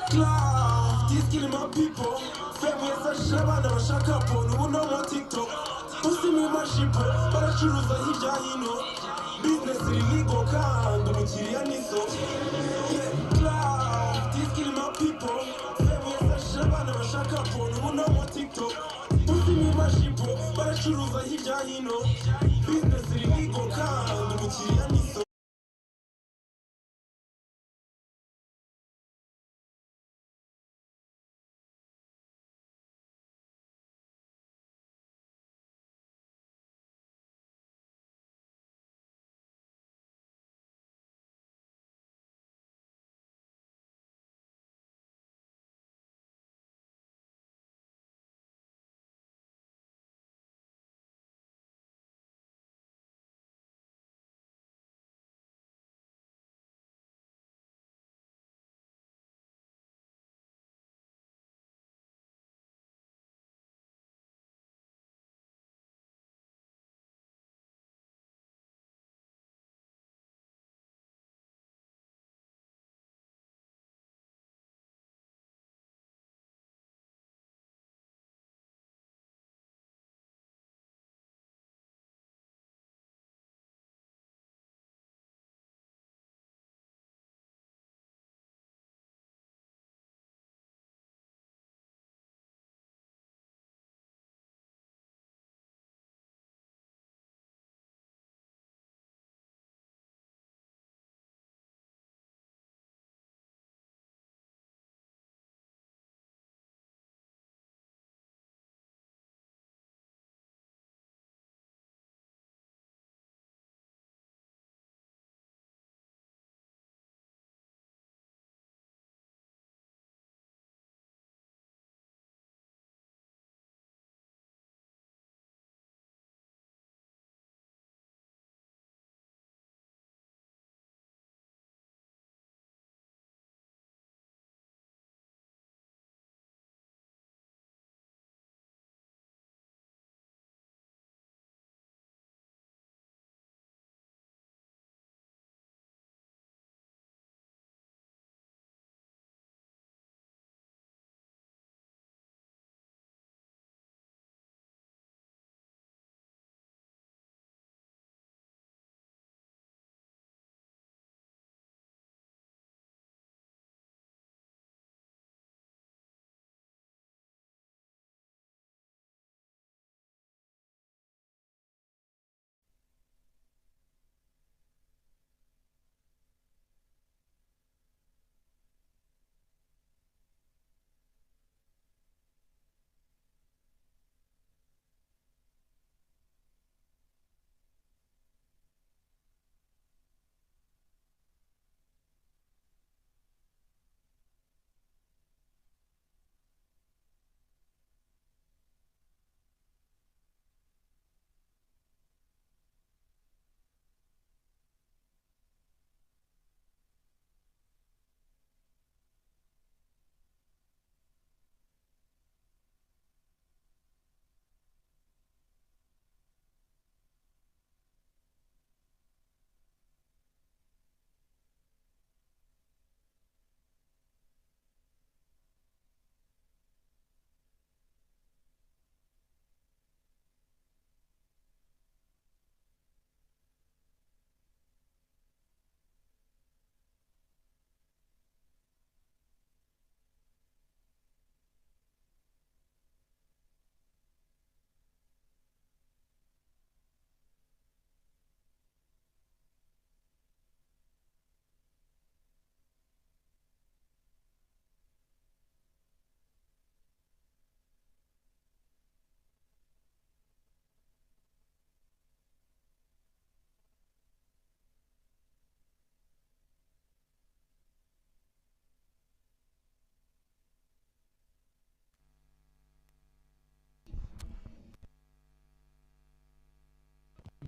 Cloud, these killing my people. Family is a shaba, never shaka up. No one on TikTok. Pussy me my ship, but I choose a hijahino. Business illegal, can't do it. So, yeah, cloud, these killing my people. Family is a shaba, never shaka up. No one on TikTok. Pussy me my ship, but I choose a hijahino. Business illegal, can't do it. So.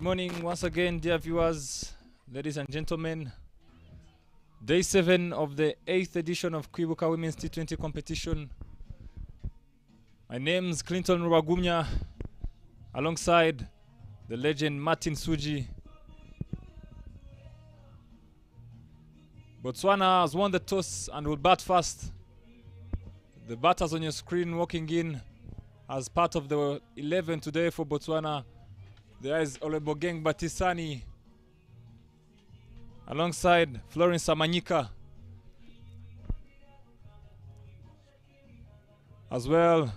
Good morning once again, dear viewers, ladies and gentlemen. Day 7 of the 8th edition of Kwibuka Women's T20 competition. My name's Clinton Rwagumya, alongside the legend Martin Suji. Botswana has won the toss and will bat first. The batters on your screen walking in as part of the 11 today for Botswana. There is Olebogeng Batisani alongside Florence Samanyika. As well,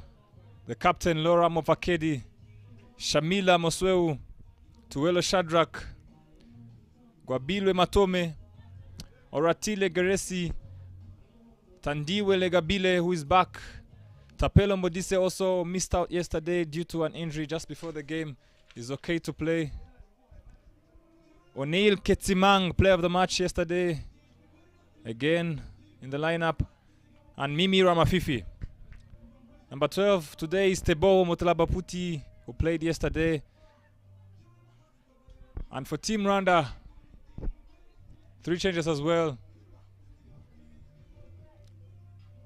the captain Laura Mofakedi, Shamila Mosweu, Tuwelo Shadrack, Gwabilwe Matome, Oratile Geresi, Tandiwe Legabile, who is back. Tapelo Modise also missed out yesterday due to an injury just before the game. Is okay to play. O'Neil Ketsimang, player of the match yesterday, again in the lineup. And Mimi Ramafifi. Number 12 today is Tebo Motlabaputi, who played yesterday. And for Team Rwanda, 3 changes as well.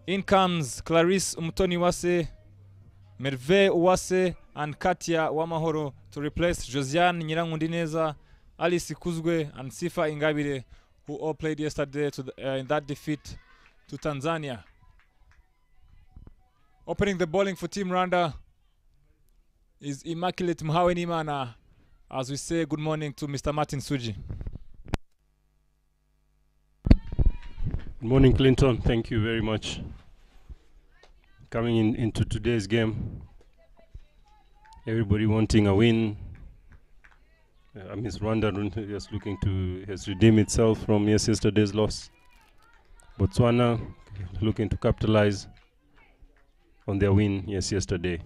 In comes Clarisse Umtoniwase, Merve Uwase, and Katia Wamahoro to replace Josiane Nyirangundineza, Alice Kuzgwe, and Sifa Ingabire, who all played yesterday in that defeat to Tanzania. Opening the bowling for Team Rwanda is Immaculate Mhawenimana, as we say good morning to Mr. Martin Suji. Good morning, Clinton. Thank you very much. Coming into today's game, everybody wanting a win. Rwanda just looking to redeem itself from yesterday's loss. Botswana looking to capitalize on their win yesterday.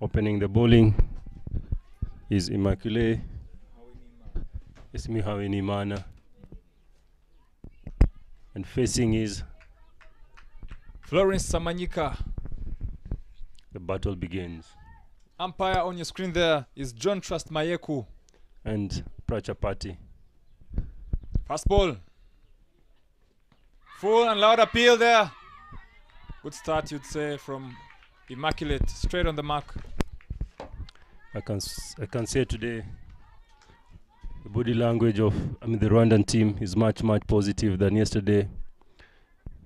Opening the bowling is Immaculate Mhawenimana. And facing is Florence Samanyika. The battle begins. Umpire on your screen there is John Trust Mayeku. And Prachapati. Fast ball. Full and loud appeal there. Good start, you'd say, from Immaculate. Straight on the mark. I can say today the body language of the Rwandan team is much positive than yesterday.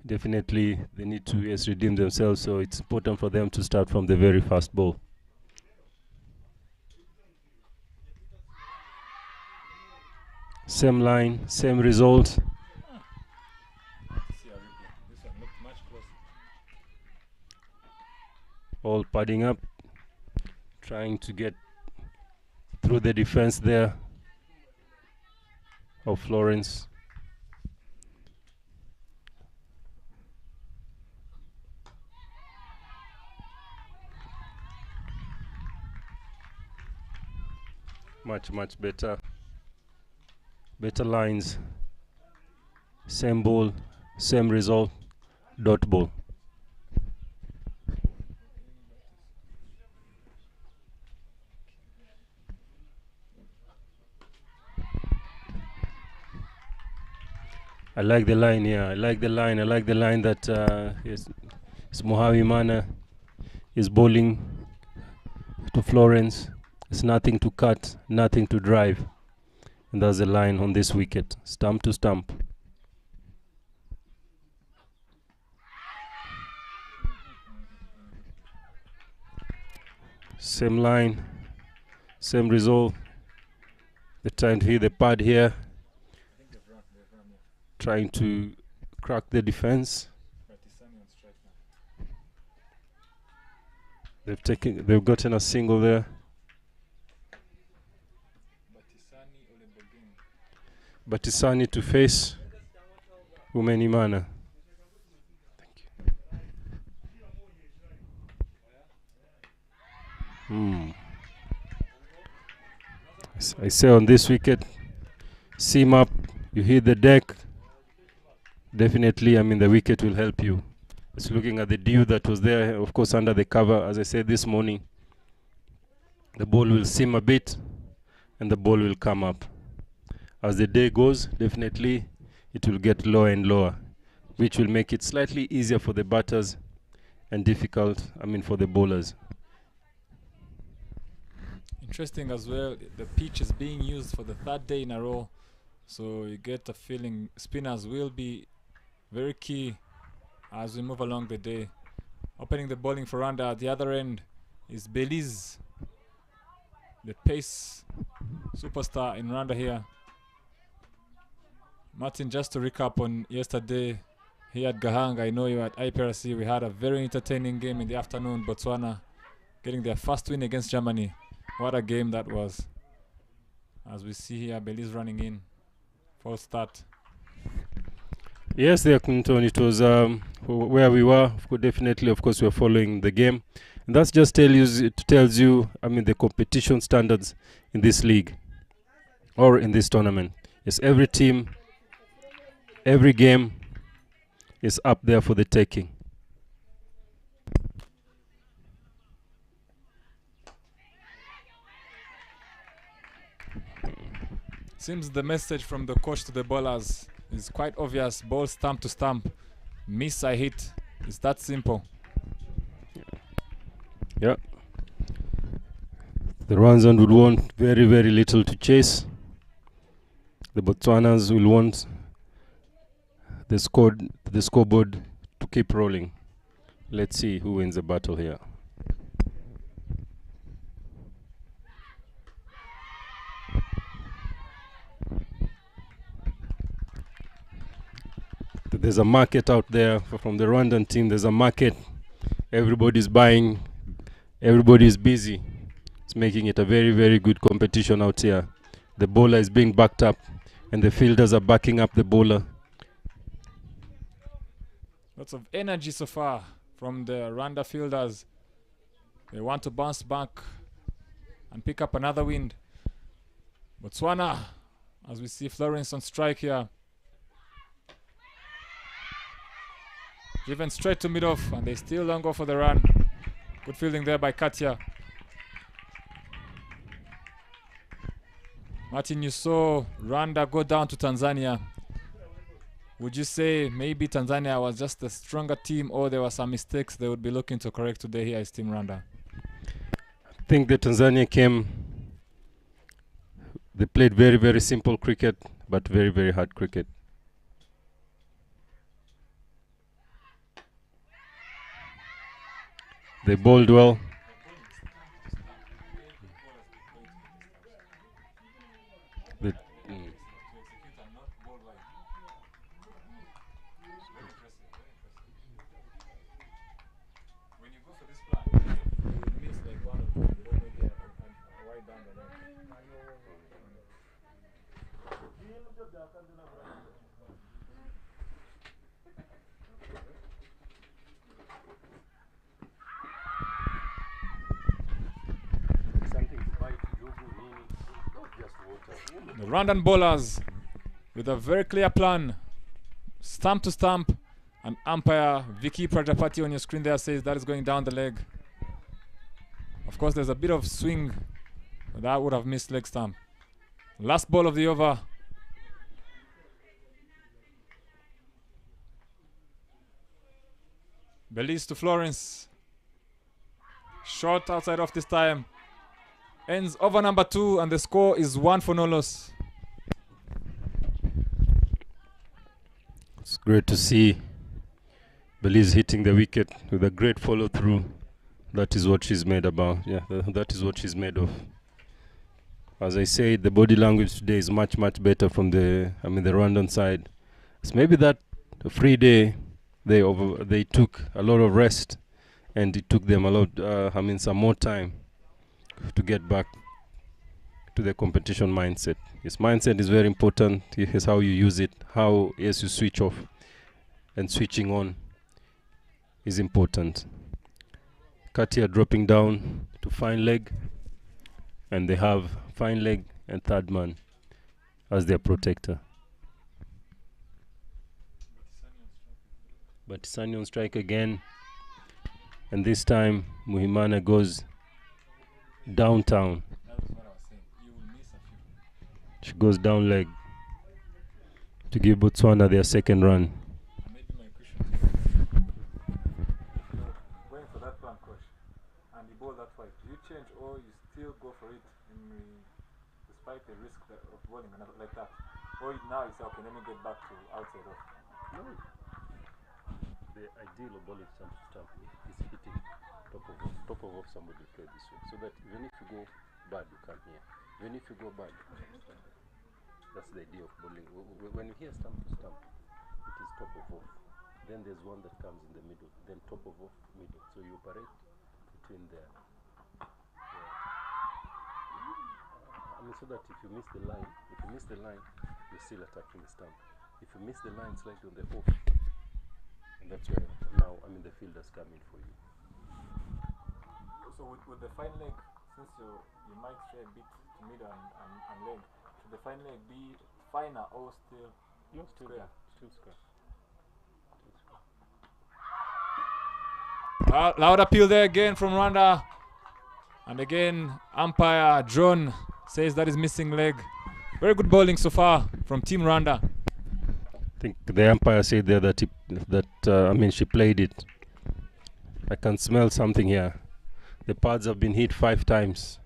Definitely they need to redeem themselves, so it's important for them to start from the very first ball. Same line, same result. All padding up, trying to get through the defense there of Florence. Much better lines. Same ball, same result, dot ball. I like the line here. I like the line that Mhawenimana is bowling to Florence. It's nothing to cut, nothing to drive. And that's the line on this wicket. Stump to stump. Same line, same result. They're trying to hit the pad here. Trying to crack the defense. They've gotten a single there. Batisani to face Mhawenimana. Thank you. I say on this wicket, seam up, you hit the deck. Definitely, the wicket will help you. It's looking at the dew that was there, of course, under the cover. As I said this morning, the ball will seam a bit and the ball will come up. As the day goes, definitely it will get lower and lower, which will make it slightly easier for the batters and difficult, for the bowlers. Interesting as well, the pitch is being used for the 3rd day in a row, so you get a feeling spinners will be very key as we move along the day. Opening the bowling for Rwanda at the other end is Belize, the pace superstar in Rwanda here. Martin, just to recap on yesterday here at Gahanga, I know you were at IPRC. We had a very entertaining game in the afternoon. Botswana getting their first win against Germany. What a game that was. As we see here, Belize running in. False start. Yes, there, Clinton. It was where we were. Definitely, of course, we were following the game. And that's just tells you, I mean, the competition standards in this league or in this tournament. Yes, every team, every game is up there for the taking. Seems the message from the coach to the bowlers is quite obvious. Ball stump to stump. Miss, I hit. It's that simple. Yeah. The Rwandans would want very, very little to chase. The Botswanas will want the scoreboard to keep rolling. Let's see who wins the battle here. There's a market out there from the Rwandan team. There's a market. Everybody's buying. Everybody's busy. It's making it a very, very good competition out here. The bowler is being backed up, and the fielders are backing up the bowler. Lots of energy so far from the Rwanda fielders. They want to bounce back and pick up another win. Botswana, as we see Florence on strike here. Driven straight to mid-off, and they still don't go for the run. Good fielding there by Katia. Martin, you saw Rwanda go down to Tanzania. Would you say maybe Tanzania was just a stronger team, or there were some mistakes they would be looking to correct today here as Team Rwanda? I think the Tanzania came, they played very, very simple cricket, but very, very hard cricket. They bowled well. The Rwandan bowlers with a very clear plan. Stump to stump. And umpire Vicky Prajapati on your screen there says that is going down the leg. Of course, there's a bit of swing. But that would have missed leg stump. Last ball of the over. Belize to Florence. Short outside off this time. Ends over number 2, and the score is 1 for no loss. It's great to see Belize hitting the wicket with a great follow through. That is what she's made about. Yeah, that is what she's made of. As I said, the body language today is much, much better from the Rwandan side. It's maybe that free day they took a lot of rest, and it took them a lot. Some more time to get back to the competition mindset. Yes, mindset is very important. Here's how you use it. How you switch off and switching on is important. Katia dropping down to fine leg, and they have fine leg and third man as their protector. But Batisani on strike again, and this time Muhimana goes downtown. She goes down leg to give Botswana their second run. Going for that one, coach, and you bowl that way. Do you change, or you still go for it despite the risk of bowling like that? Or now you say, okay, let me get back to outside off. the ideal of bowling stump to stump is hitting top of off somebody will play this way, so that even if you go bad, you come here. Even if you go bad, that's the idea of bowling. When you hear stump to stump, it is top of off. Then there's one that comes in the middle, then top of off, middle. So you operate between there. I mean, so that if you miss the line, you're still attacking the stump. If you miss the line slightly on the off, and that's where now, I mean, the fielders come in for you. So with the fine leg, since you might stray a bit to middle and leg, should the fine leg be finer or still? No, still square? Still square. Loud appeal there again from Rwanda, and again umpire John says that is missing leg. Very good bowling so far from Team Rwanda. I think the umpire said there that I mean, she played it. I can smell something here. The pads have been hit 5 times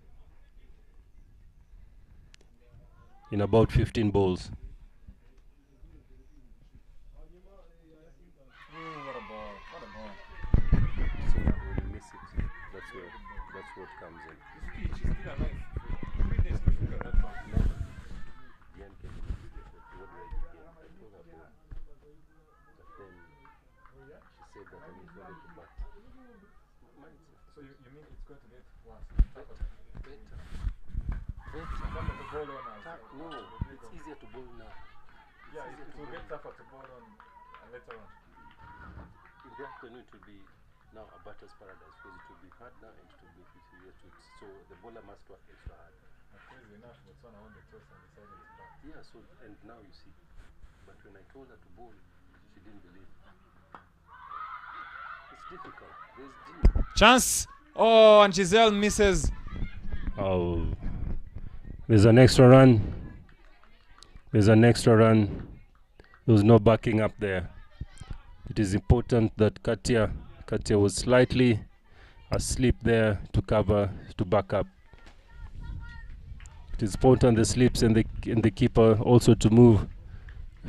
in about 15 balls. What a ball! What a ball! So now when you miss it, that's what comes in. She's still alive. 3 days to figure that one. Diane came in, what did I do again? I told her ball. But then she said that I need to get to bat. So you mean it's going to get worse? Better. Tougher to bowl on now. No, it's easier to bowl now. Yeah, it will get tougher to bowl on later on. In the afternoon, it will be now a batter's paradise, because it will be hard now and it will be easier to. So the bowler must work extra hard. Crazy enough, Botswana won the toss and decided to bat. Yeah, so and now you see. But when I told her to bowl, she didn't believe. It's difficult. There's deep. Chance! Oh, and Giselle misses. Oh, there's an extra run. There was no backing up there. It is important that Katia was slightly asleep there to cover, to back up. It is important the slips and the keeper also to move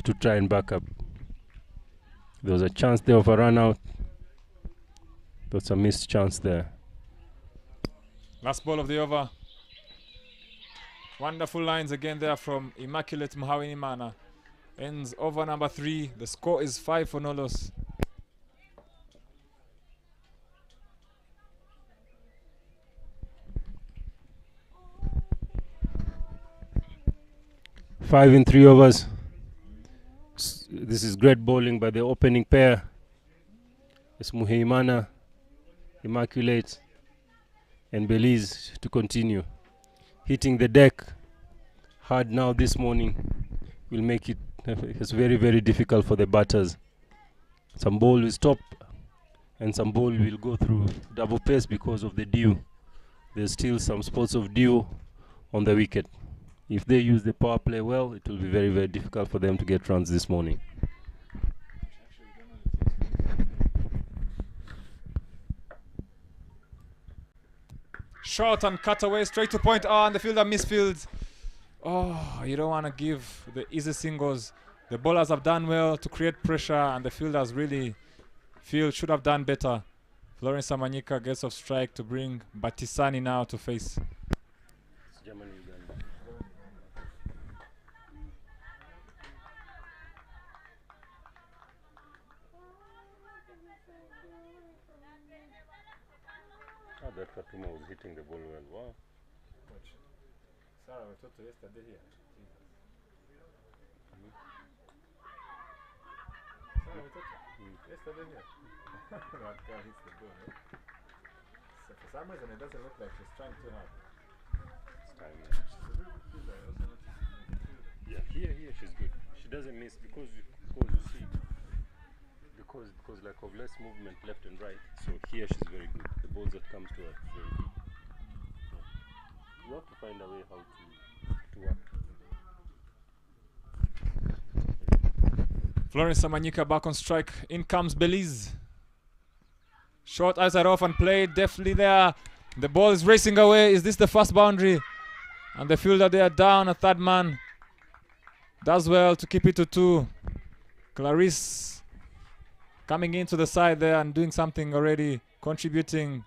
to try and back up. There was a chance there of a run out. That's a missed chance there. Last ball of the over. Wonderful lines again there from Immaculate Mhawinimana. Ends over number 3. The score is 5 for no loss. Five in 3 overs. This is great bowling by the opening pair. It's Muheimana, Immaculate, and Belize to continue. Hitting the deck hard now this morning will make it it's very, very difficult for the batters. Some ball will stop and some ball will go through double pace because of the dew. There's still some spots of dew on the wicket. If they use the power play well, it will be very, very difficult for them to get runs this morning. Short and cut away straight to point. Oh, and the fielder misfields. Oh, you don't want to give the easy singles. The bowlers have done well to create pressure, and the fielders really should have done better. Florence Samanyika gets off strike to bring Batisani now to face. It's Germany, Uganda. Oh, that Fatuma was hitting the ball well. Wow. Sarah, we talked to yesterday here. Sarah, we talked to yesterday here. That girl hits the ball. Eh? So for some reason, it doesn't look like she's trying too hard. It's time. Yeah, here she's good. She doesn't miss because you see, because like of less movement left and right. So here she's very good. The balls that comes to her is very good. You have to find a way how to work. Florence Samanyika back on strike. In comes Belize. Short outside off and played deftly there. The ball is racing away. Is this the first boundary? And the fielder there down, a third man. Does well to keep it to 2. Clarice coming into the side there and doing something already, contributing,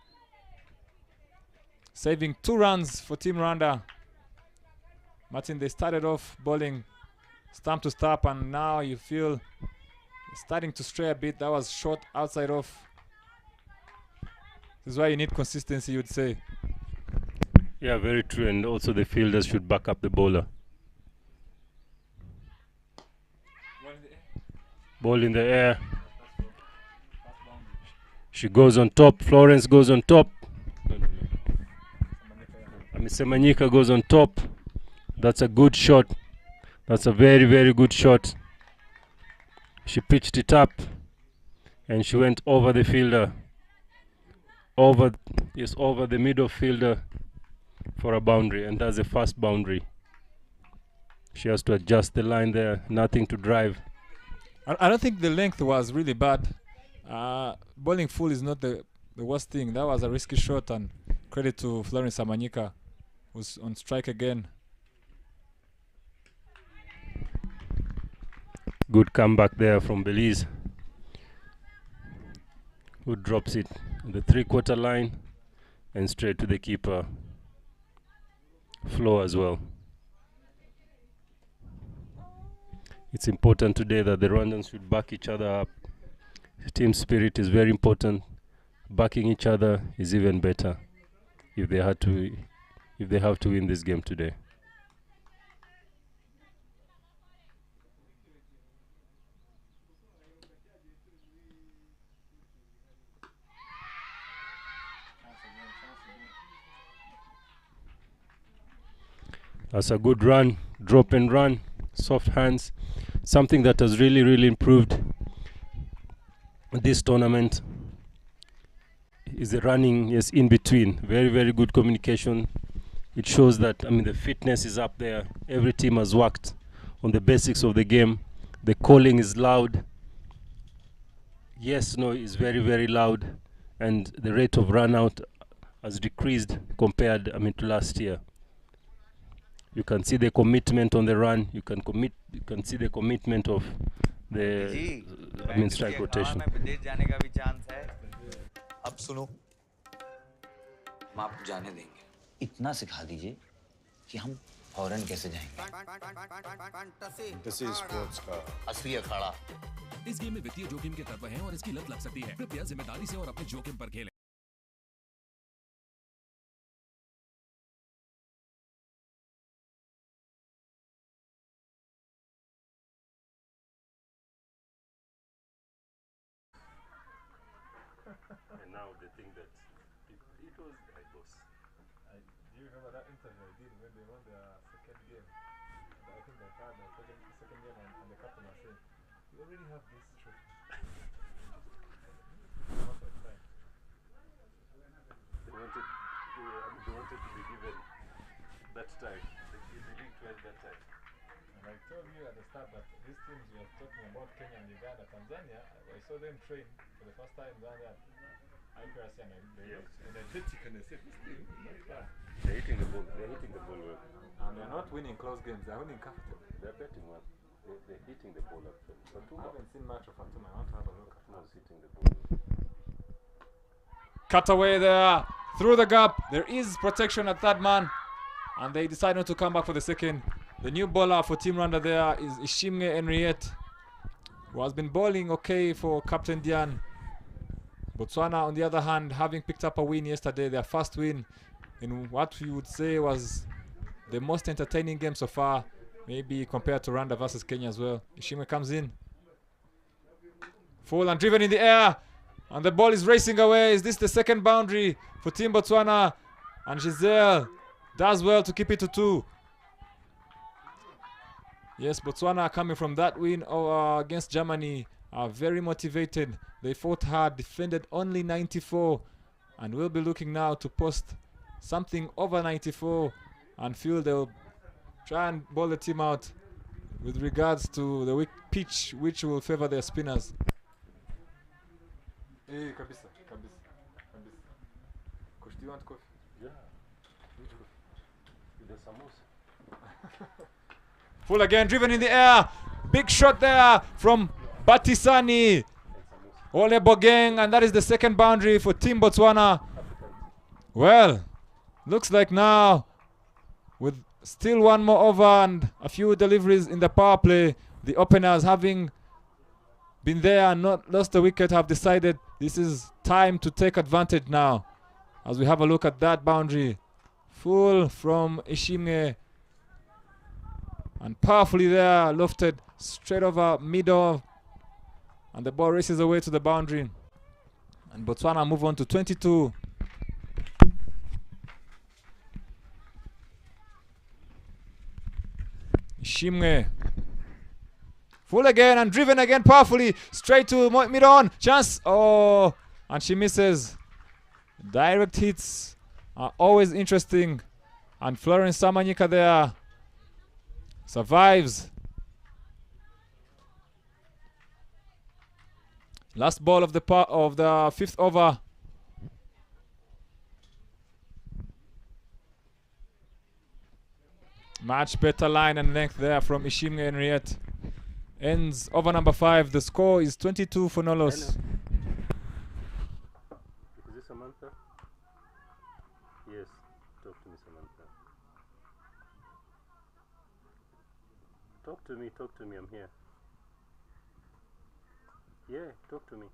saving 2 runs for Team Rwanda. Martin, they started off bowling stump to stump, and now you feel starting to stray a bit. That was short outside off. This is why you need consistency, you'd say. Yeah, very true. And also the fielders should back up the bowler. Ball in the air. She goes on top. Florence goes on top. Semanyika goes on top. That's a good shot. That's a very, very good shot. She pitched it up and she went over the fielder. Over the middle fielder for a boundary, and that's the first boundary. She has to adjust the line there, nothing to drive. I don't think the length was really bad. Bowling full is not the worst thing. That was a risky shot, and credit to Florence Samanyika, who's on strike again. Good comeback there from Belize, who drops it on the 3/4 line and straight to the keeper. Flow as well. It's important today that the Rwandans should back each other up. Team spirit is very important. Backing each other is even better if they have to win this game today. That's a good run, drop and run, soft hands. Something that has really, really improved this tournament is the running in between. Very, very good communication. It shows that, the fitness is up there. Every team has worked on the basics of the game. The calling is loud. Yes, no is very, very loud. And the rate of run out has decreased compared, to last year. You can see the commitment on the run. You can see the commitment of the strike rotation. अब सुनो, हम आपको जाने देंगे। इतना सिखा दीजिए कि हम फौरन कैसे जाएंगे। फैंटेसी स्पोर्ट्स का असली अखाड़ा। इस गेम में वित्तीय जोखिम के तत्व हैं और इसकी लत लग सकती है। कृपया जिम्मेदारी से और अपने जोखिम पर खेलें। And now they think that it was my boss. Do you remember that interview I did when they won their second game? I think they had the second game, and the captain was saying, "We already have this trophy." They wanted to be given that time. They didn't try that time. And I told you at the start that these teams we are talking about, Kenya and Uganda, Tanzania, I saw them train for the first time down there. Accuracy and energetic, and they said this team is not bad. They're hitting the ball. They're hitting the ball well. And they're not winning close games. They're winning comfortably. They're betting well. They're hitting the ball actually. I haven't seen much of Fatuma. I want to have a look. Fatuma is hitting the ball. Cut away there through the gap. There is protection at third man, and they decide not to come back for the second. The new bowler for Team Rwanda there is Ishimwe Henriette, who has been bowling okay for Captain Dian. Botswana, on the other hand, having picked up a win yesterday, their first win in what we would say was the most entertaining game so far, maybe compared to Rwanda versus Kenya as well. Ishimwe comes in. Full and driven in the air, and the ball is racing away. Is this the second boundary for Team Botswana? And Giselle does well to keep it to 2. Yes, Botswana coming from that win against Germany are very motivated. They fought hard, defended only 94, and will be looking now to post something over 94 and feel they'll try and bowl the team out with regards to the weak pitch, which will favor their spinners. Hey, kabisa. Coach, do you want coffee? Yeah. With the samosa. Full again, driven in the air. Big shot there from Batisani. Ole Bogeng, and that is the second boundary for Team Botswana. Well, looks like now, with still one more over and a few deliveries in the power play, the openers, having been there and not lost a wicket, have decided this is time to take advantage now. As we have a look at that boundary. Full from Ishimwe. And powerfully there, lofted straight over middle. And the ball races away to the boundary. And Botswana move on to 22. Ishimwe. Full again and driven again powerfully. Straight to mid-on. Chance. Oh. And she misses. Direct hits are always interesting. And Florence Samanyika there survives. Last ball of the fifth over. Much better line and length there from Ishimwe Henriette. Ends over number 5. The score is 22 for no loss. Is this Samantha? Yes, talk to me, Samantha. Talk to me, I'm here. Yeah, talk to me.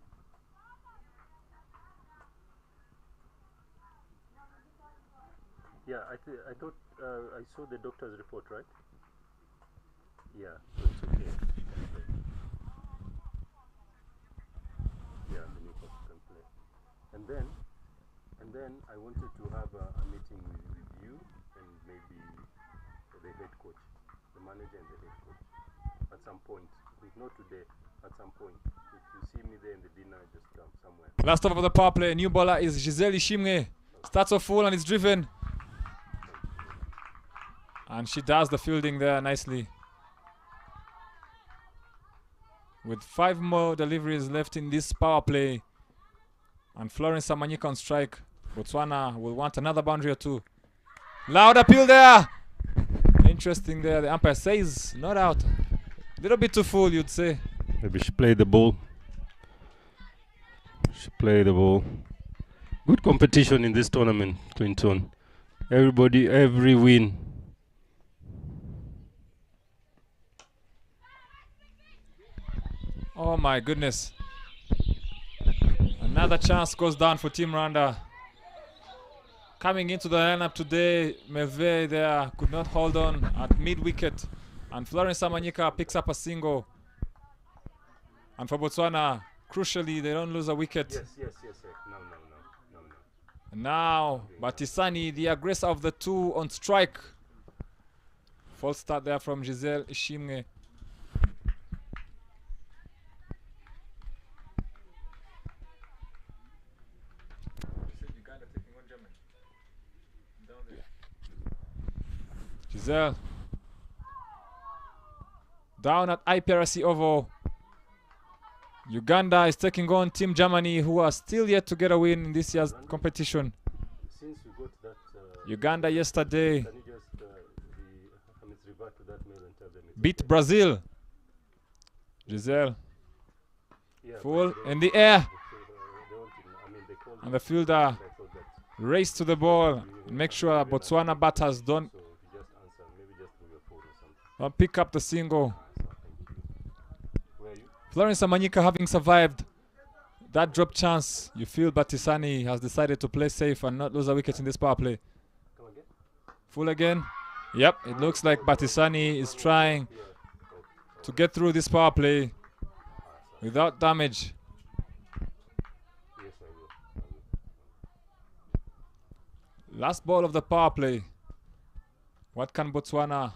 Yeah, I thought I saw the doctor's report, right? Yeah, so it's okay. Yeah, the new coach can play. And then I wanted to have a meeting with you and maybe the head coach, the manager and the head coach at some point. If not today, at some point. If you see me there in the dinner, just come somewhere. Last over the power play. New bowler is Giselle Ishimwe. Starts off full and is driven. And she does the fielding there nicely. With 5 more deliveries left in this power play. And Florence Samanyika on strike. Botswana will want another boundary or 2. Loud appeal there. Interesting there. The umpire says not out. A little bit too full, you'd say. Maybe she played the ball. Good competition in this tournament, Clinton. Every win. Oh my goodness. Another chance goes down for Team Rwanda. Coming into the lineup today, Melve there could not hold on at mid-wicket. And Florence Samanyika picks up a single. And for Botswana, crucially, they don't lose a wicket. Yes. No. And now, Batisani, the aggressor of the 2 on strike. False start there from Giselle Ishimwe. Giselle down at IPRC Oval. Uganda is taking on Team Germany, who are still yet to get a win in this year's competition. Since you got that, Uganda yesterday can you just revert to that mail and tell them beat Brazil. Giselle yeah, full in the air. they called And the fielder race to the ball and make sure Botswana batters don't pick up the single. Florence Samanyika having survived that drop chance, you feel Batisani has decided to play safe and not lose a wicket in this power play. Full again. Yep, it looks like Batisani is trying to get through this power play without damage. Last ball of the power play. What can Botswana?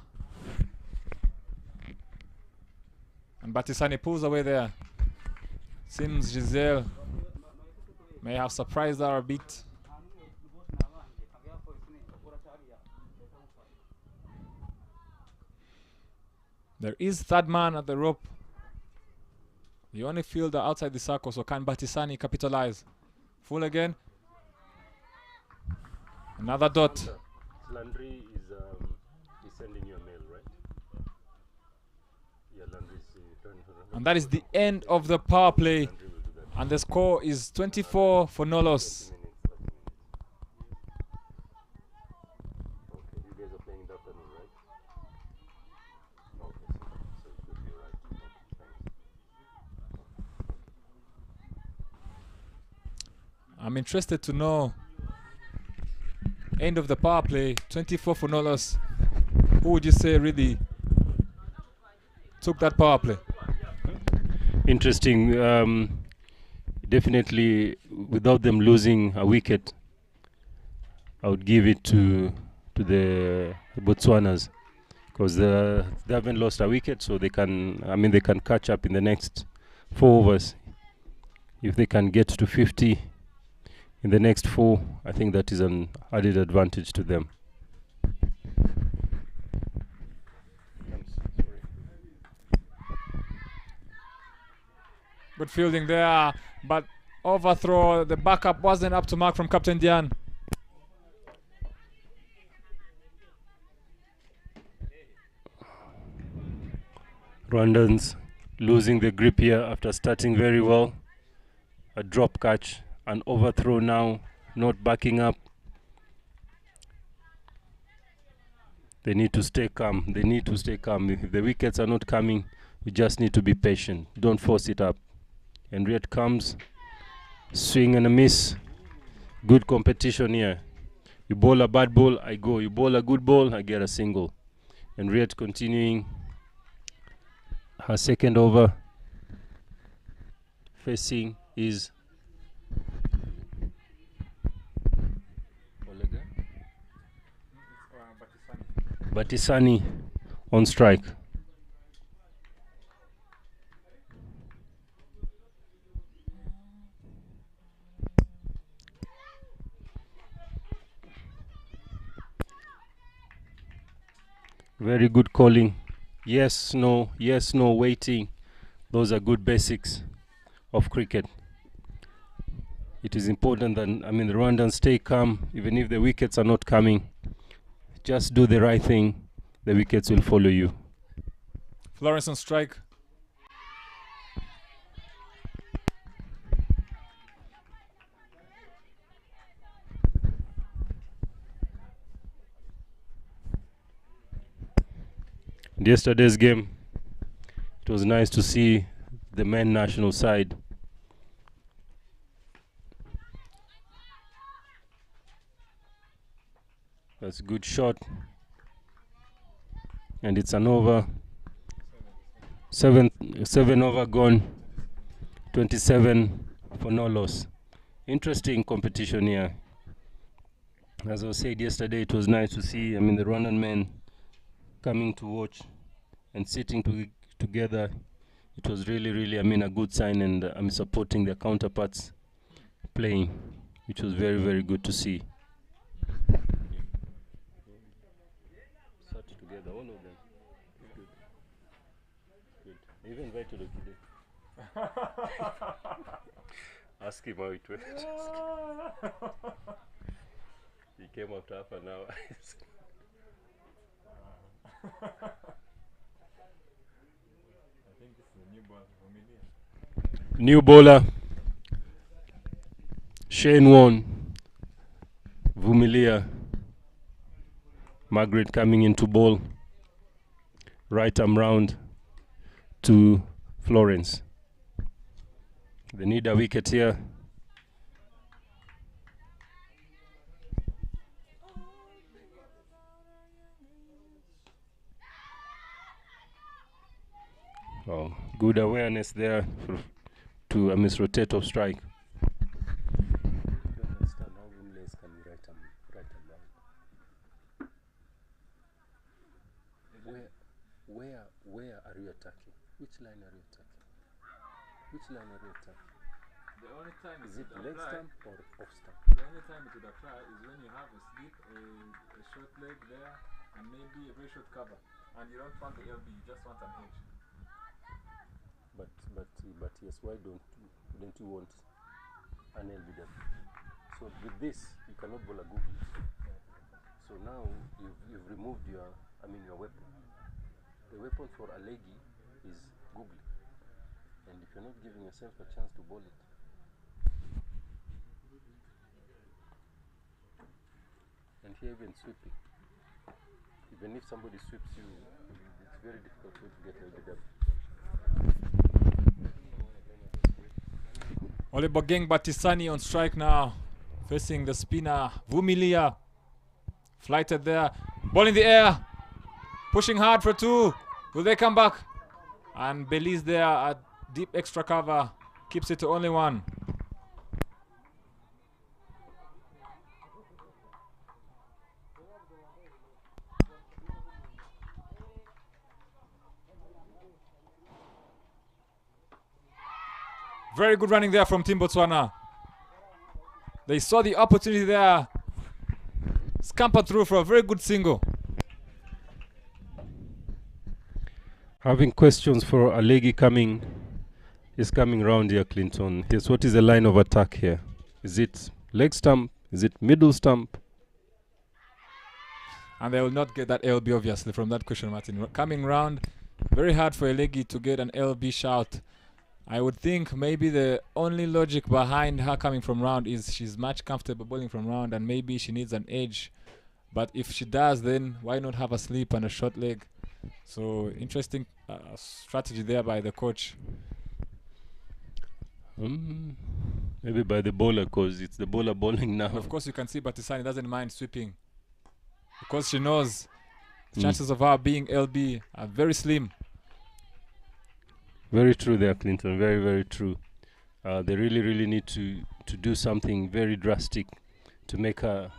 And Batisani pulls away there. Seems Giselle may have surprised her a bit. There is third man at the rope. The only fielder outside the circle, so can Batisani capitalize? Full again. Another dot. Landry is sending you a mail, right? Yeah, Landry is And that is the end of the power play. And the score is 24 for no loss. I'm interested to know, end of the power play, 24 for no loss. Who would you say really took that power play? Interesting. Definitely, without them losing a wicket, I would give it to the Botswanas, because they haven't lost a wicket, so they can. I mean, they can catch up in the next 4 overs. If they can get to 50 in the next 4, I think that is an added advantage to them. Good fielding there, but overthrow, the backup wasn't up to mark from Captain Dian. Rwandans losing the grip here after starting very well. A drop catch, an overthrow now, not backing up. They need to stay calm. They need to stay calm. If the wickets are not coming, you just need to be patient. Don't force it up. And Henriette comes, swing and a miss. Good competition here. You bowl a bad ball, I go. You bowl a good ball, I get a single. And Henriette continuing her second over. Facing is Batisani on strike. Very good calling. Yes, no, waiting. Those are good basics of cricket. It is important that, the Rwandans stay calm, even if the wickets are not coming. Just do the right thing, the wickets will follow you. Florence on strike. Yesterday's game, it was nice to see the men national side. That's a good shot. And it's an over. Seven over gone. 27 for no loss. Interesting competition here. As I said yesterday, it was nice to see, the Rwandan men coming to watch and sitting together. It was really, a good sign, and I'm supporting their counterparts playing, which was very, very good to see. Sat together, all of them. Good. Good. Even invited today. Ask him how it went. He came after half an hour. New bowler, Shane Warne, Vumilia, Margaret coming into bowl, right arm round to Florence. They need a wicket here. Oh, good awareness there to rotate of strike. I don't understand how Woodlands can be right and round. Where are you attacking? Which line are you attacking? The only time Is it leg stump or off stump? The only time it would apply is when you have a slip, a short leg there, and maybe a very short cover, and you don't want the LB, you just want an edge. But yes, why don't you want an LBW? So with this, you cannot bowl a googly. So now you've removed your weapon. The weapon for a leggy is googly, and if you're not giving yourself a chance to bowl it, And here even sweeping. Even if somebody sweeps you, it's very difficult for you to get LBW. Olebogeng Batisani on strike now, facing the spinner Vumilia. Flighted there, ball in the air, pushing hard for two. Will they come back? And Belize there at deep extra cover, keeps it to only one. Very good running there from Team Botswana. They saw the opportunity there, scampered through for a very good single. Having questions for Alegi coming round here, Clinton. Yes, what is the line of attack here? Is it leg stump? Is it middle stump? And they will not get that LB obviously from that question, Martin. Coming round, very hard for Alegi to get an LB shout. I would think maybe the only logic behind her coming from round is she's much comfortable bowling from round and maybe she needs an edge. But if she does, then why not have a slip and a short leg? So interesting strategy there by the coach. Maybe by the bowler, because it's the bowler bowling now. Of course, you can see Batisani doesn't mind sweeping because she knows the chances of her being LB are very slim. Very true there, Clinton. Very, very true. They really, really need to do something very drastic to make her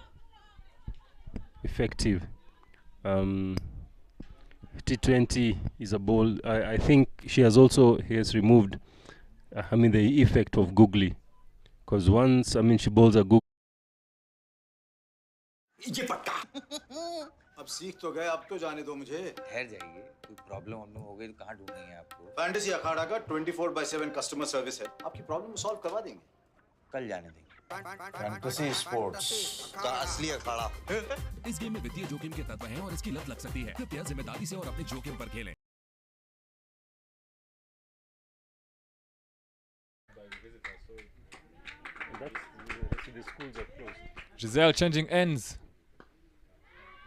effective. T20 is a ball. I think she has removed the effect of googly, because once she bowls a googly. अब सीख तो गए, अब तो जाने दो मुझे। ठहर जाइए, कोई प्रॉब्लम हो गई तो कहाँ ढूंढेंगे आपको? फैंटेसी अखाड़ा का 24/7 कस्टमर सर्विस है, आपकी प्रॉब्लम सॉल्व करवा देंगे। कल जाने देंगे। फैंटेसी स्पोर्ट्स का असली अखाड़ा। इस गेम में वित्तीय जोखिम के तत्व हैं और इसकी लत लग सकती है। कृपया जिम्मेदारी से और अपने जोखिम पर खेलें। Giselle changing ends.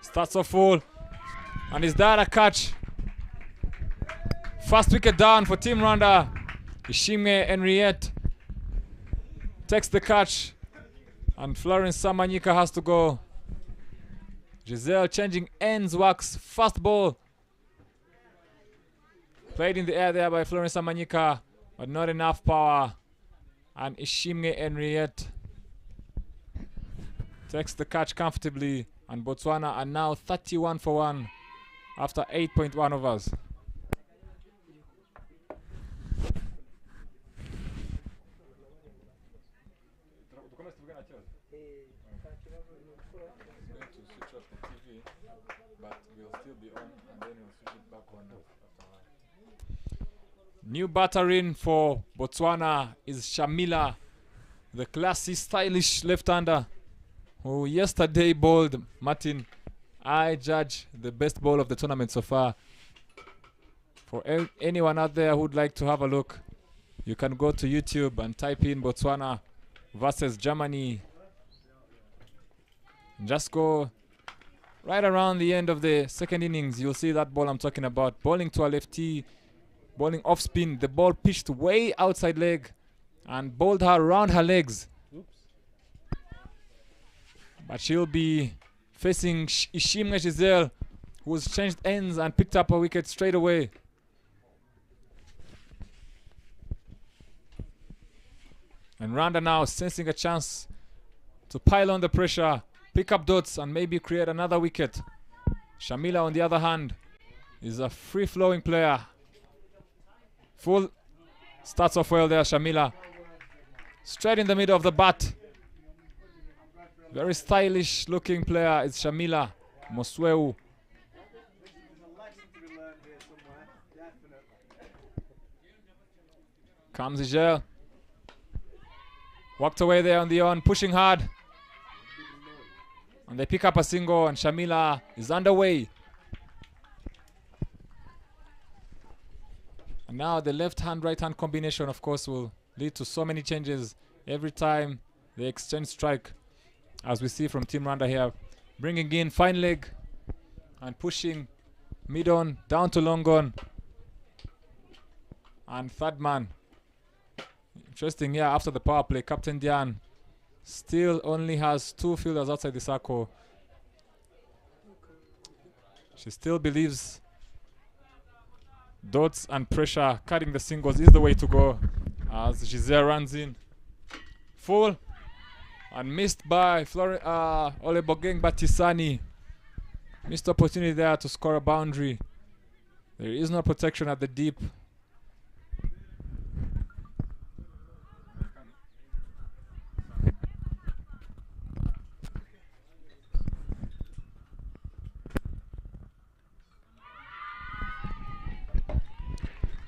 Starts off full. And is that a catch? First wicket down for Team Rwanda. Ishime Henriette takes the catch. And Florence Samanyika has to go. Giselle changing ends works. Fast ball. Played in the air there by Florence Samanyika. But not enough power. And Ishime Henriette takes the catch comfortably. And Botswana are now 31 for 1 after 8.1 overs. New batter in for Botswana is Shamila, the classy, stylish left-hander who yesterday bowled. Martin, I judge the best ball of the tournament so far. For anyone out there who would like to have a look, you can go to YouTube and type in Botswana versus Germany. Just go right around the end of the second innings. You'll see that ball I'm talking about. Bowling to a lefty, bowling off spin. The ball pitched way outside leg and bowled her around her legs. But she'll be facing Ishimwe Giselle, who's changed ends and picked up a wicket straight away. And Rwanda now sensing a chance to pile on the pressure, pick up dots and maybe create another wicket. Shamila, on the other hand, is a free-flowing player. Full starts off well there, Shamila. Straight in the middle of the bat. Very stylish looking player is Shamila Mosweu. Comes Ijel. Walked away there on the on, pushing hard. And they pick up a single and Shamila is underway. And now the left hand, right hand combination of course will lead to so many changes every time they exchange strike. As we see from Team Rwanda here, Bringing in fine leg and pushing mid on down to long on. And third man. Interesting here after the power play. Captain Diane still only has 2 fielders outside the circle. She still believes dots and pressure, cutting the singles is the way to go. As Giselle runs in. Full. And missed by Olebogeng Batisani. Missed opportunity there to score a boundary. There is no protection at the deep.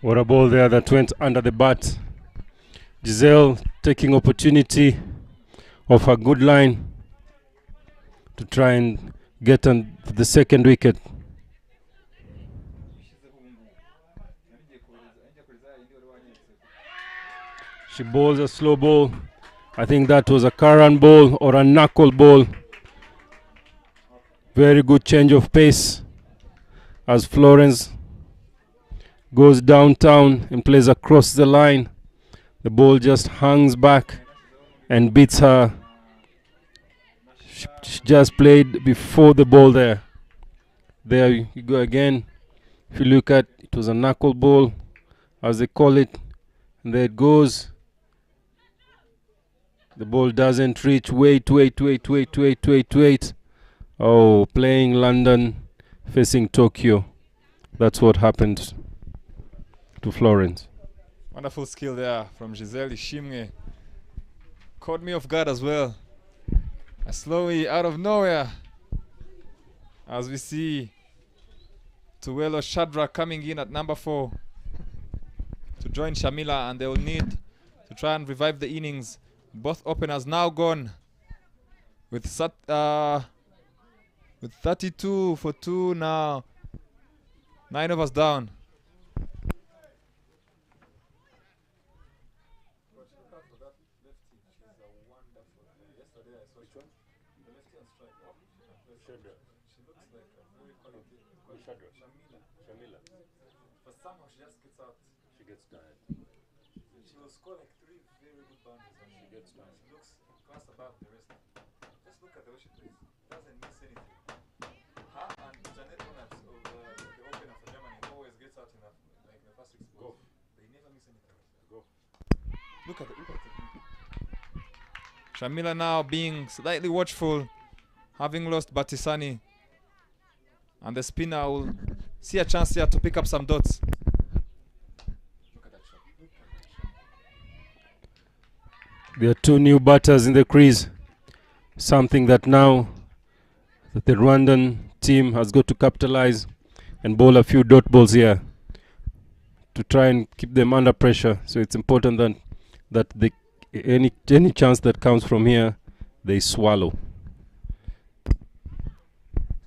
What a ball there that went under the bat. Giselle taking opportunity of a good line to try and get on the second wicket. She bowls a slow ball. I think that was a Karan ball or a knuckle ball. Very good change of pace as Florence goes downtown and plays across the line. The ball just hangs back and beats her. She just played before the ball there. There you go again. If you look at it, was a knuckle ball, as they call it. And there it goes. The ball doesn't reach. Wait. Oh, playing London, facing Tokyo. That's what happened to Florence. Wonderful skill there from Giselle Ishimwe. Caught me off guard as well. A slowy out of nowhere. As we see Tuwelo Shadrack coming in at number 4 to join Shamila, and they will need to try and revive the innings. Both openers now gone with 32 for 2 now. 9 overs down. Look at it. Shamila now being slightly watchful, having lost Batisani. And the spinner will see a chance here to pick up some dots. There are 2 new batters in the crease. Something that now that the Rwandan team has got to capitalize and bowl a few dot balls here to try and keep them under pressure. So it's important that they, any chance that comes from here, they swallow.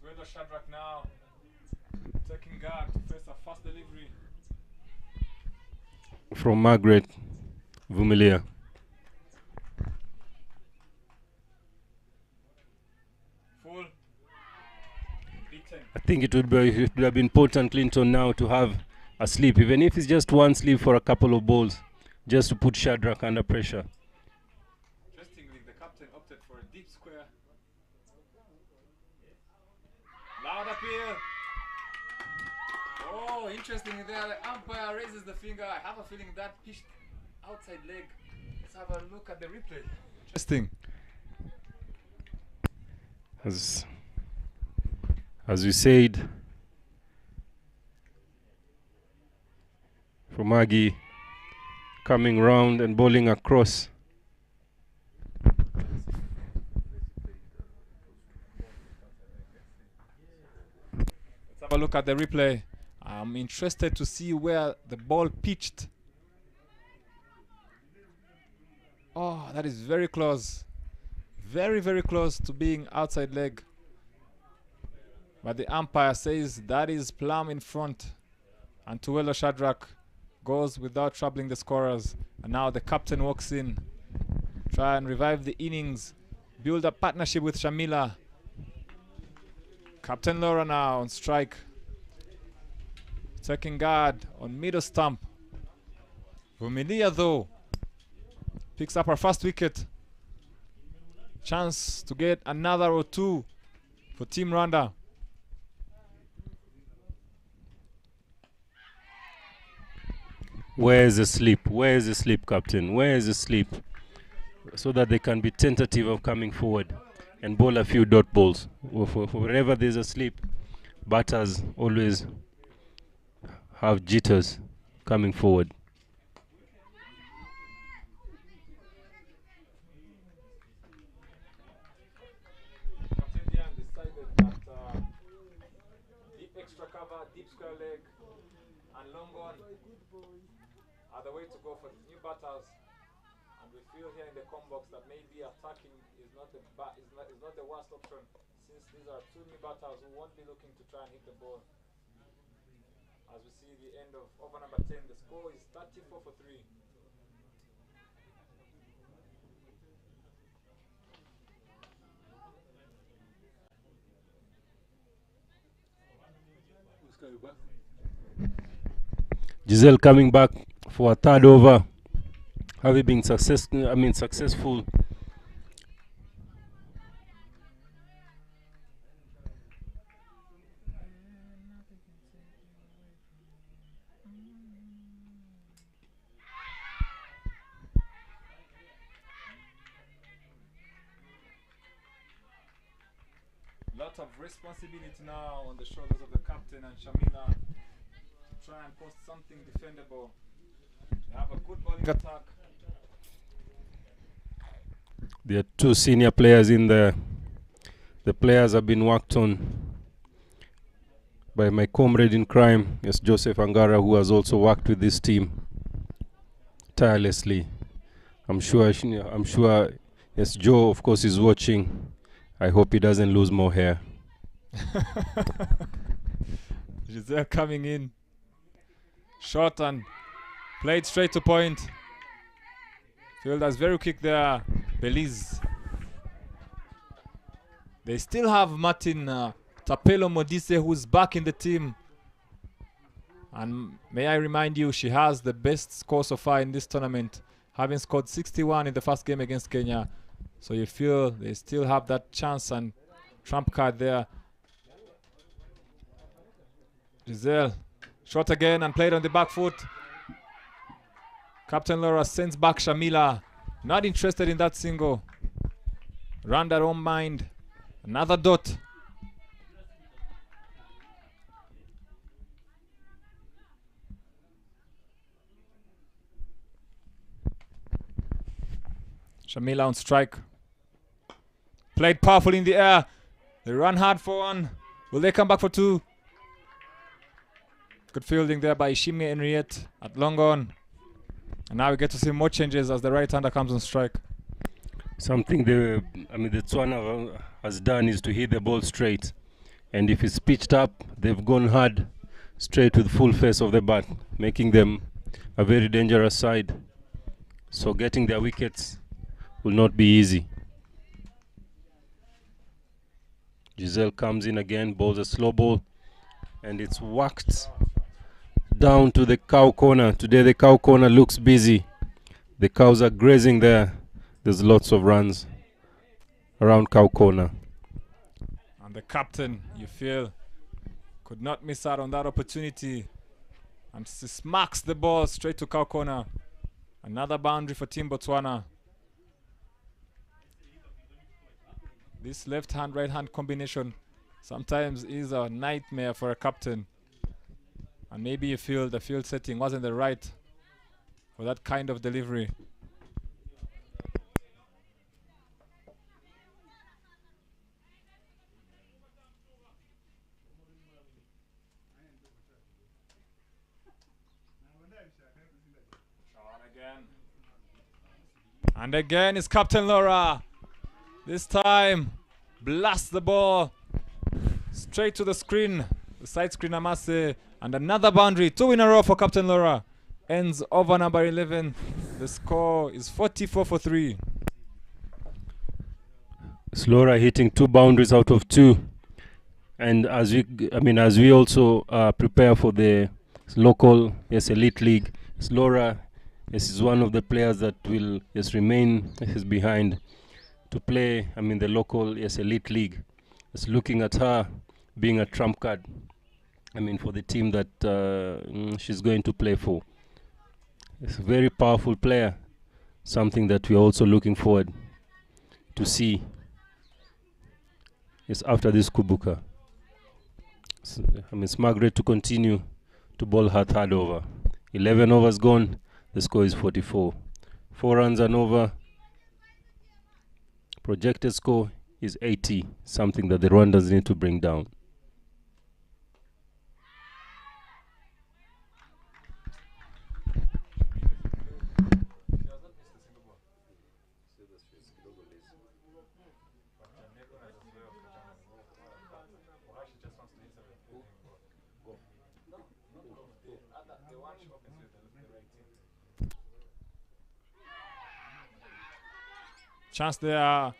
Tuwelo Shadrack now taking guard to face a fast delivery From Margaret Vumilia. full. Beaten. I think it would have been important, Clinton, now to have a sleep, even if it's just one sleep for a couple of balls, just to put Shadrack under pressure. Interestingly, the captain opted for a deep square. Loud appeal. Oh, interesting there. The umpire raises the finger. I have a feeling that pitched outside leg. Let's have a look at the replay. Interesting. As we said, for Maggie coming round and bowling across. Let's have a look at the replay. I'm interested to see where the ball pitched. Oh, that is very close. Very, very close to being outside leg. But the umpire says that is plumb in front. And Tuwelo Shadrack goes without troubling the scorers. And now the captain walks in. Try and revive the innings. Build a partnership with Shamila. Captain Laura now on strike. Taking guard on middle stump. Vumilia though picks up her first wicket. Chance to get another or two for Team Rwanda. Where is the sleep? Where is the sleep, Captain? Where is the sleep? So that they can be tentative of coming forward and bowl a few dot balls. For wherever there's a sleep, batters always have jitters coming forward. Decided that deep extra cover, deep square leg, and long on are the way to go for new batters. And we feel here in the combox that maybe attacking is not the worst option, since these are two new batters who won't be looking to try and hit the ball. As we see the end of over number 10, the score is 34 for 3. Giselle coming back for a third over, having been successful. Lot of responsibility now on the shoulders of the captain and Shamila to try and post something defendable. They have a good bowling attack. There are two senior players in there. The players have been worked on by my comrade in crime, yes, Joseph Angara, who has also worked with this team tirelessly. I'm sure, yes, Joe, of course, is watching. I hope he doesn't lose more hair. Giselle coming in. Shot and played straight to point. Fielder's very quick there. Belize. They still have Martin Tapelo Modise, who's back in the team. And may I remind you, she has the best score so far in this tournament, having scored 61 in the first game against Kenya. So you feel they still have that chance and trump card there. Giselle shot again and played on the back foot. Captain Laura sends back Shamila. Not interested in that single. Rwanda don't mind. Another dot. Shamila on strike. Played powerful in the air. They run hard for one. Will they come back for two? Good fielding there by Ishimi Henriette at long on. And now we get to see more changes as the right-hander comes on strike. Something the Botswana has done is to hit the ball straight. And if it's pitched up, they've gone hard straight with full face of the bat, making them a very dangerous side. So getting their wickets will not be easy. Giselle comes in again, bowls a slow ball, and it's whacked down to the cow corner. Today the cow corner looks busy. The cows are grazing there. There's lots of runs around cow corner. And the captain, you feel, could not miss out on that opportunity. And smacks the ball straight to cow corner. Another boundary for Team Botswana. This left-hand, right-hand combination sometimes is a nightmare for a captain. And maybe you feel the field setting wasn't the right for that kind of delivery. And again it's Captain Laura. This time, blast the ball straight to the screen, the side screen Amase, and another boundary. 2 in a row for Captain Laura. Ends over number 11. The score is 44 for 3. Laura hitting 2 boundaries out of 2. And as we also prepare for the local elite league, Laura is one of the players that will remain behind to play. The local elite league. It's looking at her being a trump card. For the team that she's going to play for. It's a very powerful player. Something that we're also looking forward to see is after this Kwibuka. It's Margaret to continue to bowl her third over. 11 overs gone, the score is 44. 4 runs and over. Projected score is 80, something that the Rwandans need to bring down. Chance there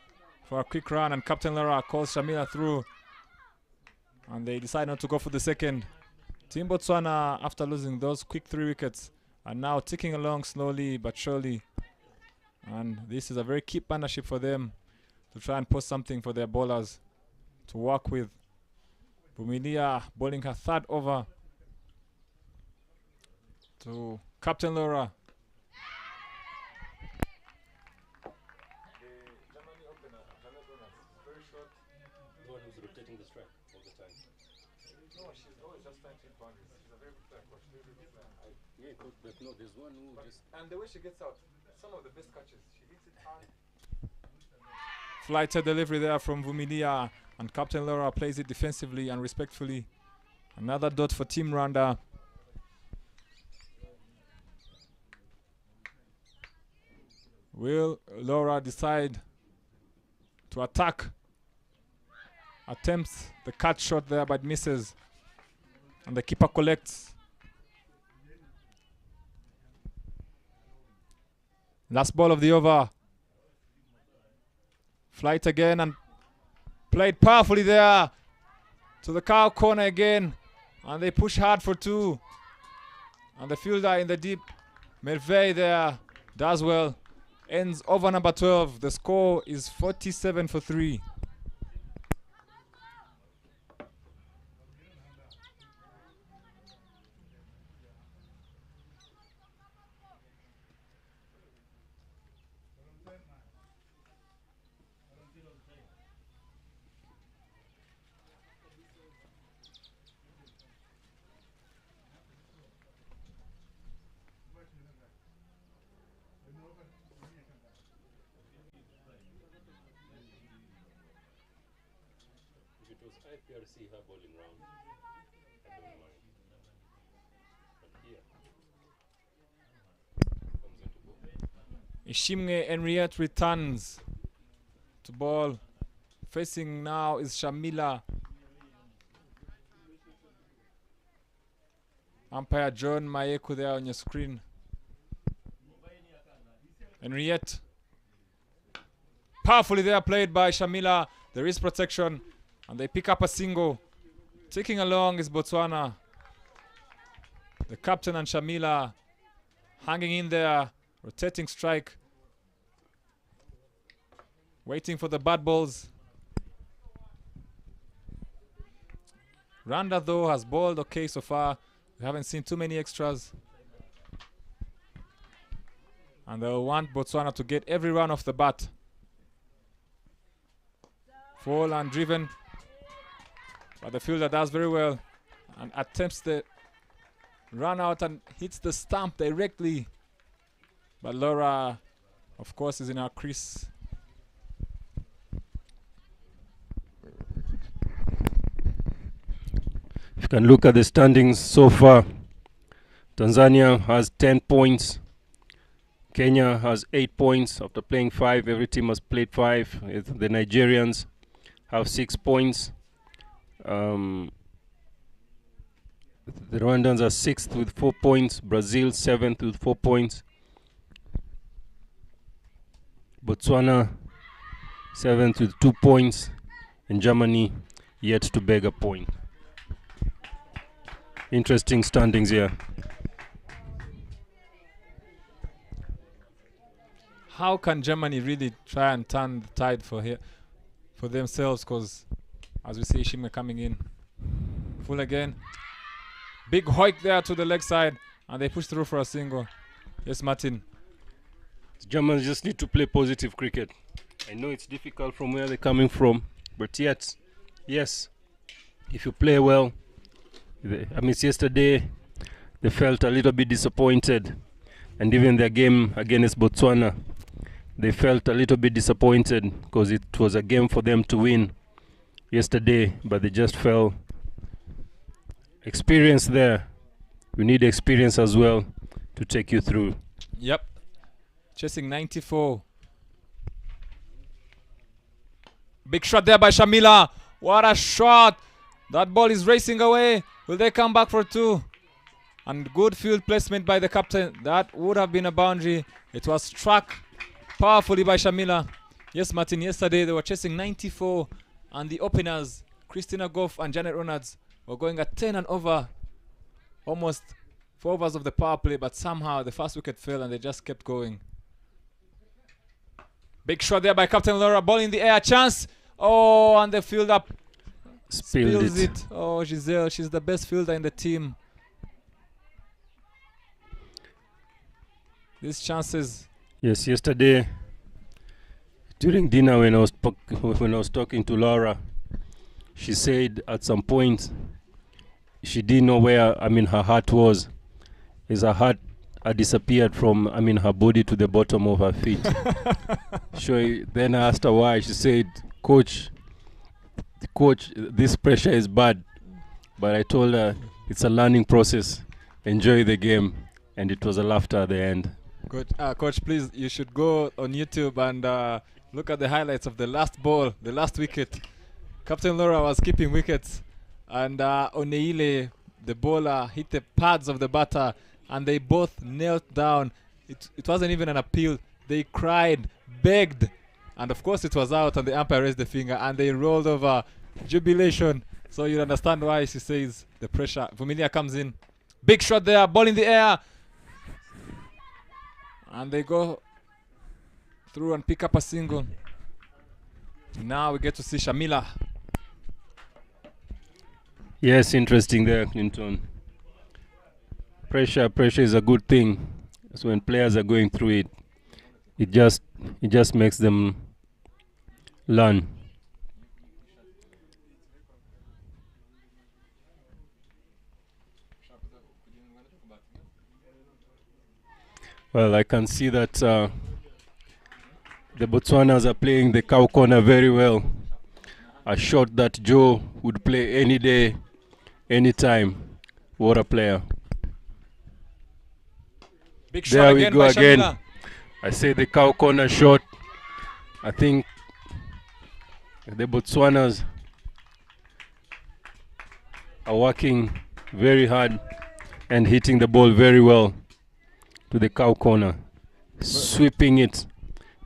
for a quick run, and Captain Lara calls Shamila through, and they decide not to go for the second. Team Botswana, after losing those quick 3 wickets, are now ticking along slowly but surely, and this is a very key partnership for them to try and post something for their bowlers to work with. Bumilia bowling her third over to Captain Laura. No, there's one who just... And the way she gets out, some of the best catches, she hits it hard. Flighted delivery there from Vumilia, and Captain Laura plays it defensively and respectfully. Another dot for Team Rwanda. Will Laura decide to attack? Attempts the cut shot there, but misses. And the keeper collects. Last ball of the over. Flight again and played powerfully there to the cow corner again. And they push hard for 2. And the fielder in the deep, Merveille there, does well. Ends over number 12. The score is 47 for 3. See her bowling round. I don't mind. But here comes into ball. Ishimwe Henriette returns to ball. Facing now is Shamila. Umpire John Mayeku there on your screen. Henriette. Powerfully there played by Shamila. There is protection. And they pick up a single. Taking along is Botswana. The captain and Shamila hanging in there. Rotating strike. Waiting for the bad balls. Rwanda though has bowled okay so far. We haven't seen too many extras. And they'll want Botswana to get every run off the bat. Full and driven. But the fielder does very well and attempts the run out and hits the stump directly. But Laura, of course, is in our crease. If you can look at the standings so far, Tanzania has 10 points. Kenya has 8 points after playing 5. Every team has played 5. The Nigerians have 6 points. The Rwandans are 6th with 4 points. Brazil 7th with 4 points. Botswana 7th with 2 points. And Germany yet to beg a point. Interesting standings here. How can Germany really try and turn the tide for themselves? Because as we see, Ishime coming in full again. Big hoik there to the leg side, and they push through for a single. Yes, Martin. The Germans just need to play positive cricket. I know it's difficult from where they're coming from, but yet, yes, if you play well, yesterday they felt a little bit disappointed, and even their game against Botswana, they felt a little bit disappointed because it was a game for them to win yesterday, but they just fell. Experience there. We need experience as well to take you through. Yep. Chasing 94. Big shot there by Shamila. What a shot. That ball is racing away. Will they come back for two? And good field placement by the captain. That would have been a boundary. It was struck powerfully by Shamila. Yes, Martin, yesterday they were chasing 94, and the openers, Christina Goff and Janet Ronalds, were going at 10 and over, almost 4 overs of the power play, but somehow the first wicket fell and they just kept going. Big shot there by Captain Laura, ball in the air, chance. Oh, and the fielder spills it. Oh, Giselle, she's the best fielder in the team. These chances. Yes, yesterday during dinner when I was talking to Laura, she said at some point she didn't know where her heart was. Her heart had disappeared from her body to the bottom of her feet. Then I asked her why. She said, Coach, this pressure is bad. But I told her it's a learning process. Enjoy the game. And it was a laughter at the end. Good. Coach, please, you should go on YouTube and look at the highlights of the last ball, the last wicket. Captain Laura was keeping wickets, and Oneile, the bowler, hit the pads of the batter, and they both knelt down. It wasn't even an appeal. They cried, begged, and of course it was out, and the umpire raised the finger, and they rolled over. Jubilation. So you understand why she says the pressure. Vumilia comes in. Big shot there, ball in the air. And they go through and pick up a single. Now we get to see Shamila. Yes, interesting there, Clinton. Pressure is a good thing. So when players are going through it, it just makes them learn. Well, I can see that the Botswanas are playing the cow corner very well. A shot that Joe would play any day, anytime. What a player. Big shot there we again go by again. Shamila. I say the cow corner shot. I think the Botswanas are working very hard and hitting the ball very well to the cow corner, sweeping it,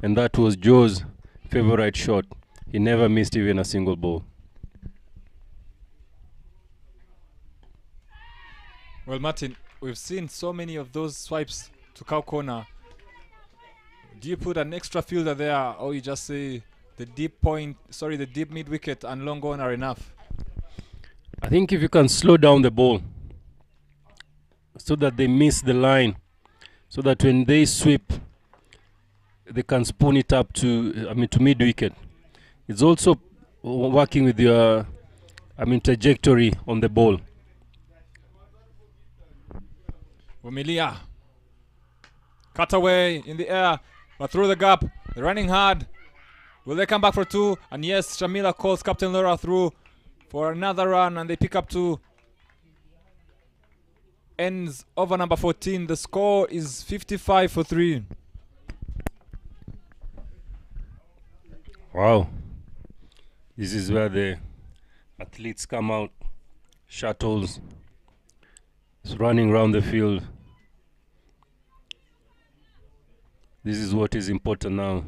and that was Joe's favorite shot. He never missed even a single ball. Well, Martin, we've seen so many of those swipes to cow corner. Do you put an extra fielder there, or you just say the deep mid wicket and long on are enough? I think if you can slow down the ball so that they miss the line, so that when they sweep, they can spoon it up to mid wicket. It's also working with your trajectory on the ball. Vumilia. Cut away in the air, but through the gap. They're running hard. Will they come back for two? And yes, Shamila calls Captain Laura through for another run, and they pick up two. Ends over number 14. The score is 55 for 3. Wow. This is where the athletes come out. Shuttles. It's running around the field. This is what is important now.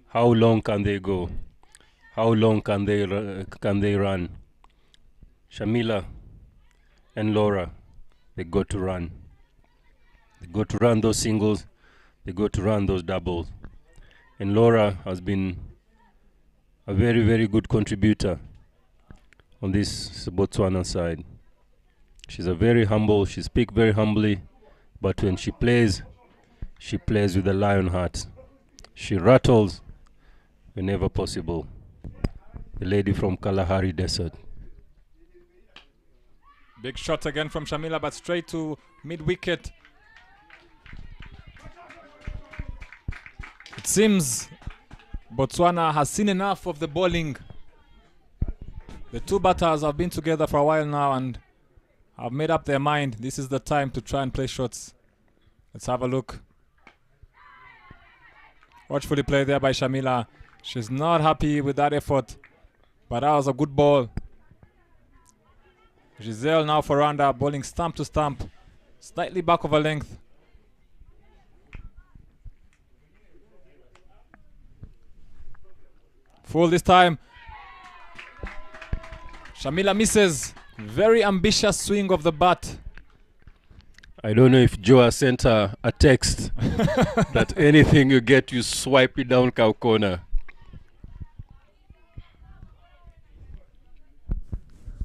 How long can they go? How long can they run? Shamila and Laura, they got to run. They got to run those singles. They got to run those doubles. And Laura has been a very, very good contributor on this Botswana side. She's a very humble, she speaks very humbly, but when she plays with a lion heart. She rattles whenever possible. The lady from Kalahari Desert. Big shot again from Shamila, but straight to mid-wicket. It seems Botswana has seen enough of the bowling. The two batters have been together for a while now and have made up their mind. This is the time to try and play shots. Let's have a look. Watchfully played there by Shamila. She's not happy with that effort, but that was a good ball. Giselle now for Rwanda, bowling stump to stump, slightly back of a length. Full this time. Shamila misses. Very ambitious swing of the bat. I don't know if Joa sent her a text that anything you get, you swipe it down cow corner.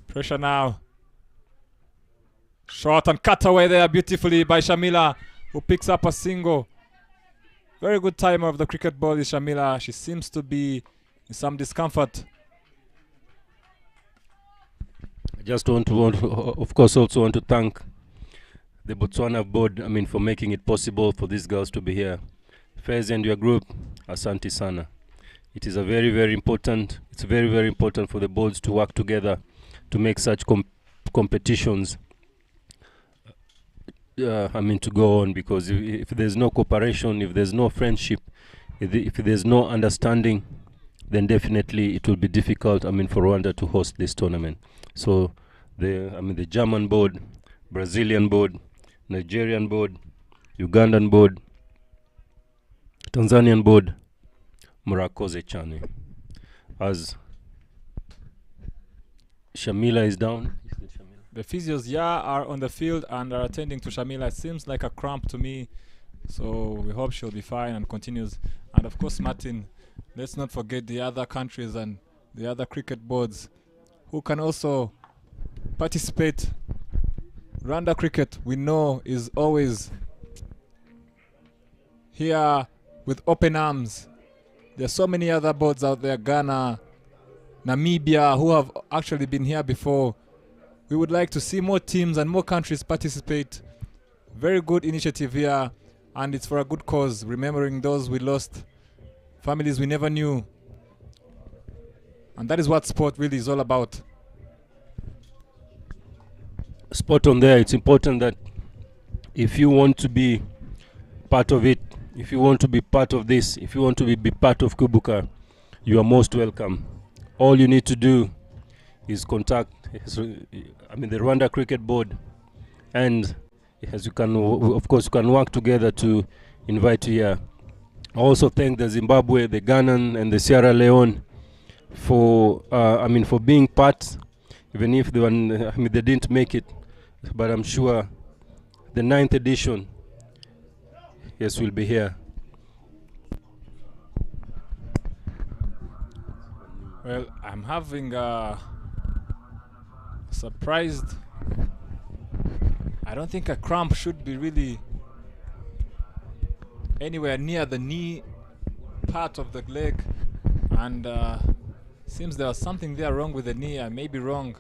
Pressure now. Short and cut away there beautifully by Shamila, who picks up a single. Very good timer of the cricket ball is Shamila. She seems to be in some discomfort. I just of course, also want to thank the Botswana board, for making it possible for these girls to be here. Faiz and your group, asante sana. It is a very, very important, it's very, very important for the boards to work together to make such competitions to go on, because if there's no cooperation, if there's no friendship, if there's no understanding, then definitely it will be difficult for Rwanda to host this tournament. So the German board, Brazilian board, Nigerian board, Ugandan board, Tanzanian board, Murakoze Chane. As Shamila is down. The physios, are on the field and are attending to Shamila. It seems like a cramp to me, so we hope she'll be fine and continues. And of course, Martin, let's not forget the other countries and the other cricket boards who can also participate. Rwanda cricket, we know, is always here with open arms. There are so many other boards out there, Ghana, Namibia, who have actually been here before. We would like to see more teams and more countries participate. Very good initiative here, and it's for a good cause, remembering those we lost, families we never knew. And that is what sport really is all about. Spot on there. It's important that if you want to be part of it, if you want to be part of this, if you want to be part of Kwibuka, you are most welcome. All you need to do is contact the Rwanda Cricket Board, and as you can, of course, you can work together to invite you here. I also thank the Zimbabwe, the Ghana, and the Sierra Leone for for being part, even if they didn't make it. But I'm sure the 9th edition, yes, will be here. Well, I'm having surprised. I don't think a cramp should be really anywhere near the knee part of the leg, and seems there was something there wrong with the knee. I may be wrong.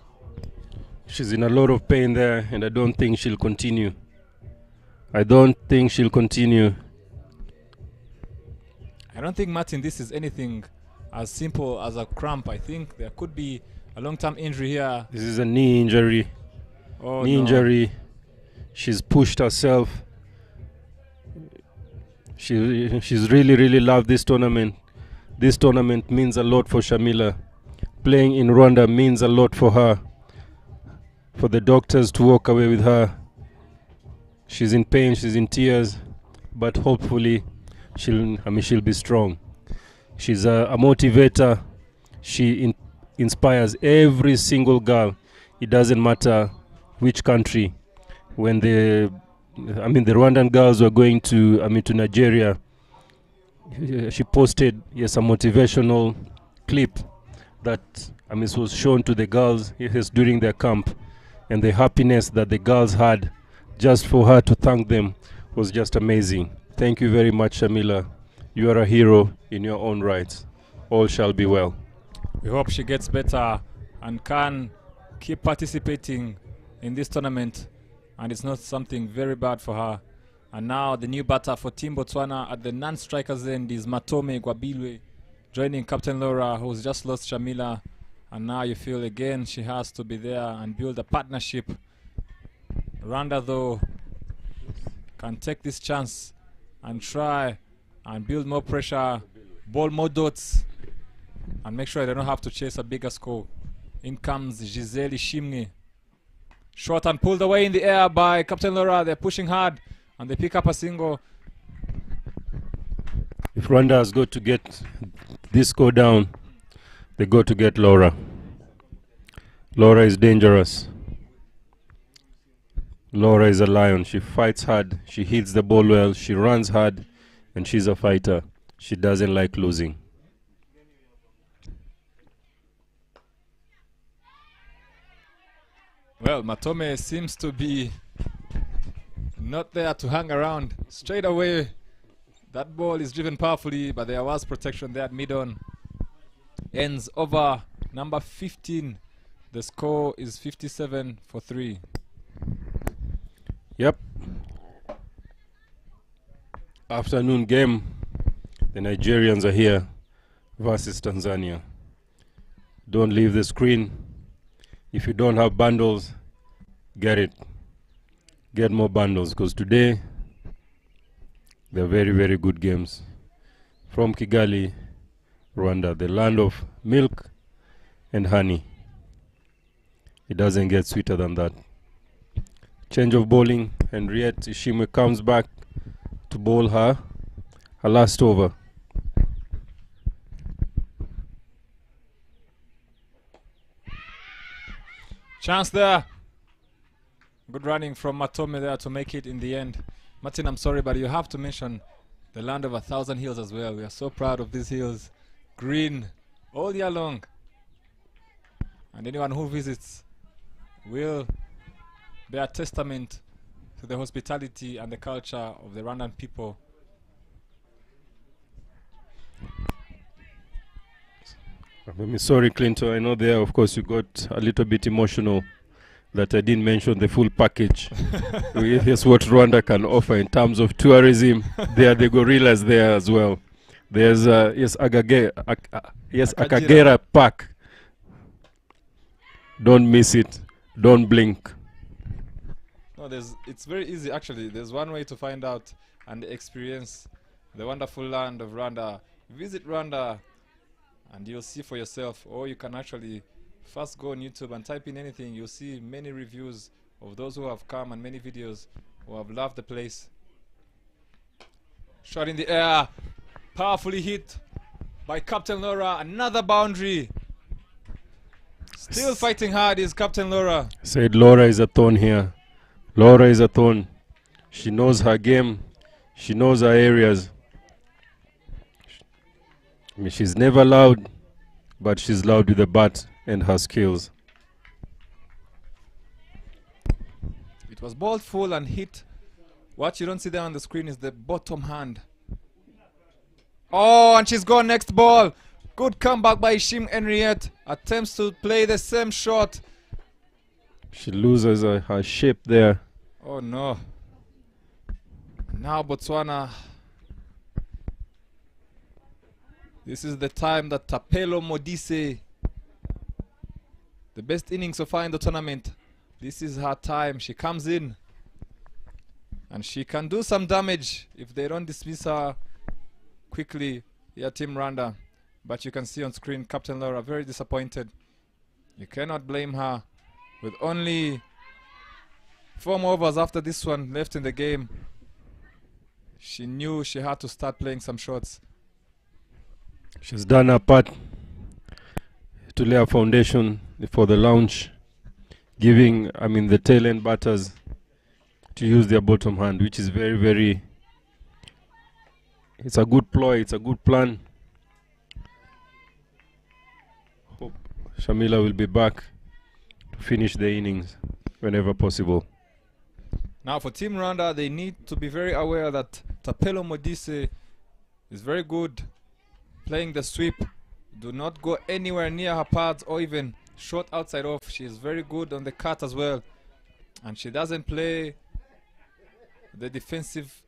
She's in a lot of pain there, and I don't think she'll continue. I don't think, Martin, this is anything as simple as a cramp. I think there could be a long-term injury here. This is a knee injury. Oh, knee injury. She's pushed herself. She's really, really loved this tournament. This tournament means a lot for Shamila. Playing in Rwanda means a lot for her. For the doctors to walk away with her. She's in pain, she's in tears, but hopefully she'll be strong. She's a motivator She inspires every single girl. It doesn't matter which country. When the Rwandan girls were going to Nigeria, she posted a motivational clip that was shown to the girls during their camp, and the happiness that the girls had just for her to thank them was just amazing. Thank you very much, Shamila. You are a hero in your own right. All shall be well. We hope she gets better and can keep participating in this tournament, and it's not something very bad for her. And now the new batter for Team Botswana at the non-strikers end is Matome Gwabilwe, joining Captain Laura, who's just lost Shamila. And now you feel again she has to be there and build a partnership. Rwanda, though, can take this chance and try and build more pressure, bowl more dots, and make sure they don't have to chase a bigger score. In comes Giselle Ishimwe. Short and pulled away in the air by Captain Laura. They're pushing hard and they pick up a single. If Rwanda has got to get this score down, they got to get Laura. Laura is dangerous. Laura is a lion. She fights hard. She hits the ball well. She runs hard. And she's a fighter. She doesn't like losing. Well, Matome seems to be not there to hang around. Straight away, that ball is driven powerfully, but there was protection there at mid-on. Ends over number 15. The score is 57-3. Yep. Afternoon game. The Nigerians are here versus Tanzania. Don't leave the screen. If you don't have bundles, get it. Get more bundles, because today they're very, very good games. From Kigali, Rwanda, the land of milk and honey. It doesn't get sweeter than that. Change of bowling. Henriette Ishimwe comes back to bowl her last over. Chance there. Good running from Matome there to make it in the end. Martin, I'm sorry, but you have to mention the land of 1,000 hills as well. We are so proud of these hills. Green all year long. And anyone who visits will bear testament to the hospitality and the culture of the Rwandan people. I'm sorry, Clinton. I know there, of course, you got a little bit emotional that I didn't mention the full package. Here's what Rwanda can offer in terms of tourism. There are the gorillas there as well. There's Akagera Park. Don't miss it. Don't blink. No, it's very easy actually. There's one way to find out and experience the wonderful land of Rwanda. Visit Rwanda and you'll see for yourself, or you can actually first go on YouTube and type in anything. You'll see many reviews of those who have come and many videos who have loved the place. Shot in the air, powerfully hit by Captain Laura. Another boundary. Still fighting hard is Captain Laura. Said Laura is a thorn here. Laura is a thorn. She knows her game. She knows her areas. I mean, she's never loud, but she's loud with the bat and her skills. It was ball full and hit. What you don't see there on the screen is the bottom hand. Oh, and she's gone next ball. Good comeback by Ishim Henriette. Attempts to play the same shot. She loses her shape there. Oh no. Now Botswana. This is the time that Tapelo Modise, the best innings so far in the tournament, this is her time. She comes in and she can do some damage if they don't dismiss her quickly here, Team Rwanda. But you can see on screen Captain Laura very disappointed. You cannot blame her. With only 4 more overs after this one left in the game, she knew she had to start playing some shots. She's done her part. to lay a foundation for the launch, giving, I mean, the tail end batters to use their bottom hand, which is very, very, it's a good ploy, it's a good plan. Hope Shamila will be back to finish the innings whenever possible. Now for Team Rwanda, they need to be very aware that Tapelo Modise is very good playing the sweep. Do not go anywhere near her pads or even short outside off. She is very good on the cut as well. And she doesn't play the defensive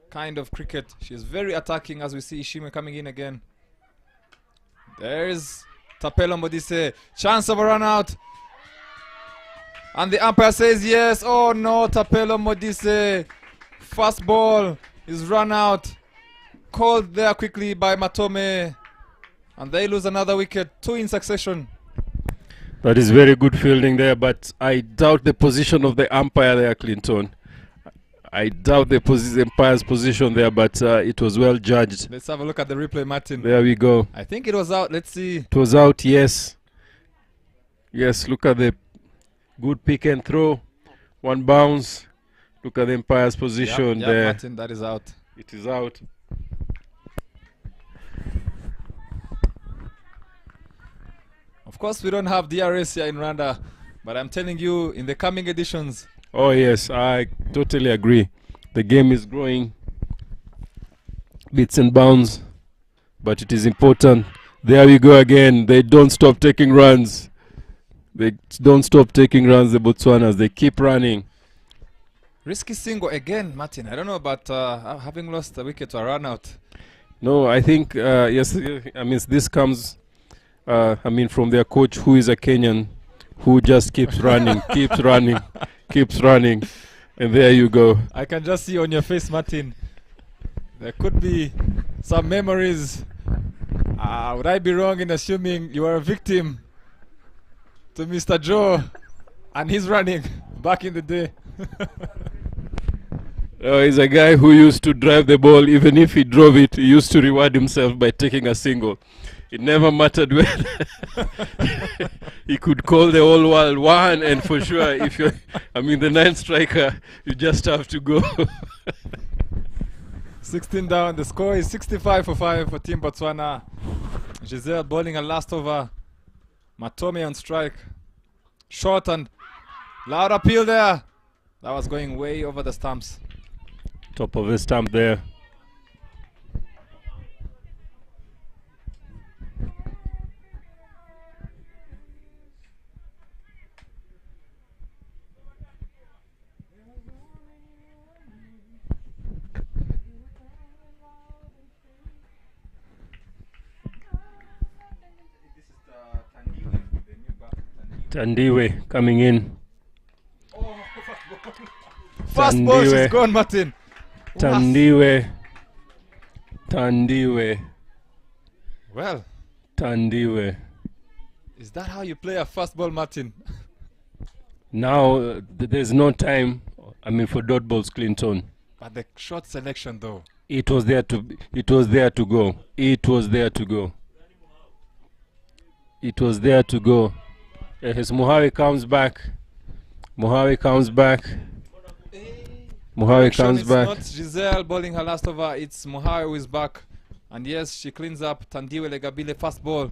kind of cricket. She is very attacking, as we see Ishime coming in again. There's Tapelo Modise. Chance of a run out. And the umpire says yes. Oh no, Tapelo Modise. Fast ball is run out. Called there quickly by Matome. And they lose another wicket. 2 in succession. That is very good fielding there, but I doubt the position of the umpire there, Clinton. I doubt the umpire's position there, but it was well judged. Let's have a look at the replay, Martin. There we go. I think it was out. Let's see. It was out, yes. Yes, look at the good pick and throw. One bounce. Look at the umpire's position there. Martin, that is out. It is out. Of course, we don't have DRS here in Rwanda, but I'm telling you, in the coming editions. Oh yes, I totally agree. The game is growing bits and bounds, but it is important. There we go again. They don't stop taking runs. They don't stop taking runs, the Botswanas. They keep running. Risky single again, Martin. I don't know about having lost the wicket to a run out. No, I think, yes, I mean, this comes, I mean, from their coach, who is a Kenyan, who just keeps running, keeps running, keeps running. And there you go. I can just see on your face, Martin, there could be some memories. Would I be wrong in assuming you are a victim to Mr. Joe and his running back in the day? He's a guy who used to drive the ball. Even if he drove it, he used to reward himself by taking a single. It never mattered whether he could call the whole world one, and for sure, if you're, I mean, the 9th striker, you just have to go. 16 down. The score is 65 for 5 for Team Botswana. Giselle bowling a last over. Matome on strike. Short and loud appeal there. That was going way over the stumps. Top of the stump there. Tandiwe coming in. Fast ball, she's gone, Martin. Tandiwe. Tandiwe. Well, Tandiwe. is that how you play a fast ball, Martin? Now there's no time, I mean, for dot balls, Clinton. But the short selection, though. It was there to. It was there to go. It was there to go. It was there to go. As Muhawe comes back. Muhawe comes back. Muhawe comes back. It's not Giselle bowling her last over. It's Muhawe who is back. And yes, she cleans up Tandiwe Legabile fast ball.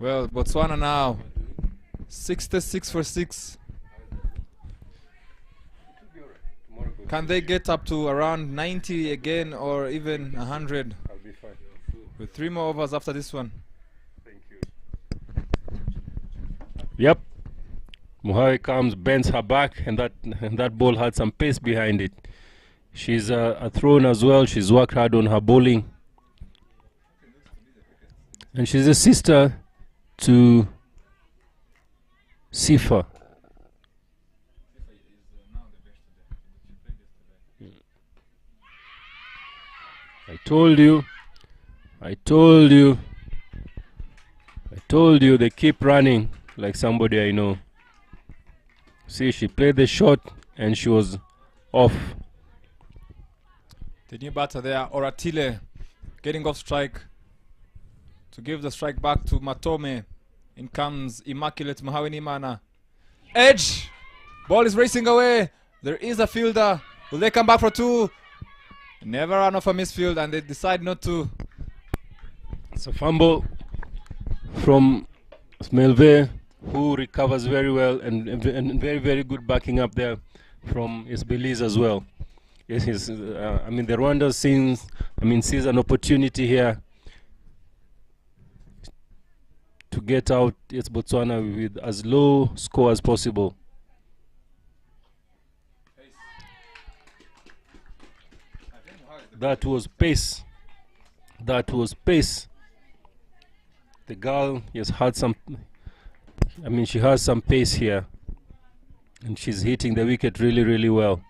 Well, Botswana now 66 for 6. Can they get up to around 90 again, or even 100? I'll be fine. With 3 more overs after this one. Thank you. Yep. Muhawe comes, bends her back, and that ball had some pace behind it. She's a thrown as well. She's worked hard on her bowling. And she's a sister to Sifa. I told you, they keep running like somebody I know. See, she played the shot and she was off. The new batter there, Oratile, getting off strike to give the strike back to Matome. In comes Immaculate Mahawinimana. Edge! Ball is racing away. There is a fielder. Will they come back for two? Never run off a misfield, and they decide not to. It's a fumble from Smelve, who recovers very well, and very, very good backing up there from his Belize as well. Yes, I mean, the Rwanda sees an opportunity here to get out Botswana with as low score as possible. That was pace. That was pace. The girl has had some, she has some pace here. And she's hitting the wicket really, really well.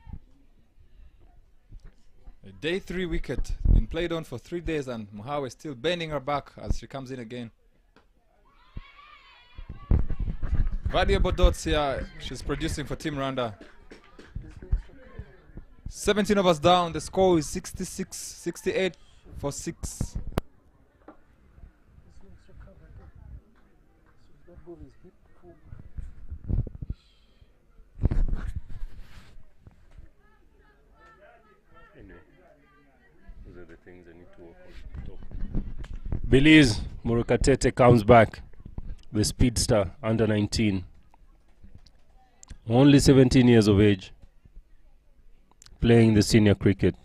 A day 3 wicket. Been played on for 3 days, and Muhawe is still bending her back as she comes in again. Valuable dots here. She's producing for Team Rwanda. 17 overs down. The score is 68 for 6. Anyway, those are the things I need to work on. Belize, Murukatete comes back. The speedster, under 19. Only 17 years of age. Playing the senior cricket.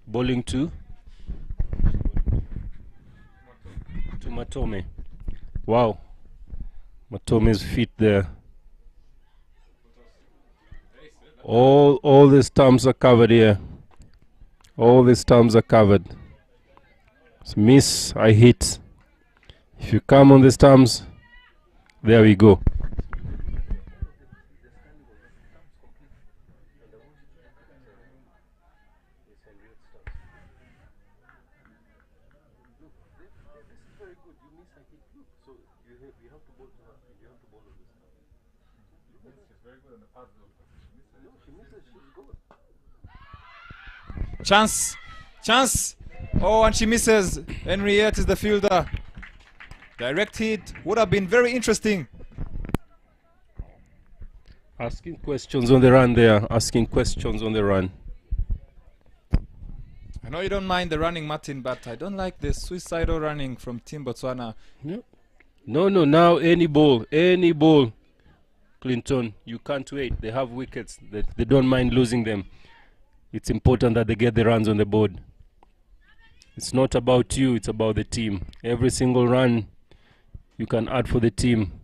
Bowling to Matome. Wow. Matome's feet there. All the stumps are covered here. All the stumps are covered. It's miss, I hit. If you come on the stumps, there we go. Chance! Chance! Oh, and she misses. Henriette is the fielder. Direct hit would have been very interesting. Asking questions on the run there. Asking questions on the run. I know you don't mind the running, Martin, but I don't like the suicidal running from Team Botswana. No, now any ball, Clinton, you can't wait. They have wickets. They don't mind losing them. It's important that they get the runs on the board. It's not about you, it's about the team. Every single run you can add for the team.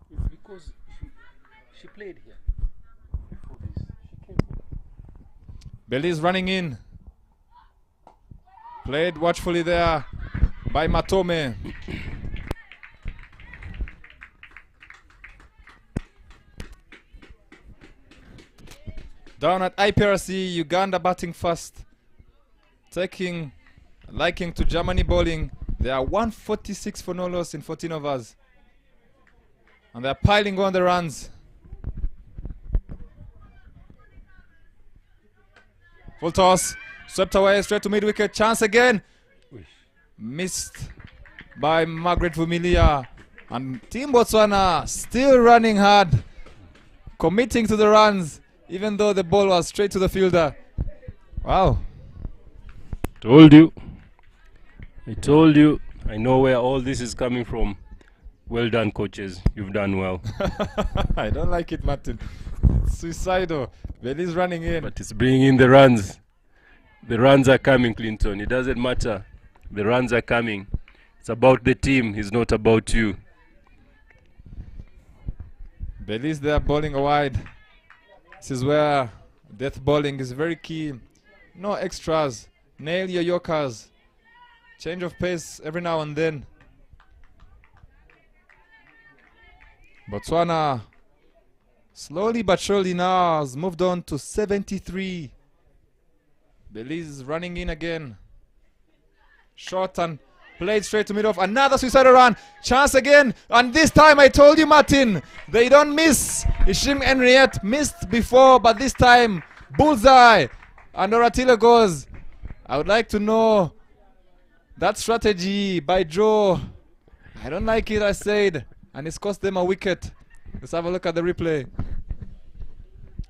It's because she played here. Before this, she came here. Belize running in. Played watchfully there by Matome. Down at IPRC, Uganda batting first. Taking liking to Germany bowling. They are 146 for no loss in 14 overs. And they're piling on the runs. Full toss. Swept away straight to mid-wicket. Chance again. Missed by Margaret Vumilia. And Team Botswana still running hard. Committing to the runs. Even though the ball was straight to the fielder. Wow. Told you. I told you. I know where all this is coming from. Well done, coaches. You've done well. I don't like it, Martin. It's suicidal. Belize running in. But it's bringing in the runs. The runs are coming, Clinton. It doesn't matter. The runs are coming. It's about the team. It's not about you. Belize there bowling wide. This is where death bowling is very key. No extras. Nail your yorkers. Change of pace every now and then. Botswana, slowly but surely now, has moved on to 73. Belize is running in again. Shot and played straight to mid off. Another suicidal run. Chance again. And this time I told you, Martin, they don't miss. Ishim Henriette missed before, but this time, bullseye. And Oratila goes. I would like to know that strategy by Joe. I don't like it, I said. And it's cost them a wicket. Let's have a look at the replay.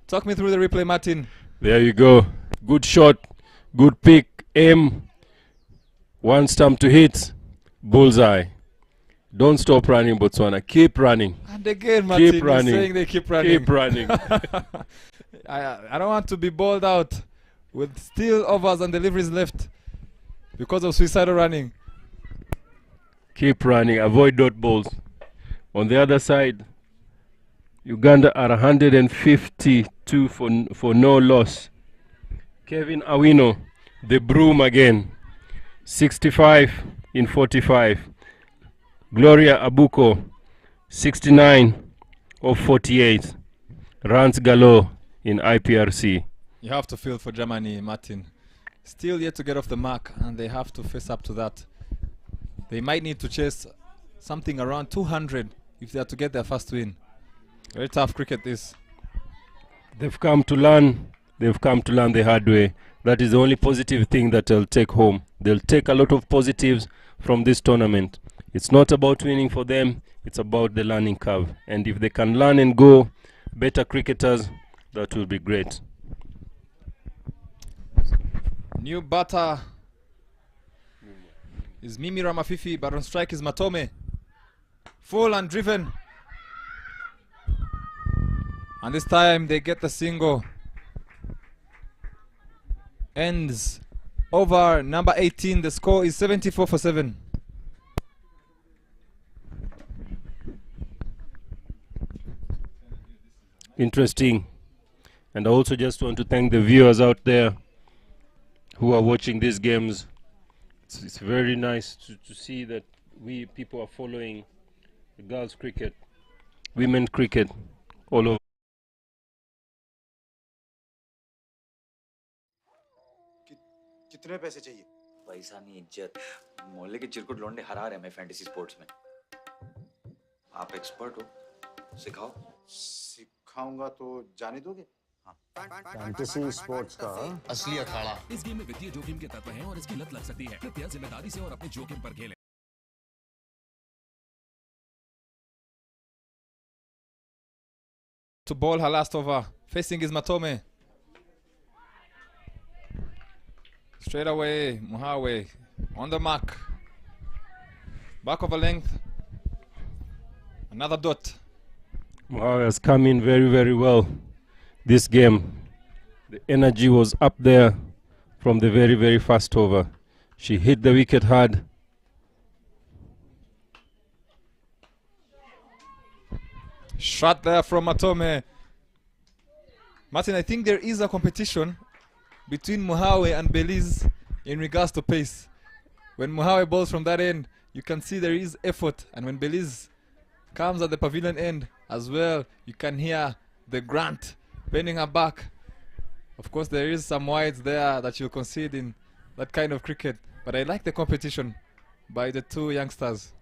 Talk me through the replay, Martin. There you go. Good shot. Good pick. Aim. One stump to hit. Bullseye. Don't stop running, Botswana. Keep running. And again, Martin, Keep running. saying they keep running. Keep running. I don't want to be bowled out with still overs and deliveries left because of suicidal running. Keep running. Avoid dot balls. On the other side, Uganda are 152 for no loss. Kevin Awino, the broom again. 65 in 45. Gloria Abuko, 69 of 48. Runs galore in IPRC. You have to feel for Germany, Martin. Still yet to get off the mark, and they have to face up to that. They might need to chase something around 200 if they are to get their first win. Very tough cricket this. They've come to learn. They've come to learn the hard way. That is the only positive thing that they'll take home. They'll take a lot of positives from this tournament. It's not about winning for them. It's about the learning curve. And if they can learn and go better cricketers, that will be great. New batter is Mimi Ramafifi, but on strike is Matome. Full and driven. And this time they get the single. Ends over number 18. The score is 74 for 7. Interesting. And I also just want to thank the viewers out there who are watching these games. It's very nice to see that we people are following the girls cricket, women cricket all over. कितने पैसे चाहिए? पैसा नहीं, इज्जत। मोहल्ले के चिरकुट लौंडे हरा रहे हैं फैंटेसी स्पोर्ट्स में। आप एक्सपर्ट हो, सिखाओ। सिखाऊंगा तो जाने दोगे? फैंटेसी स्पोर्ट्स का असली अखाड़ा। इस गेम में वित्तीय जोखिम के तत्व हैं और इसकी लत लग सकती है। कृपया जिम्मेदारी से और अपने जोखिम पर खेलें। To bowl her last over. Facing is Matome. Straight away, Muhawe on the mark. Back of a length. Another dot. Muhawe has come in very, very well this game. The energy was up there from the very, very first over. She hit the wicket hard. Shot there from Matome. Martin, I think there is a competition between Muhawe and Belize in regards to pace. When Muhawe bowls from that end, you can see there is effort. And when Belize comes at the pavilion end as well, you can hear the grunt bending her back. Of course, there is some wides there that you'll concede in that kind of cricket. But I like the competition by the two youngsters.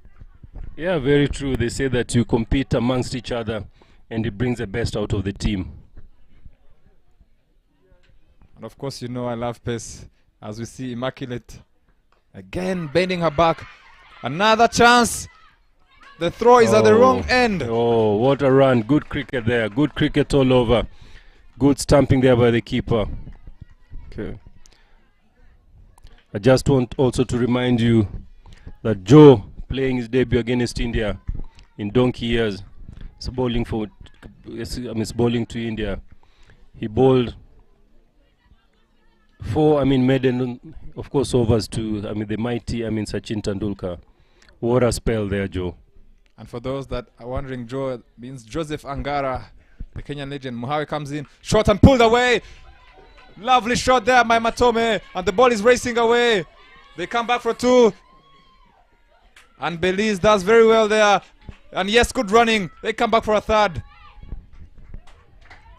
Yeah, very true. They say that you compete amongst each other and it brings the best out of the team. And of course, you know I love pace. As we see Immaculate again bending her back. Another chance. The throw is at the wrong end. Oh, what a run. Good cricket there. Good cricket all over. Good stamping there by the keeper. Okay. I just want also to remind you that Joe playing his debut against India in donkey years. It's bowling for, it's bowling to India. He bowled 4, maiden, of course, overs to, the mighty, Sachin Tendulkar. What a spell there, Joe. And for those that are wondering, Joe means Joseph Angara, the Kenyan legend. Muhawe comes in, shot and pulled away. Lovely shot there by Matome. And the ball is racing away. They come back for 2. And Belize does very well there. And yes, good running. They come back for a 3rd.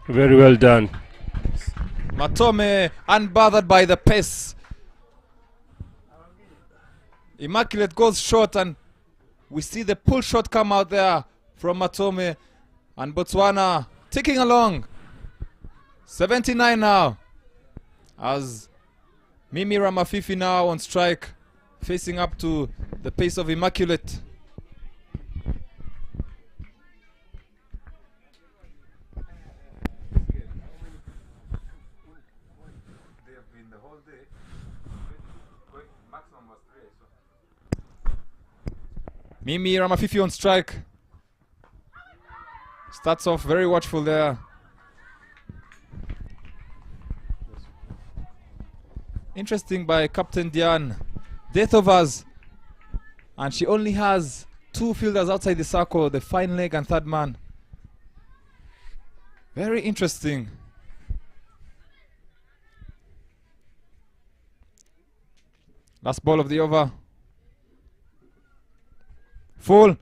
Very well done. Matome unbothered by the pace. Immaculate goes short, and we see the pull shot come out there from Matome. And Botswana ticking along. 79 now. As Mimi Ramafifi now on strike, facing up to the pace of Immaculate. Mimi Ramafifi on strike. Starts off very watchful there. Interesting by Captain Diane. Death overs. And she only has 2 fielders outside the circle, the fine leg and 3rd man. Very interesting. Last ball of the over. Full.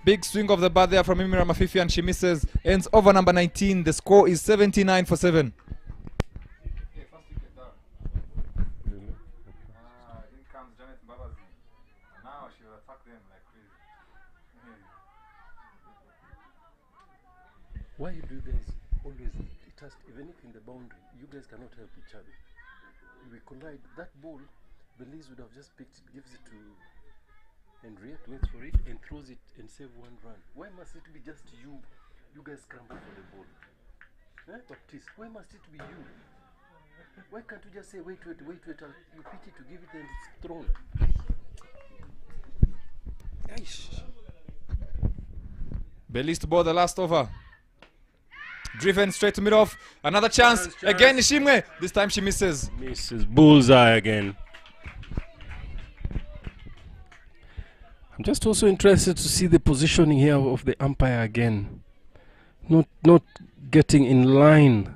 Big swing of the bat there from Mimi Ramafifi, and she misses. Ends over number 19. The score is 79 for 7. Why do you guys always trust, even if in the boundary, you guys cannot help each other? We collide. That ball, Belize would have just picked it, gives it to Henriette, waits for it, and throws it and save 1 run. Why must it be just you? You guys scramble for the ball. Baptiste, why must it be you? Why can't you just say, wait, you pitch it to give it and it's thrown? Aish. Belize to ball the last over. Driven straight to mid-off. Another chance. Again, Nishimwe. This time she misses. Misses. Bullseye again. I'm just also interested to see the positioning here of the umpire again. Not getting in line.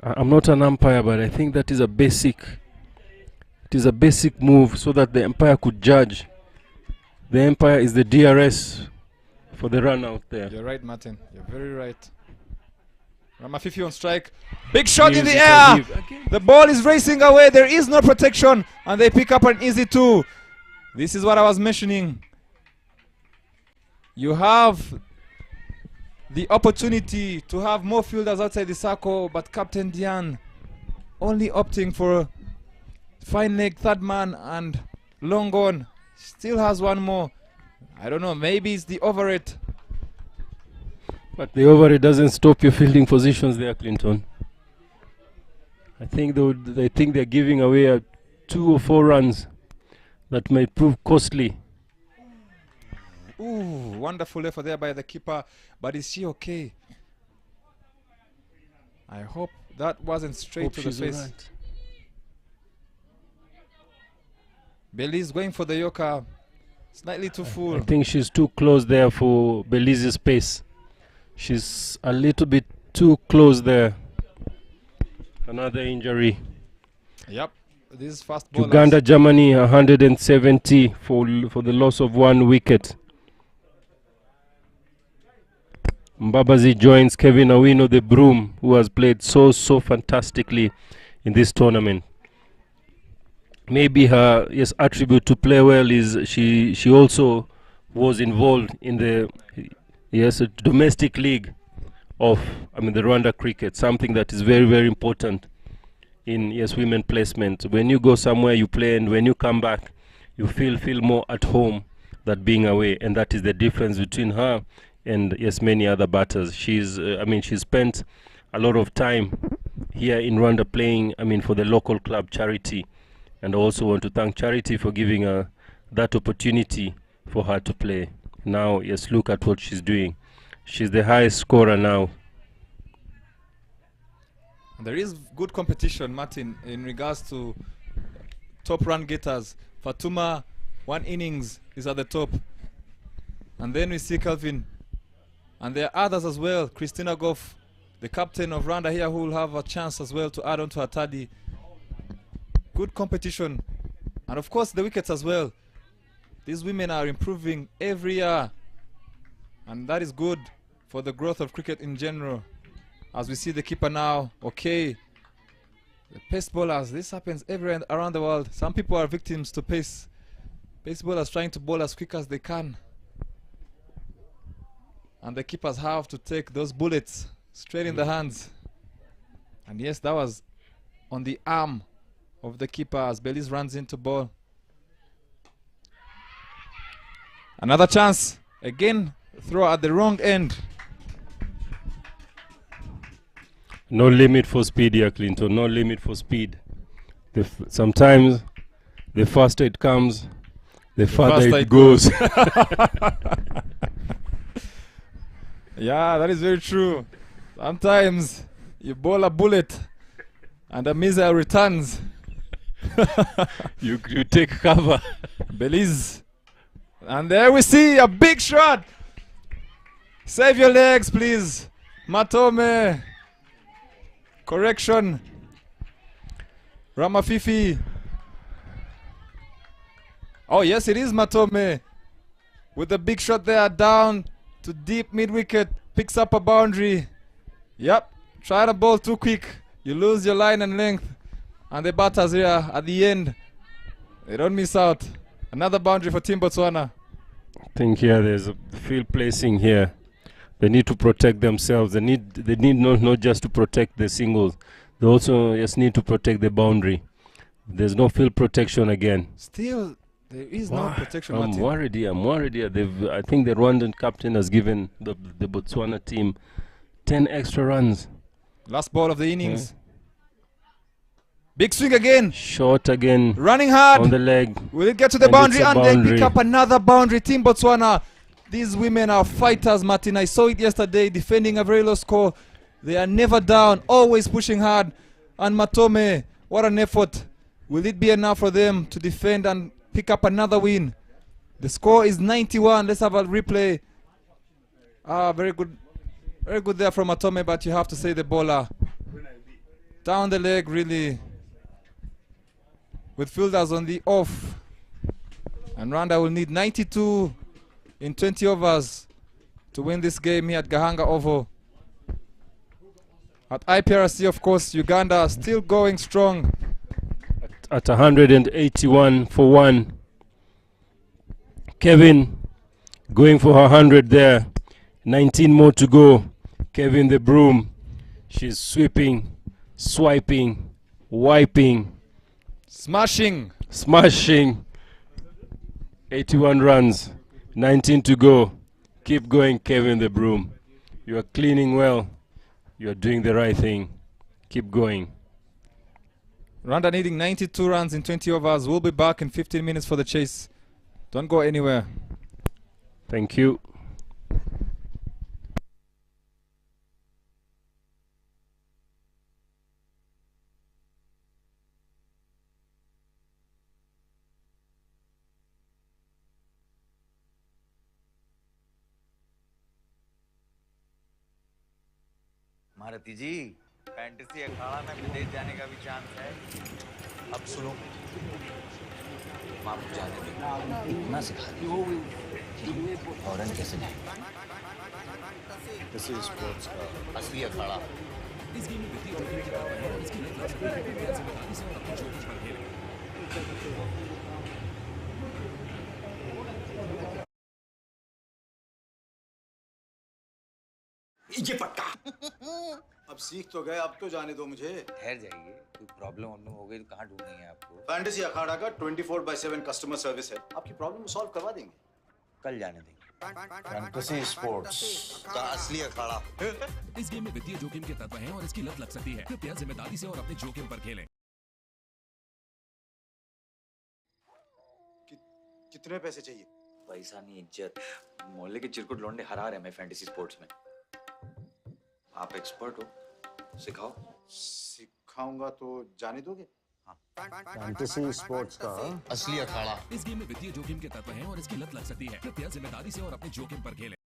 I'm not an umpire, but I think that is a basic. It is a basic move so that the umpire could judge. The umpire is the DRS for the run out there. You're right, Martin. You're very right. Ramafifi on strike. Big shot in the air. The ball is racing away. There is no protection. And they pick up an easy 2. This is what I was mentioning. You have the opportunity to have more fielders outside the circle, but Captain Diane only opting for fine leg, 3rd man, and long on. Still has 1 more. I don't know. Maybe it's the over it. But the over it doesn't stop your fielding positions there, Clinton. I think they're giving away 2 or 4 runs that may prove costly. Ooh, wonderful effort there by the keeper. But is she okay? I hope that wasn't straight to the face. Right. Belize going for the Yorker. Slightly too full. I think she's too close there for Belize's pace. She's a little bit too close there. Another injury. Yep. This fast ball. Uganda, Germany, 170 for the loss of 1 wicket. Mbabazi joins Kevin Awino, the Broom, who has played so fantastically in this tournament. Maybe her attribute to play well is she also was involved in the domestic league of the Rwanda cricket, something that is very important in women placement. When you go somewhere you play, and when you come back you feel more at home than being away, and that is the difference between her and many other batters. She's she's spent a lot of time here in Rwanda playing for the local club Charity, and I also want to thank Charity for giving her that opportunity for her to play. Now, look at what she's doing. She's the highest scorer now. There is good competition, Martin, in regards to top run getters. Fatuma, 1 innings, is at the top. And then we see Calvin. And there are others as well. Christina Goff, the captain of Rwanda here, who will have a chance as well to add on to Atadi. Good competition. And of course the wickets as well. These women are improving every year. And that is good for the growth of cricket in general. As we see the keeper now, okay. The pace bowlers, this happens everywhere around the world. Some people are victims to pace. Pace bowlers trying to bowl as quick as they can. And the keepers have to take those bullets straight in the hands. And yes, that was on the arm of the keeper as Belize runs into ball. Another chance. Again, throw at the wrong end. No limit for speed here, Clinton. No limit for speed. Sometimes the faster it comes, the farther it goes. Yeah, that is very true. Sometimes you bowl a bullet and a missile returns. you take cover. Belize. And there we see a big shot. Save your legs, please. Matome. Correction. Ramafifi. Oh, yes, it is Matome. With the big shot there, down to deep mid-wicket. Picks up a boundary. Yep. Try to bowl too quick. You lose your line and length. And the batters here at the end, they don't miss out. Another boundary for Team Botswana. I think here there's a field placing here. They need to protect themselves. They need not just to protect the singles. They also just need to protect the boundary. There's no field protection again. Still, there is no protection. I'm worried here. I think the Rwandan captain has given the Botswana team 10 extra runs. Last ball of the innings. Big swing again. Short again. Running hard. On the leg. Will it get to the boundary? And they pick up another boundary. Team Botswana. These women are fighters, Martin. I saw it yesterday, defending a very low score. They are never down, always pushing hard. And Matome, what an effort. Will it be enough for them to defend and pick up another win? The score is 91. Let's have a replay. Very good. Very good there from Matome, but you have to say the bowler. Down the leg, really. With fielders on the off. And Rwanda will need 92 in 20 overs to win this game here at Gahanga Oval. At IPRC, of course, Uganda still going strong. At 181 for 1. Kevin going for her 100 there. 19 more to go. Kevin the broom. She's sweeping, swiping, wiping. Smashing. 81 runs. 19 to go. Keep going, Kevin the broom. You are cleaning well. You are doing the right thing. Keep going. Rwanda needing 92 runs in 20 overs. We'll be back in 15 minutes for the chase. Don't go anywhere. Thank you. महारथी जी, fantasy अखाड़ा में विदेश जाने का भी chance है। अब सुनो, माफ जाने दें। इतना सिखा दी फौरन कैसे जाए। किसी स्पोर्ट्स का असली अखाड़ा। इस गेम में वित्तीय जोखिम की तरफ है और इसकी लत लग सकती है। कृपया जिम्मेदारी से और अपने जोखिम पर खेलें। ये पक्का। अब सीख तो गए, अब तो जाने दो मुझे। ठहर जाइए, कोई प्रॉब्लम हो गई तो कहाँ ढूंढेंगे आपको? फैंटेसी अखाड़ा का 24/7 कस्टमर सर्विस है, आपकी प्रॉब्लम सॉल्व करवा देंगे। कल जाने देंगे। फैंटेसी स्पोर्ट्स का असली अखाड़ा। इस गेम में वित्तीय जोखिम के तत्व हैं और इसकी लत लग सकती है। कृपया जिम्मेदारी से और अपने जोखिम पर खेलें। कितने पैसे चाहिए? पैसा नहीं, इज्जत। मोहल्ले के चिरकुट लौंडे हरा रहे हैं फैंटेसी स्पोर्ट्स में। आप एक्सपर्ट हो, सिखाओ। सिखाऊंगा तो जाने दोगे? फैंटेसी स्पोर्ट्स का असली अखाड़ा। इस गेम में वित्तीय जोखिम के तत्व हैं और इसकी लत लग सकती है। कृपया जिम्मेदारी से और अपने जोखिम पर खेलें।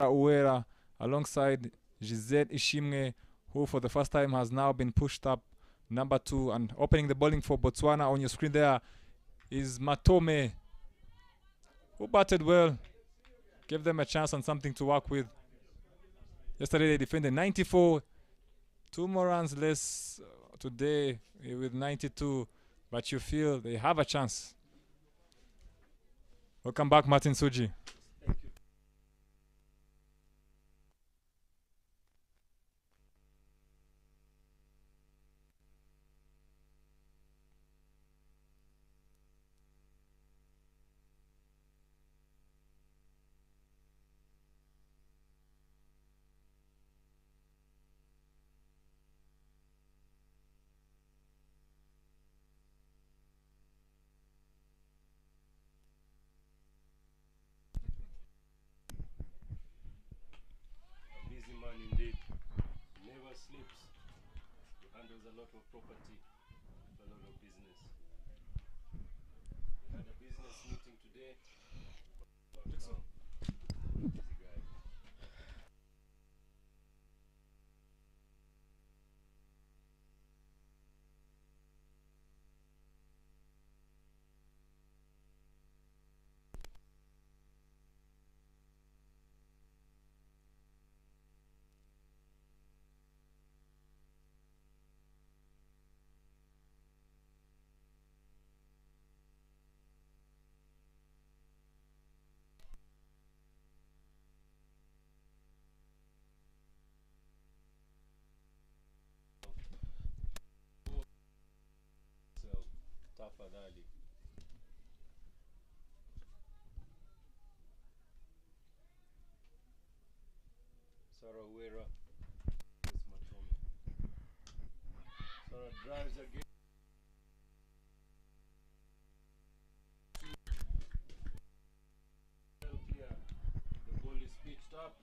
Uera alongside Gisette Ishimwe, who for the first time has now been pushed up number 2, and opening the bowling for Botswana on your screen there is Matome, who batted well, gave them a chance and something to work with. Yesterday they defended 94, 2 more runs less today with 92, but you feel they have a chance. Welcome back, Martin Suji. Busy man indeed. Never sleeps. He handles a lot of property, a lot of business. We had a business meeting today. Busy guy. So, tafadhali. Sarah Uera. Yes, Matome. Sarah drives again. Here. The ball is pitched up.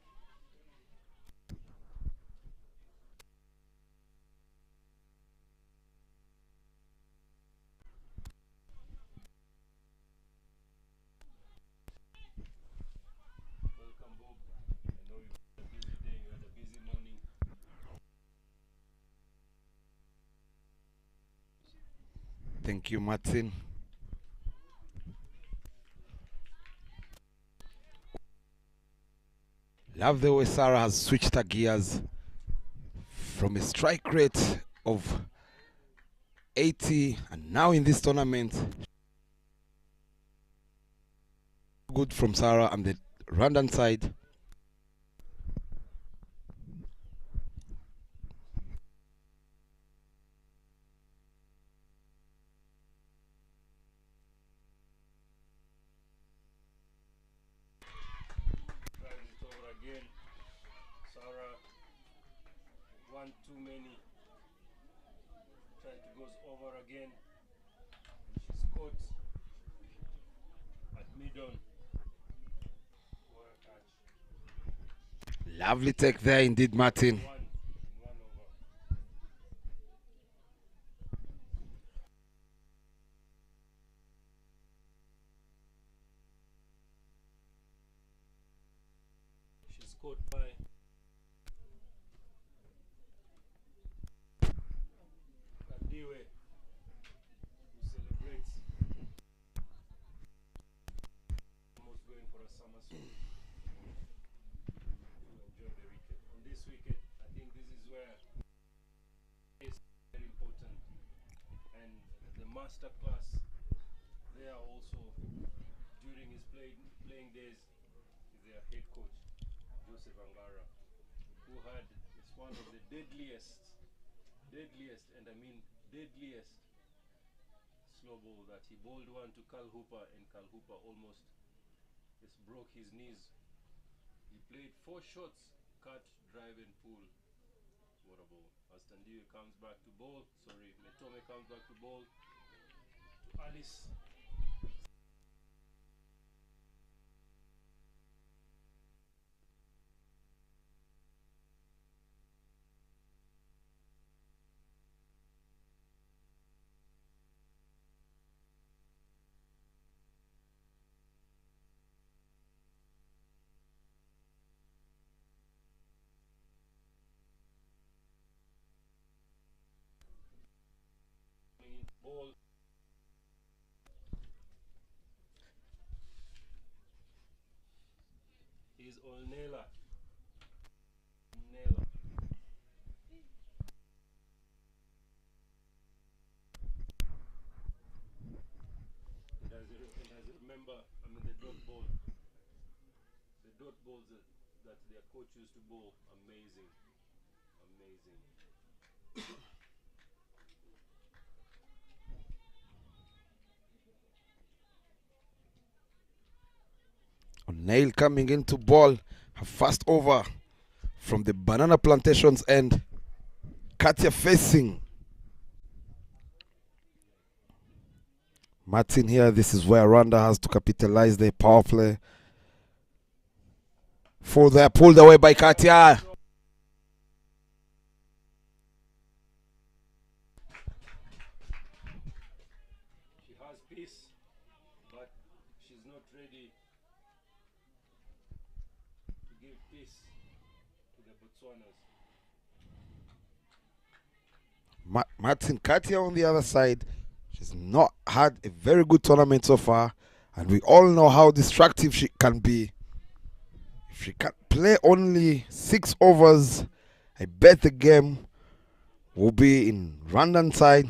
Welcome, Bob. I know you had a busy day, you had a busy morning. Thank you, Martin. Love the way Sarah has switched her gears from a strike rate of 80, and now in this tournament, good from Sarah and the Rwandan side. Drives it over again. Sarah, one too many. Tries to goes over again. And she's caught at mid-on. What a catch. Lovely take there indeed, Martin. One over. She's caught by Kandiwe, who celebrates. Almost going for a somersault to enjoy the wicket. On this wicket, I think this is where it's very important. And the master class there also during his playing days is their head coach, Joseph Angara, who had, it's one of the deadliest, and I mean deadliest slow ball that he bowled one to Carl Hooper, and Carl Hooper almost just broke his knees. He played 4 shots, cut, drive and pull. What a ball. As Tandiwe comes back to bowl, Metome comes back to bowl to Alice. Ball. Is Olnela. Nela. And as you remember, I mean the dot ball. The dot balls that their coach used to bowl. Amazing. Amazing. Nail coming into ball. A fast over from the banana plantations end. Katia facing Martin here. This is where Rwanda has to capitalize their power play. Full there, pulled away by Katia. She has peace, but she's not ready to give peace to the Botswanas. Martin Katia on the other side. She's not had a very good tournament so far, and we all know how destructive she can be. If she can play only 6 overs, I bet the game will be in Rwandan side.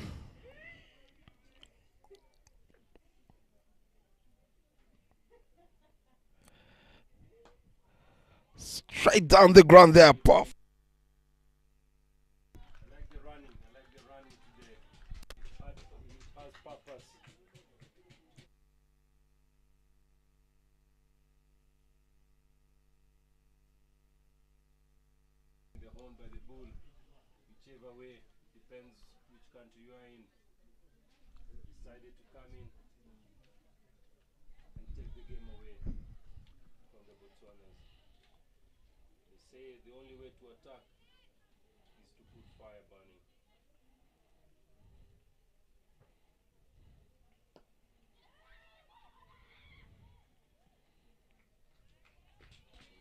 Straight down the ground there, puff. I like the running today. It has purpose. The horn by the bull, whichever way, depends which country you are in. Decided to come in and take the game away from the Botswanas. They say the only way to attack is to put fire burning.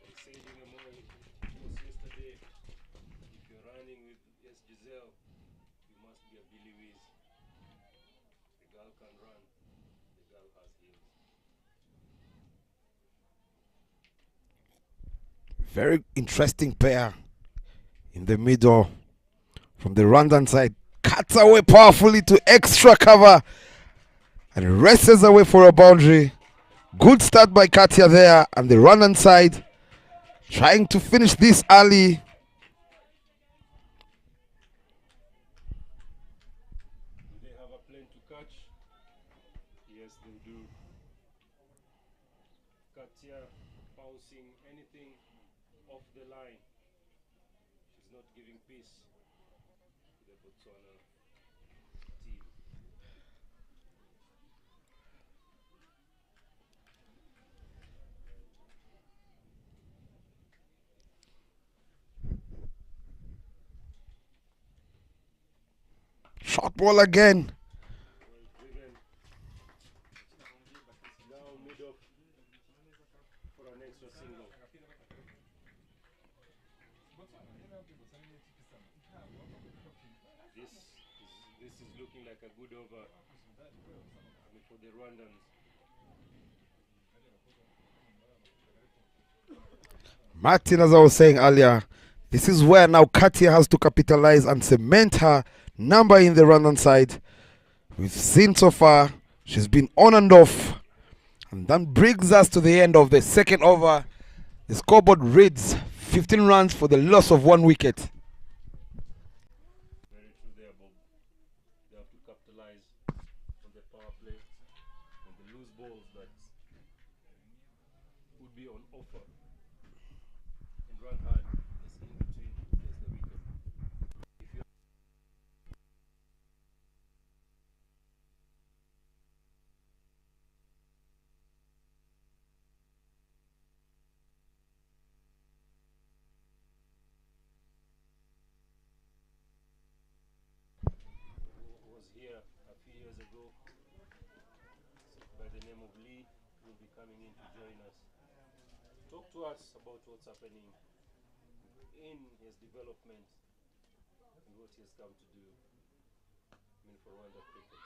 They said in a post yesterday, if you're running with yes Giselle, you must be a Billy Whiz. The girl can run, the girl has heels. Very interesting pair in the middle from the Rwandan side. Cuts away powerfully to extra cover and races away for a boundary. Good start by Katia there, and the Rwandan side trying to finish this early. Do they have a plane to catch? Yes, they do. Katia bouncing anything off the line. She's not giving peace to the Botswana team. Short ball again. Well driven. Now mid off for an extra single. This is looking like a good over, I mean, for the Rwandans. Martin, as I was saying earlier, this is where now Katia has to capitalize and cement her number in the Rwandan side. We've seen so far she's been on and off, and that brings us to the end of the second over. The scoreboard reads 15 runs for the loss of 1 wicket. Very true there, Bob. They have to capitalize on the power play, on the loose balls that would be on offer, and run hard as in between as the wicket. If you was here a few years ago by the name of Lee will be coming in to join us. Talk to us about what's happening in his development and what he has come to do. mean for Rwanda cricket.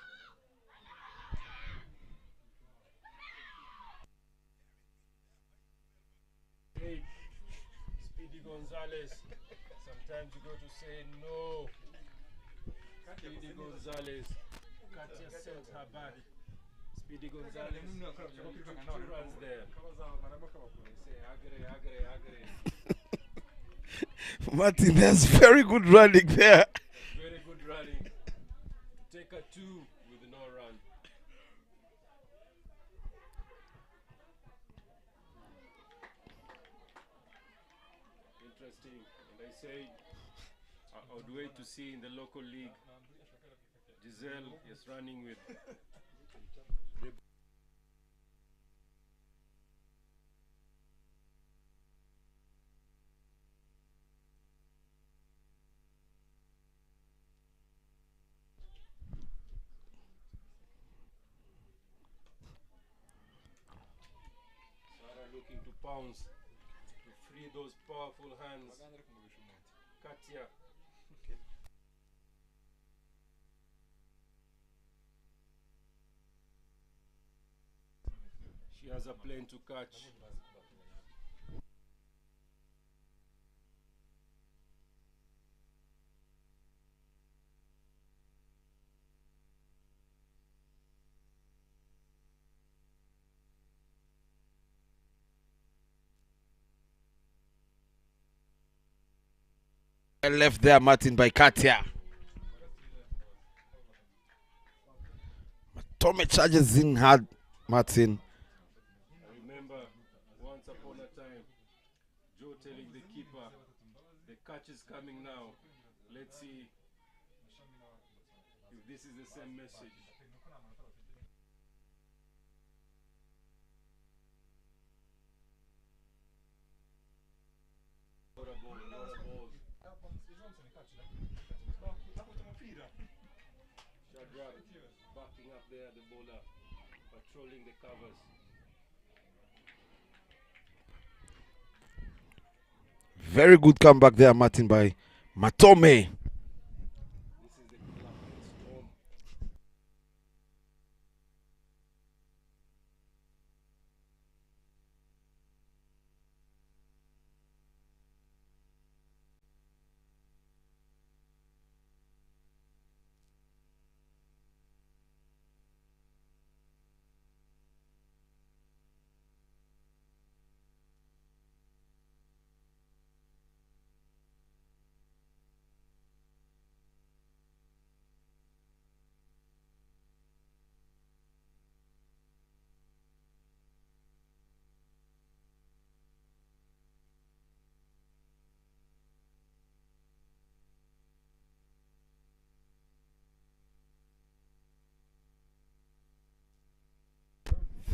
Hey, Speedy Gonzalez. Sometimes you got to say no. Speedy Gonzalez. Katia sent her back. Speedy Gonzalez. Two runs there. They say agre, agre, agre. Martin, that's very good running there. Very good running. Take a 2 with no run. Interesting. And I say, I would wait to see in the local league. Giselle is running with the Sarah looking to pounce to free those powerful hands. Katia. She has a plane to catch. Left there, Martin, by Katia. Tommy charges in hard, Martin. I remember once upon a time, Joe telling the keeper, the catch is coming now. Let's see if this is the same message. What a ball, what a ball. Shadrach backing up there, the bowler, patrolling the covers. Very good comeback there, Martin, by Matome. This is the Clapton storm.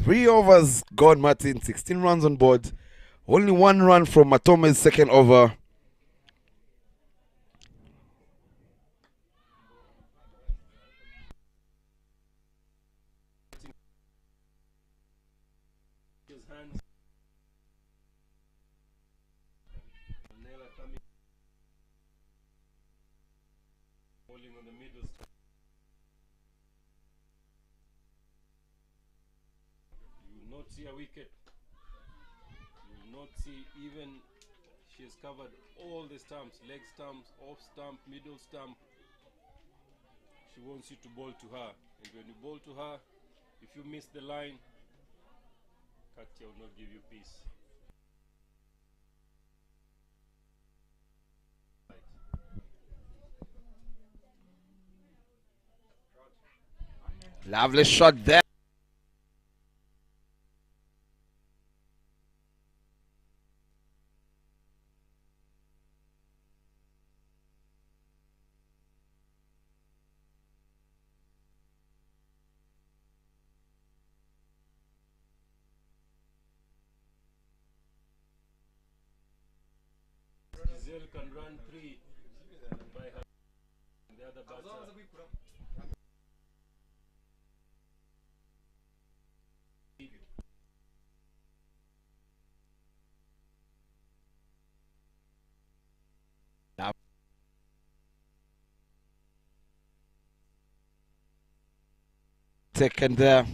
Three overs gone, Martin. 16 runs on board. Only 1 run from Matome's second over. His hands. Nela coming. Bowling on the middle. You will not see a wicket. You will not see even. She has covered all the stumps, leg stumps, off stump, middle stump. She wants you to bowl to her. And when you bowl to her, if you miss the line, Katia will not give you peace. Lovely shot there. Giselle can run 3 by her. The other batter. taken there.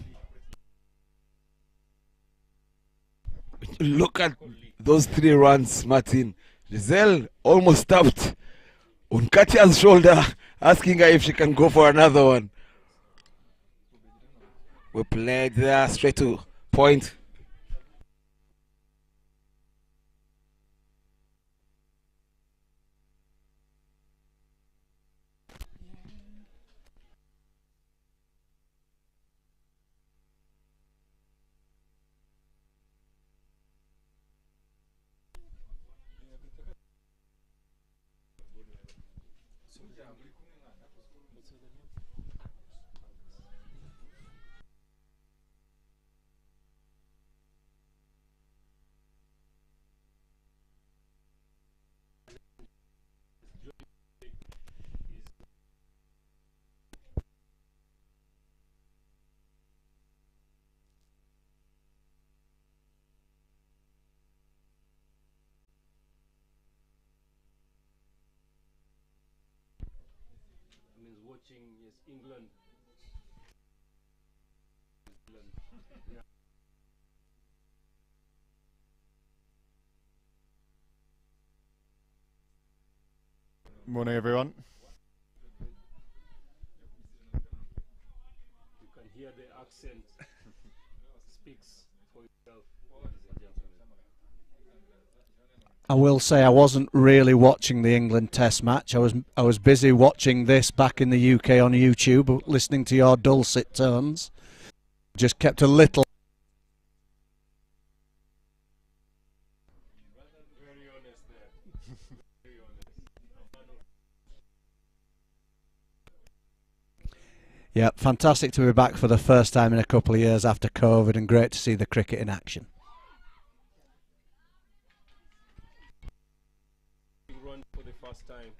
Look at those 3 runs, Martin. Giselle almost stopped on Katya's shoulder, asking her if she can go for another one. We played there straight to point. England. Morning, everyone. You can hear the accent speaks for itself, ladies and gentlemen. I will say I wasn't really watching the England Test match. I was busy watching this back in the UK on YouTube, listening to your dulcet tones. Just kept a little. Yeah, fantastic to be back for the first time in a couple of years after COVID, and great to see the cricket in action. Run for the first time.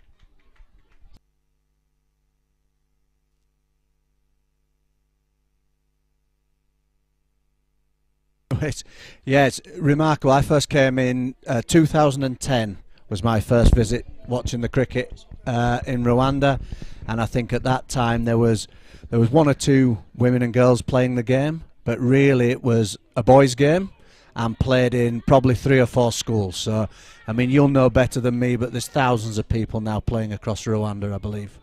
It's remarkable. I first came in 2010 was my first visit watching the cricket in Rwanda, and I think at that time there was 1 or 2 women and girls playing the game, but really it was a boys' game and played in probably 3 or 4 schools. So, I mean, you'll know better than me, but there's thousands of people now playing across Rwanda, I believe.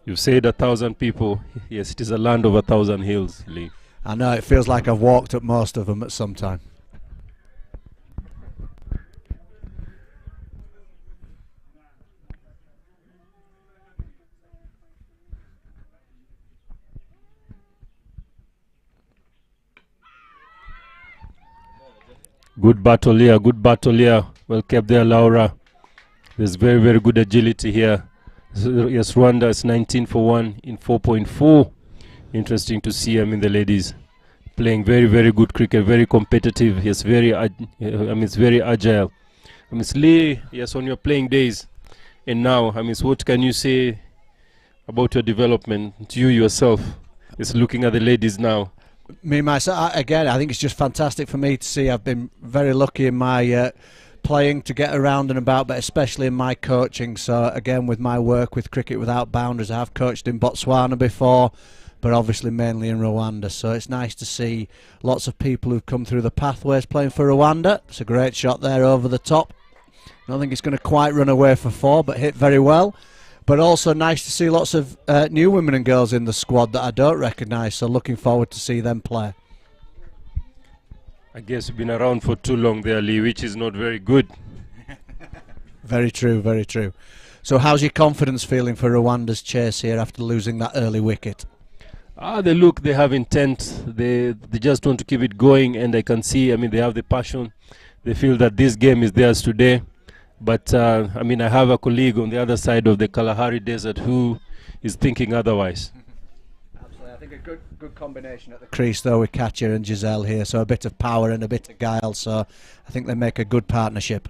You've said 1,000 people. Yes, it is a land of 1,000 hills, Lee. I know, it feels like I've walked up most of them at some time. Good battle here, good battle here. Well kept there, Laura. There's very, very good agility here. Yes, Rwanda is 19 for 1 in 4.4. Interesting to see, I mean, the ladies playing very, very good cricket, very competitive. Yes, it's very agile. I mean, Lee, yes, on your playing days and now, I mean, so what can you say about your development, you yourself, is looking at the ladies now? Me, myself, again, I think it's just fantastic for me to see. I've been very lucky in my playing to get around and about, but especially in my coaching. So again, with my work with Cricket Without Boundaries, I have coached in Botswana before, but obviously mainly in Rwanda. So it's nice to see lots of people who've come through the pathways playing for Rwanda. It's a great shot there over the top. I don't think it's going to quite run away for 4, but hit very well. But also nice to see lots of new women and girls in the squad that I don't recognise, so looking forward to see them play. I guess you've been around for too long there, Lee, which is not very good. Very true, very true. So how's your confidence feeling for Rwanda's chase here after losing that early wicket? They have intent. They just want to keep it going, and I can see, I mean, they have the passion. They feel that this game is theirs today. But, I mean, I have a colleague on the other side of the Kalahari Desert who is thinking otherwise. Absolutely. I think a good combination at the crease, though, with Katya and Giselle here. So a bit of power and a bit of guile. So I think they make a good partnership.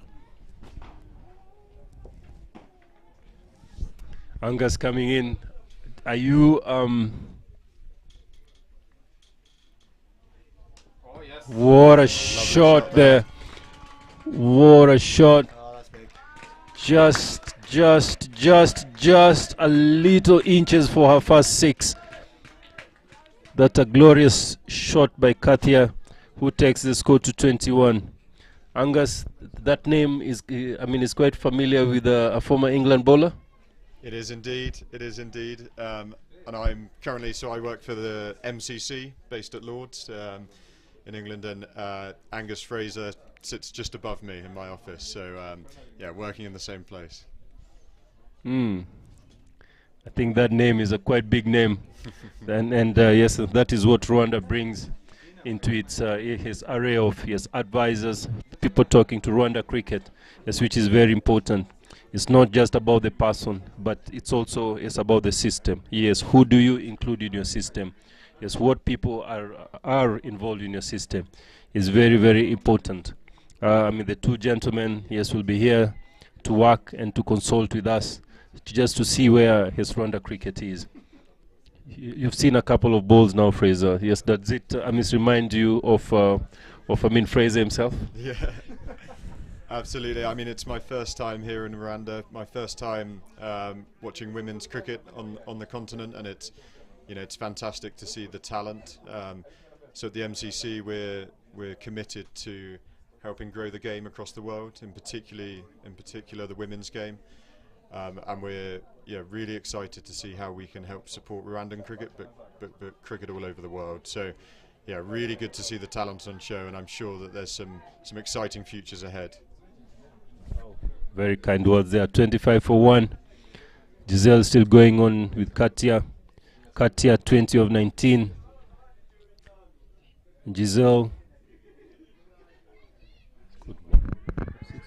Angus coming in. Are you... What a shot there. What a shot. Just a little inches for her first 6. That a glorious shot by Katia, who takes the score to 21. Angus, that name is, is quite familiar with a former England bowler. It is indeed. It is indeed. And I'm currently, so I work for the MCC based at Lords in England, and Angus Fraser sits just above me in my office. So yeah, working in the same place. I think that name is a quite big name, and yes, that is what Rwanda brings into its his array of advisors, people talking to Rwanda cricket, yes, which is very important. It's not just about the person, but it's also about the system. Yes, who do you include in your system? Yes, what people are involved in your system is very, very important. The two gentlemen, yes, will be here to work and to consult with us, just to see where his Rwanda cricket is. You've seen a couple of balls now, Fraser. Yes, does it remind you of Fraser himself? Yeah, absolutely. I mean, it's my first time here in Rwanda, my first time watching women's cricket on the continent, and it's fantastic to see the talent. So at the MCC, we're committed to helping grow the game across the world, in particular the women's game. And we're really excited to see how we can help support Rwandan cricket, but cricket all over the world. So yeah, really good to see the talent on show, and I'm sure that there's some exciting futures ahead. Very kind words there. 25 for 1. Giselle still going on with Katia. Katia 20 of 19. Giselle 6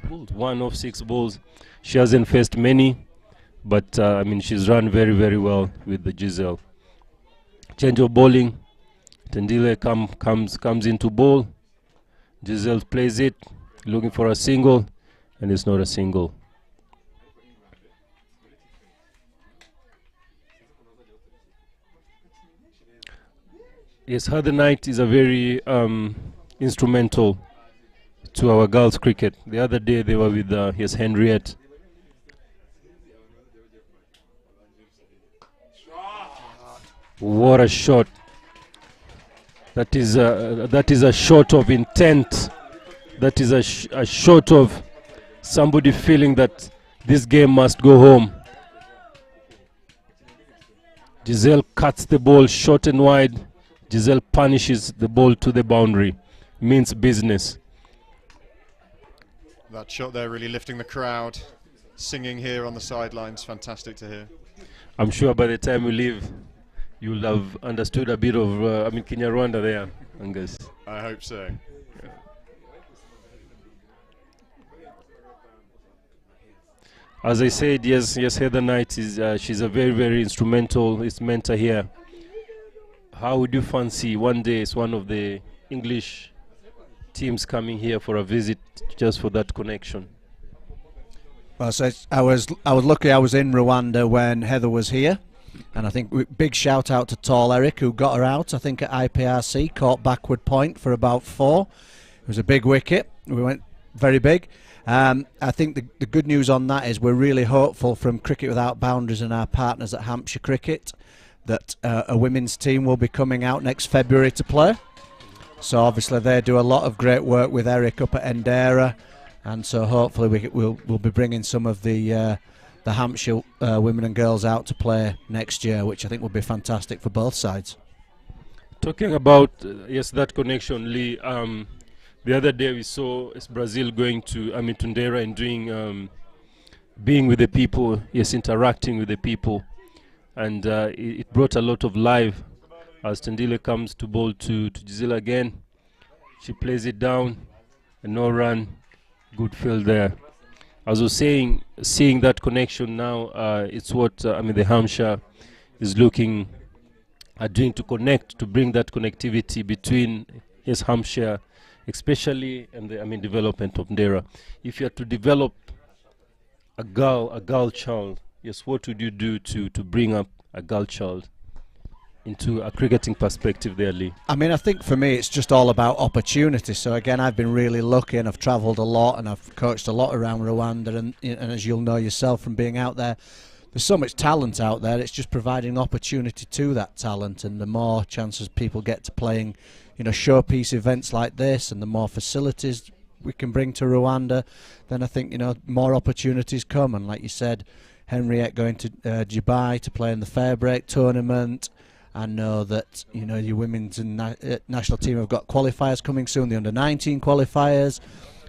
balls. 1 of 6 balls. She hasn't faced many, but she's run very, very well with the Giselle. Change of bowling. Tendile comes into bowl. Giselle plays it, looking for a single, and it's not a single. Yes, Heather Knight is a very instrumental to our girls' cricket. The other day they were with Henriette. What a shot! That is a shot of intent. That is a shot of somebody feeling that this game must go home. Giselle cuts the ball short and wide. Giselle punishes the ball to the boundary. Means business. That shot there really lifting the crowd. Singing here on the sidelines. Fantastic to hear. I'm sure by the time we leave, you'll have understood a bit of Kinyarwanda there, Angus. I hope so. As I said, yes, Heather Knight is she's a very, very instrumental mentor here. How would you fancy one day it's one of the English teams coming here for a visit, just for that connection? Well, so I was lucky. I was in Rwanda when Heather was here, and I think big shout out to Tall Eric, who got her out. I think at IPRC, caught backward point for about 4. It was a big wicket. We went very big. I think the good news on that is we're really hopeful from Cricket Without Boundaries and our partners at Hampshire Cricket that a women's team will be coming out next February to play. So obviously they do a lot of great work with Eric up at Endera, and so hopefully we'll be bringing some of the Hampshire women and girls out to play next year, which I think will be fantastic for both sides. Talking about that connection, Lee. The other day we saw Brazil going to Ndera and doing being with the people, interacting with the people, and it brought a lot of life. As Tendile comes to bowl to Giselle again, she plays it down, and no run, good field there. As I was saying, seeing that connection now, it's what the Hampshire is looking at doing to connect, to bring that connectivity between Hampshire, especially and the development of Ndera. If you are to develop a girl child, what would you do to bring up a girl child into a cricketing perspective there, Lee? I think for me it's just all about opportunity. So again, I've been really lucky, and I've travelled a lot, and I've coached a lot around Rwanda, and as you'll know yourself from being out there, there's so much talent out there. It's just providing opportunity to that talent, and the more chances people get to playing, you know, showpiece events like this, and the more facilities we can bring to Rwanda, then I think, you know, more opportunities come. And like you said, Henriette going to Dubai to play in the Fairbreak tournament. I know that, you know, your women's and national team have got qualifiers coming soon, the under-19 qualifiers.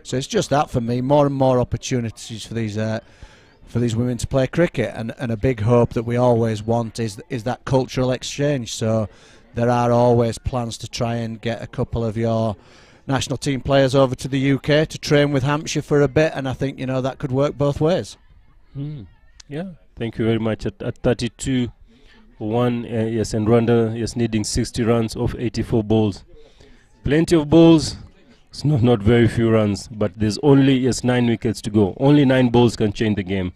So it's just that for me, more and more opportunities for these women to play cricket, and a big hope that we always want is that cultural exchange. So there are always plans to try and get a couple of your national team players over to the UK to train with Hampshire for a bit, and I think, you know, that could work both ways. Yeah, thank you very much. At 32-1, yes, and Rwanda is needing 60 runs off 84 balls. Plenty of balls. It's not very few runs, but there's only 9 wickets to go. Only 9 balls can change the game.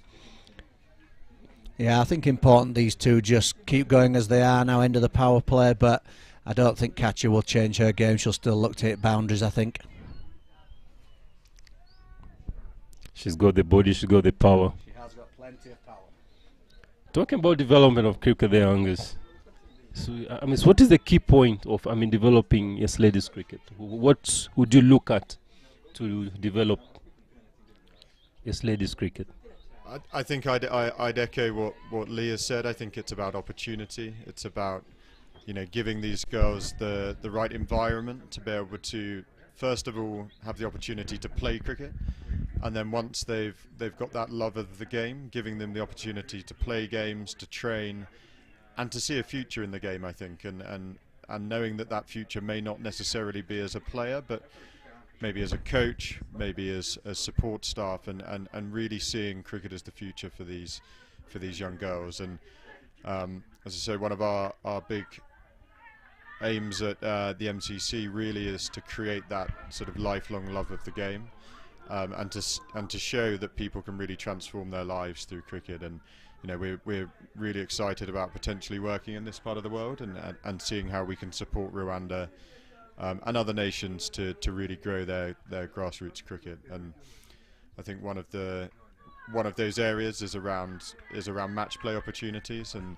Yeah, I think important these two just keep going as they are now, end of the power play, but I don't think Katya will change her game. She'll still look to hit boundaries, I think. She's got the body, she's got the power. She has got plenty of power. Talking about development of cricket there, Angus. So, I mean, so what is the key point of, I mean, developing yes ladies cricket? What would you look at to develop yes ladies cricket? I think I'd echo what Leah said. I think it's about opportunity. It's about, you know, giving these girls the right environment to be able to, first of all, have the opportunity to play cricket, and then once they've got that love of the game, giving them the opportunity to play games, to train, and to see a future in the game, I think, and knowing that future may not necessarily be as a player, but maybe as a coach, maybe as support staff, and really seeing cricket as the future for these young girls. And as I say, one of our big aims at the MCC really is to create that sort of lifelong love of the game, and to show that people can really transform their lives through cricket. And you know, we're really excited about potentially working in this part of the world, and seeing how we can support Rwanda and other nations to really grow their grassroots cricket. And I think one of those areas is around match play opportunities, and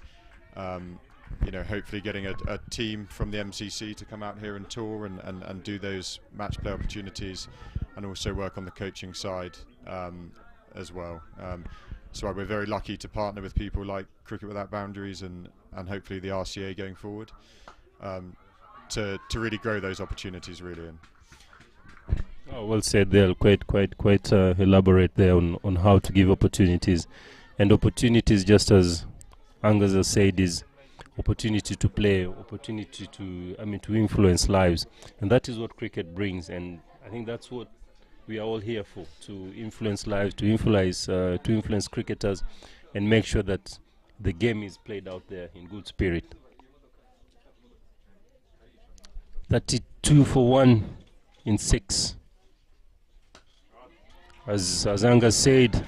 you know, hopefully getting a team from the MCC to come out here and tour and do those match play opportunities, and also work on the coaching side as well. So we're very lucky to partner with people like Cricket Without Boundaries and hopefully the RCA going forward, to really grow those opportunities really. Oh, well said there. Quite elaborate there on how to give opportunities, and opportunities, just as Angus has said, is opportunity to play, opportunity to influence lives, and that is what cricket brings. And I think that's what we are all here for, to influence lives, to influence cricketers, and make sure that the game is played out there in good spirit. 32 for 1 in 6. As Angus said,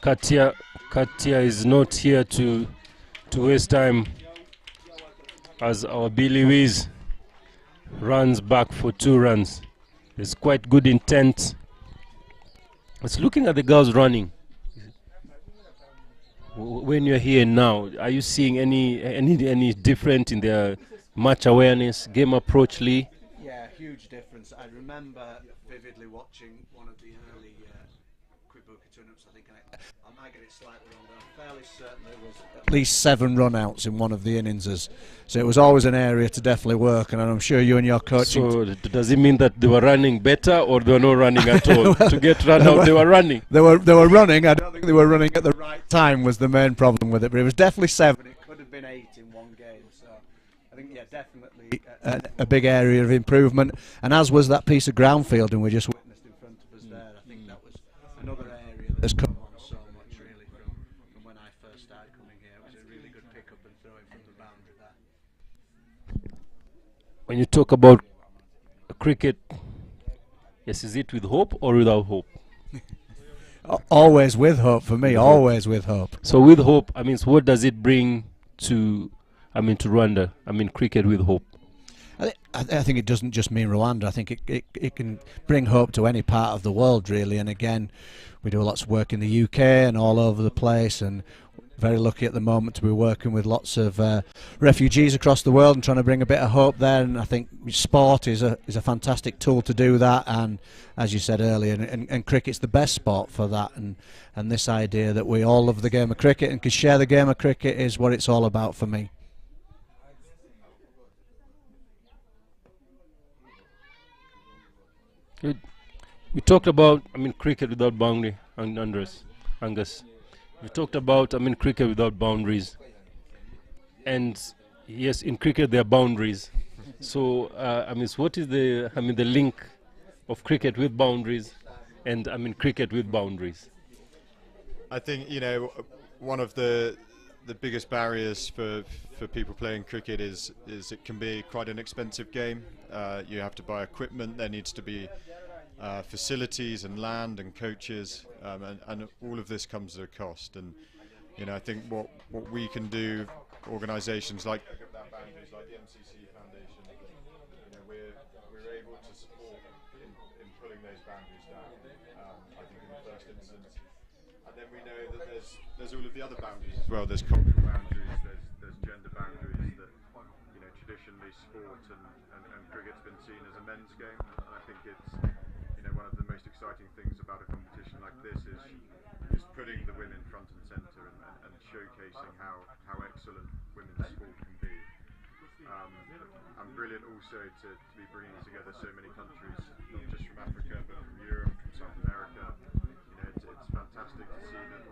Katya is not here to waste time, as our Billy Wiz runs back for 2 runs. There's quite good intent. It's looking at the girls running. When you're here now, are you seeing any different in their match awareness, game approach, Lee? Yeah, huge difference. I remember vividly watching one of the early Kwibuka tournaments. I think I might get it slightly wrong, but I'm fairly certain there was at least 7 run-outs in one of the innings. So it was always an area to definitely work, and I'm sure you and your coaching... So does it mean that they were running better, or they were not running at all? To get run out, they were running. They were running. I don't think they were running at the right time was the main problem with it, but it was definitely 7. It could have been 8 in one game. So I think, yeah, definitely a big area of improvement. And as was that piece of ground fielding we just witnessed in front of us there. I think that was another area that's come on so much really from when I first started coming here. It was a really good pick up and throwing from the boundary there. When you talk about cricket, yes, is it with hope or without hope? Always with hope for me. Always with hope. So with hope, I mean, so what does it bring to Rwanda? I mean, cricket with hope. I think it doesn't just mean Rwanda. I think it can bring hope to any part of the world, really. And again, we do lots of work in the UK and all over the place. And very lucky at the moment to be working with lots of refugees across the world and trying to bring a bit of hope there. And I think sport is a fantastic tool to do that. And as you said earlier, and cricket's the best sport for that. And this idea that we all love the game of cricket and can share the game of cricket is what it's all about for me. Good. We talked about, cricket without boundary, Angus. We talked about, cricket without boundaries. And yes, in cricket there are boundaries. So, what is the, the link of cricket with boundaries and, cricket with boundaries? I think, one of the biggest barriers for people playing cricket is it can be quite an expensive game. You have to buy equipment, there needs to be facilities and land and coaches, and all of this comes at a cost. And I think what we can do, organisations like the MCC Foundation, we're able to support in pulling those boundaries down. I think in the first instance, and then we know that there's all of the other boundaries as well. There's cultural boundaries, there's gender boundaries that traditionally sport and cricket's been seen as a men's game. And I think it's one of the most exciting things about a competition like this is putting the women front and centre and showcasing how excellent women's sport can be. And brilliant also to be bringing together so many countries, not just from Africa but from Europe, from South America. It's fantastic to see that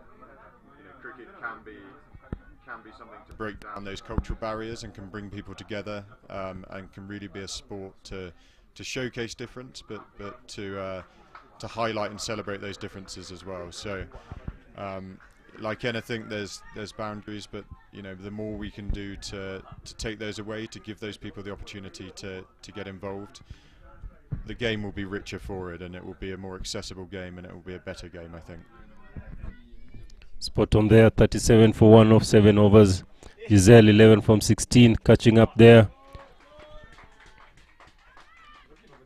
cricket can be something to break down those cultural barriers and can bring people together, and can really be a sport to showcase difference, but to highlight and celebrate those differences as well. So, like anything, there's boundaries, but the more we can do to take those away, to give those people the opportunity to get involved, the game will be richer for it, and it will be a more accessible game, and it will be a better game, I think. Spot on there, 37 for 1 off 7 overs. Giselle 11 from 16, catching up there.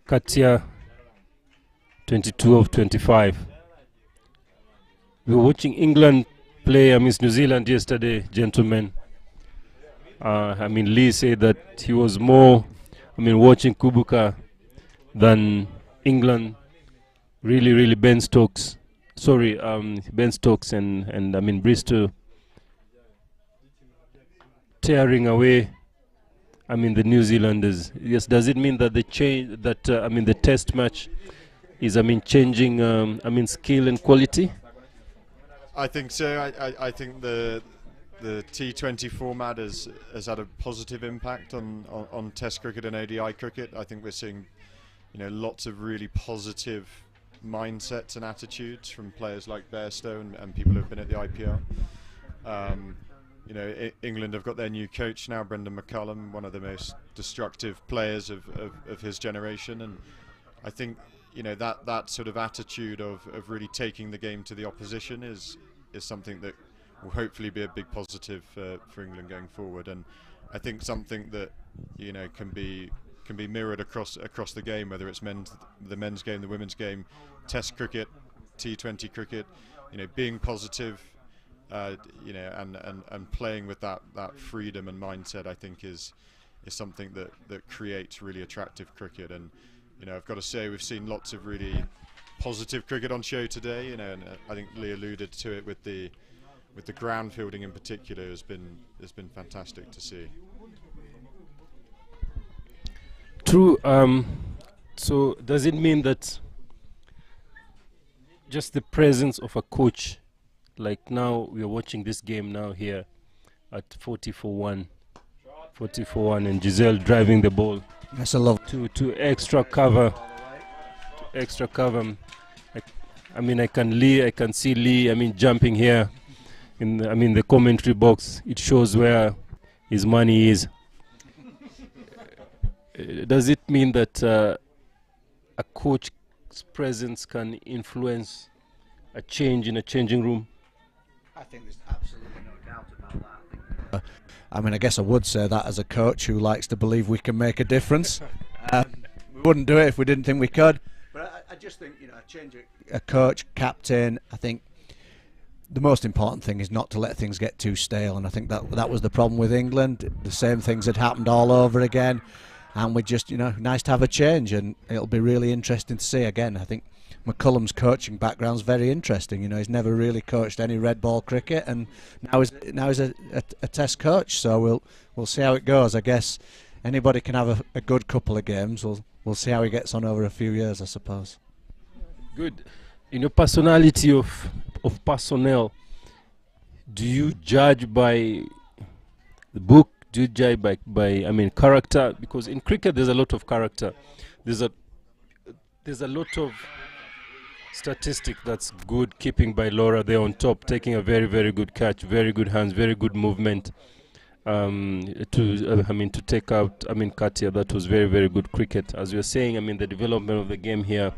Katia 22 of 25. We were watching England play against New Zealand yesterday, gentlemen. Lee said that he was more, watching Kwibuka than England. Really Ben Stokes. Ben Stokes and Bristol tearing away the New Zealanders. Yes, does it mean that the change that the test match is changing skill and quality? I think so. I think the T20 format has had a positive impact on Test cricket and ODI cricket. I think we're seeing lots of really positive mindsets and attitudes from players like Bairstow and people who have been at the IPL. England have got their new coach now, Brendan McCullum, one of the most destructive players of his generation, and I think that sort of attitude of really taking the game to the opposition is something that will hopefully be a big positive for England going forward, and I think something that can be mirrored across the game, whether it's the men's game, the women's game, Test cricket, T20 cricket, being positive, and playing with that freedom and mindset, I think is something that creates really attractive cricket. And I've got to say, we've seen lots of really positive cricket on show today, and I think Lee alluded to it with the ground fielding in particular has been fantastic to see. True. So does it mean that just the presence of a coach, like now we are watching this game now here at 40 for 1, and Giselle driving the ball. That's a love. To extra cover. I can see Lee, jumping here in the commentary box. It shows where his money is. Does it mean that a coach's presence can influence a change in a changing room? I think there's absolutely no doubt about that. I guess I would say that as a coach who likes to believe we can make a difference. We wouldn't do it if we didn't think we could. But I just think, a change, a coach, captain, I think the most important thing is not to let things get too stale, and I think that was the problem with England. The same things had happened all over again, and we just, you know, nice to have a change, and it'll be really interesting to see. Again, I think McCullum's coaching background's very interesting. You know, he's never really coached any red ball cricket, and now he's a test coach, so we'll see how it goes. I guess anybody can have a good couple of games. We'll see how he gets on over a few years, I suppose. Good. In your personality of personnel, do you judge by the book? Do you judge by I mean character? Because in cricket there's a lot of character. There's a lot of statistic that's good. Keeping by Laura there on top, taking a very, very good catch, very good hands, very good movement. To take out, Katia, that was very, very good cricket. As you were saying, the development of the game here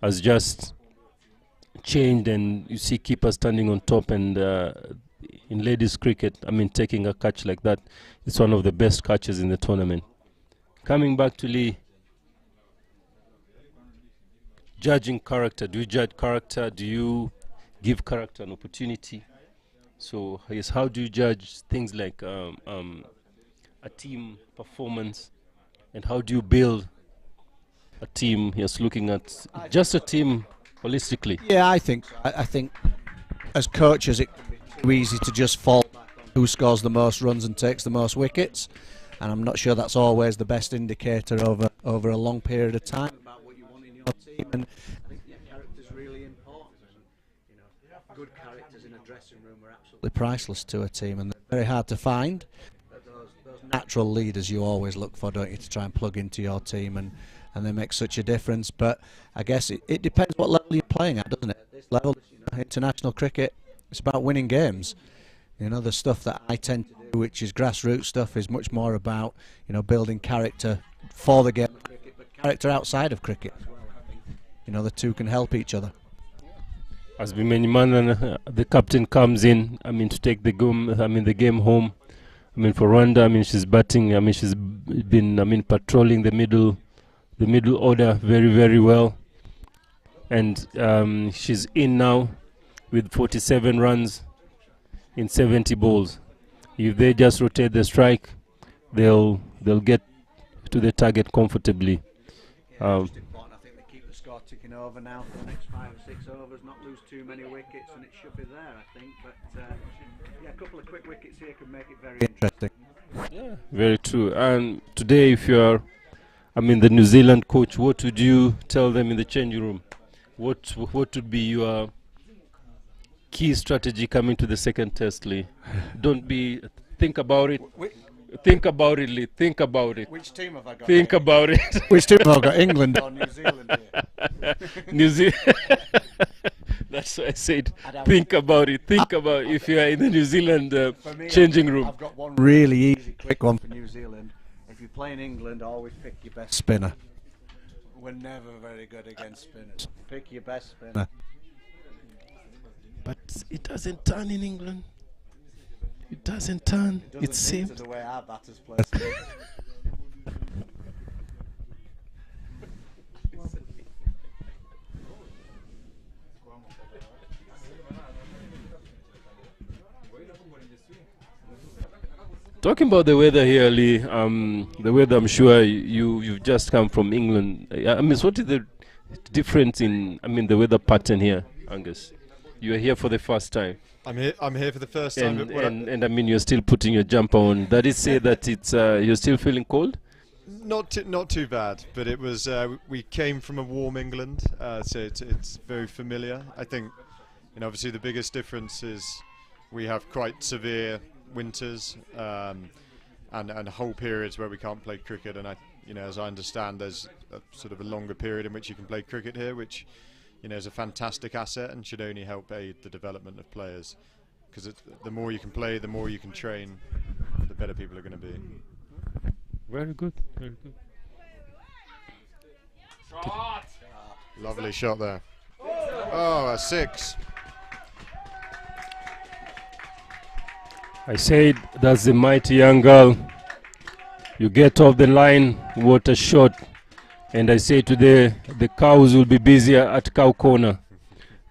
has just changed, and you see keepers standing on top, and in ladies cricket, taking a catch like that, it's one of the best catches in the tournament. Coming back to Lee, judging character, do you judge character? Do you give character an opportunity? So yes, how do you judge things like a team performance, and how do you build a team? Yes, looking at just a team holistically. Yeah, I think as coaches it can be too easy to just fall back on who scores the most runs and takes the most wickets, and I'm not sure that's always the best indicator over a long period of time about what you want in your team. And I think character's really important. You know, good characters in a dressing room are absolutely priceless to a team, and they're very hard to find. But those natural leaders you always look for, don't you, to try and plug into your team, and they make such a difference. But I guess it depends what level you're playing at, doesn't it? At this level, you know, international cricket, it's about winning games. You know, the stuff that I tend to do, which is grassroots stuff, is much more about, you know, building character for the game of cricket, but character outside of cricket as well. You know, the two can help each other. As Bimenyimana, the captain comes in, to take the game home. For Rwanda, she's batting. She's been, patrolling the middle order very, very well, and she's in now with 47 runs in 70 balls. If they just rotate the strike, they'll get to the target comfortably. I think they keep the score ticking over now for the next 5 or 6 overs, not lose too many wickets, and it should be there, I think. But yeah, a couple of quick wickets here could make it very interesting. Yeah, very true. And today, if you are, the New Zealand coach, what would you tell them in the changing room? What would be your key strategy coming to the second test, Lee? Think about it. Think about it, Lee. Think about it. Which team have I got? Think about it. Which team have I got? England or New Zealand here? New Zealand. That's what I said. Think about it. Think about if you are in the New Zealand changing room. I've got one really easy, quick one for New Zealand. If you play in England, always pick your best spinner. We're never very good against spinners. Pick your best spinner. But it doesn't turn in England. It doesn't turn. It seems the way our batters play. Talking about the weather here, Lee, the weather, I'm sure you've just come from England. What is the difference in, the weather pattern here, Angus? You are here for the first time. I'm here for the first time. And you're still putting your jumper on. That is say that it's you're still feeling cold? Not too bad, but it was. We came from a warm England, so it's very familiar. I think, obviously the biggest difference is we have quite severe winters and whole periods where we can't play cricket. And as I understand, there's a sort of a longer period in which you can play cricket here, which is a fantastic asset and should only help aid the development of players, because the more you can play, the more you can train, the better people are going to be. Very good, very good. Shot! Lovely shot there. Oh, a 6. I said that's the mighty young girl. You get off the line, what a shot. And I say today, the cows will be busier at cow corner.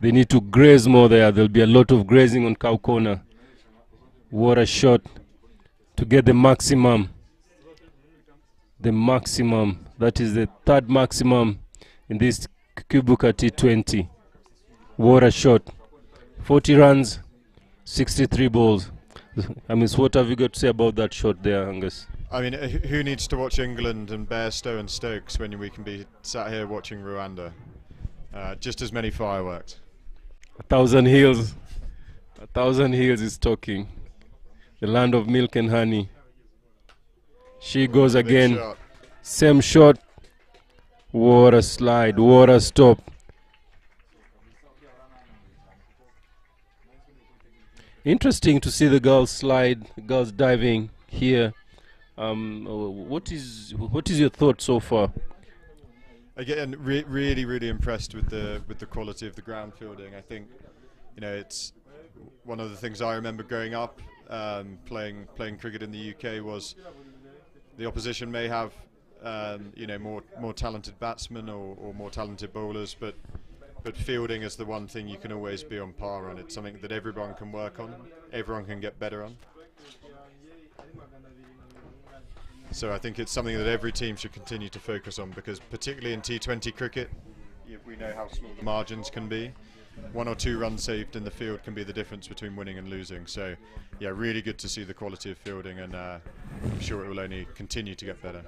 They need to graze more there. There'll be a lot of grazing on cow corner. What a shot to get the maximum. The maximum. That is the third maximum in this Kwibuka T20. What a shot. 40 runs, 63 balls. I mean, what have you got to say about that shot there, Angus? I mean, who needs to watch England and Bairstow and Stokes when we can be sat here watching Rwanda? Just as many fireworks. 1,000 hills. 1,000 hills is talking. The land of milk and honey. She goes again. Shot. Same shot. What a slide. What a stop. Interesting to see the girls slide, girls diving here. What is your thought so far? Again, really impressed with the quality of the ground fielding. I think, you know, it's one of the things I remember growing up playing cricket in the UK was the opposition may have you know, more talented batsmen or more talented bowlers, but fielding is the one thing you can always be on par on. It's something that everyone can work on, everyone can get better on. So I think it's something that every team should continue to focus on, because particularly in T20 cricket, we know how small the margins can be. 1 or 2 runs saved in the field can be the difference between winning and losing. So yeah, really good to see the quality of fielding, and I'm sure it will only continue to get better.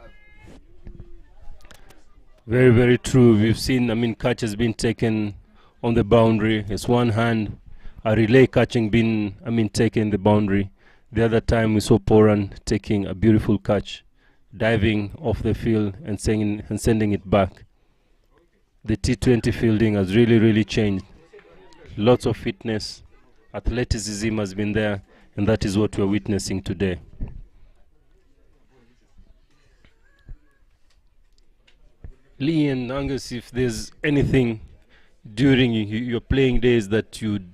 Very true. We've seen, I mean, catch has been taken on the boundary. It's one hand. A relay catching been, I mean, taken the boundary. The other time we saw Poran taking a beautiful catch, diving off the field and sending it back. The T20 fielding has really changed. Lots of fitness, athleticism has been there, and that is what we're witnessing today. Lee and Angus, if there's anything during your playing days that you'd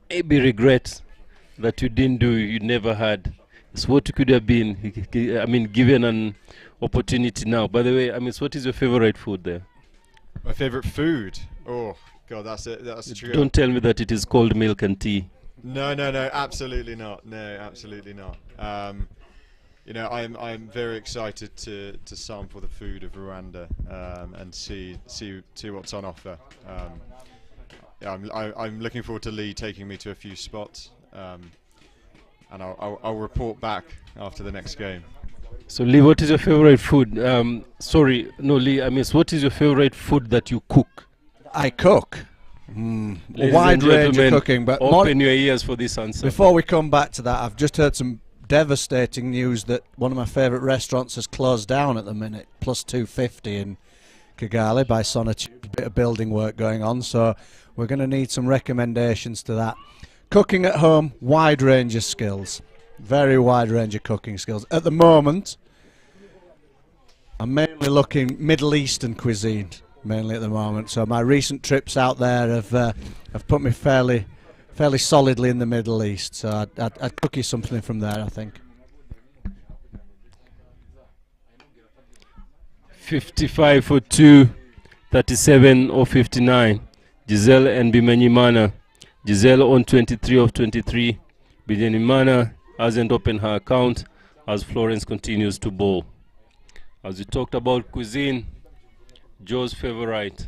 maybe regret that you didn't do, you never had, it's what could have been, I mean, given an opportunity now. By the way, I mean, what is your favorite food there? My favorite food? Oh God, that's it. That's true. Don't tell me that it is cold milk and tea. No, absolutely not. No, absolutely not. You know, I'm very excited to sample the food of Rwanda and see what's on offer. Yeah, I'm looking forward to Lee taking me to a few spots, and I'll report back after the next game. So Lee, what is your favorite food? Sorry, no, Lee. I mean, what is your favorite food that you cook? I cook. A wide range of cooking, but open your ears for this answer. Before we come back to that, I've just heard some devastating news that one of my favourite restaurants has closed down at the minute. Plus 250 in Kigali by Sonatube. Bit of building work going on, so we're going to need some recommendations to that. Cooking at home, wide range of skills. Very wide range of cooking skills. At the moment, I'm mainly looking Middle Eastern cuisine, mainly at the moment. So my recent trips out there have put me fairly solidly in the Middle East. So I'd cook you something from there, I think. 55 for 2, 37 or 59. Giselle and Bimenyimana. Giselle on 23 of 23. Bimenyimana hasn't opened her account as Florence continues to bowl. As we talked about cuisine, Joe's favorite.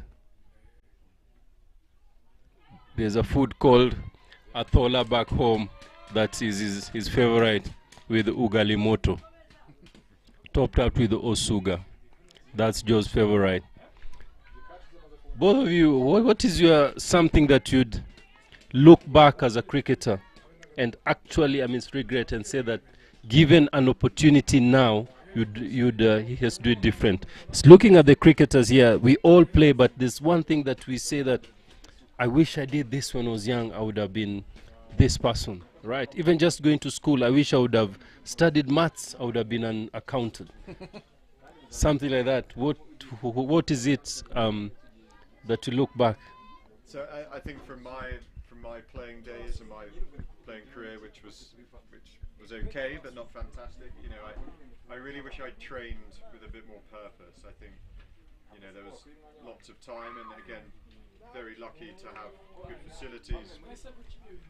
There's a food called Athola back home that is his favorite, with ugali moto, topped up with osuga. That's Joe's favorite. Both of you, what is your something that you'd look back as a cricketer and actually, I mean, regret and say that given an opportunity now, you'd he has to do it different? It's looking at the cricketers here. We all play, but there's one thing that we say that I wish I did this when I was young. I would have been this person, right? Even just going to school, I wish I would have studied maths. I would have been an accountant. Something like that. What is it that you look back? So I think from my playing days and my playing career, which was okay but not fantastic, you know, I really wish I'd trained with a bit more purpose. I think, you know, there was lots of time, and again, very lucky to have good facilities,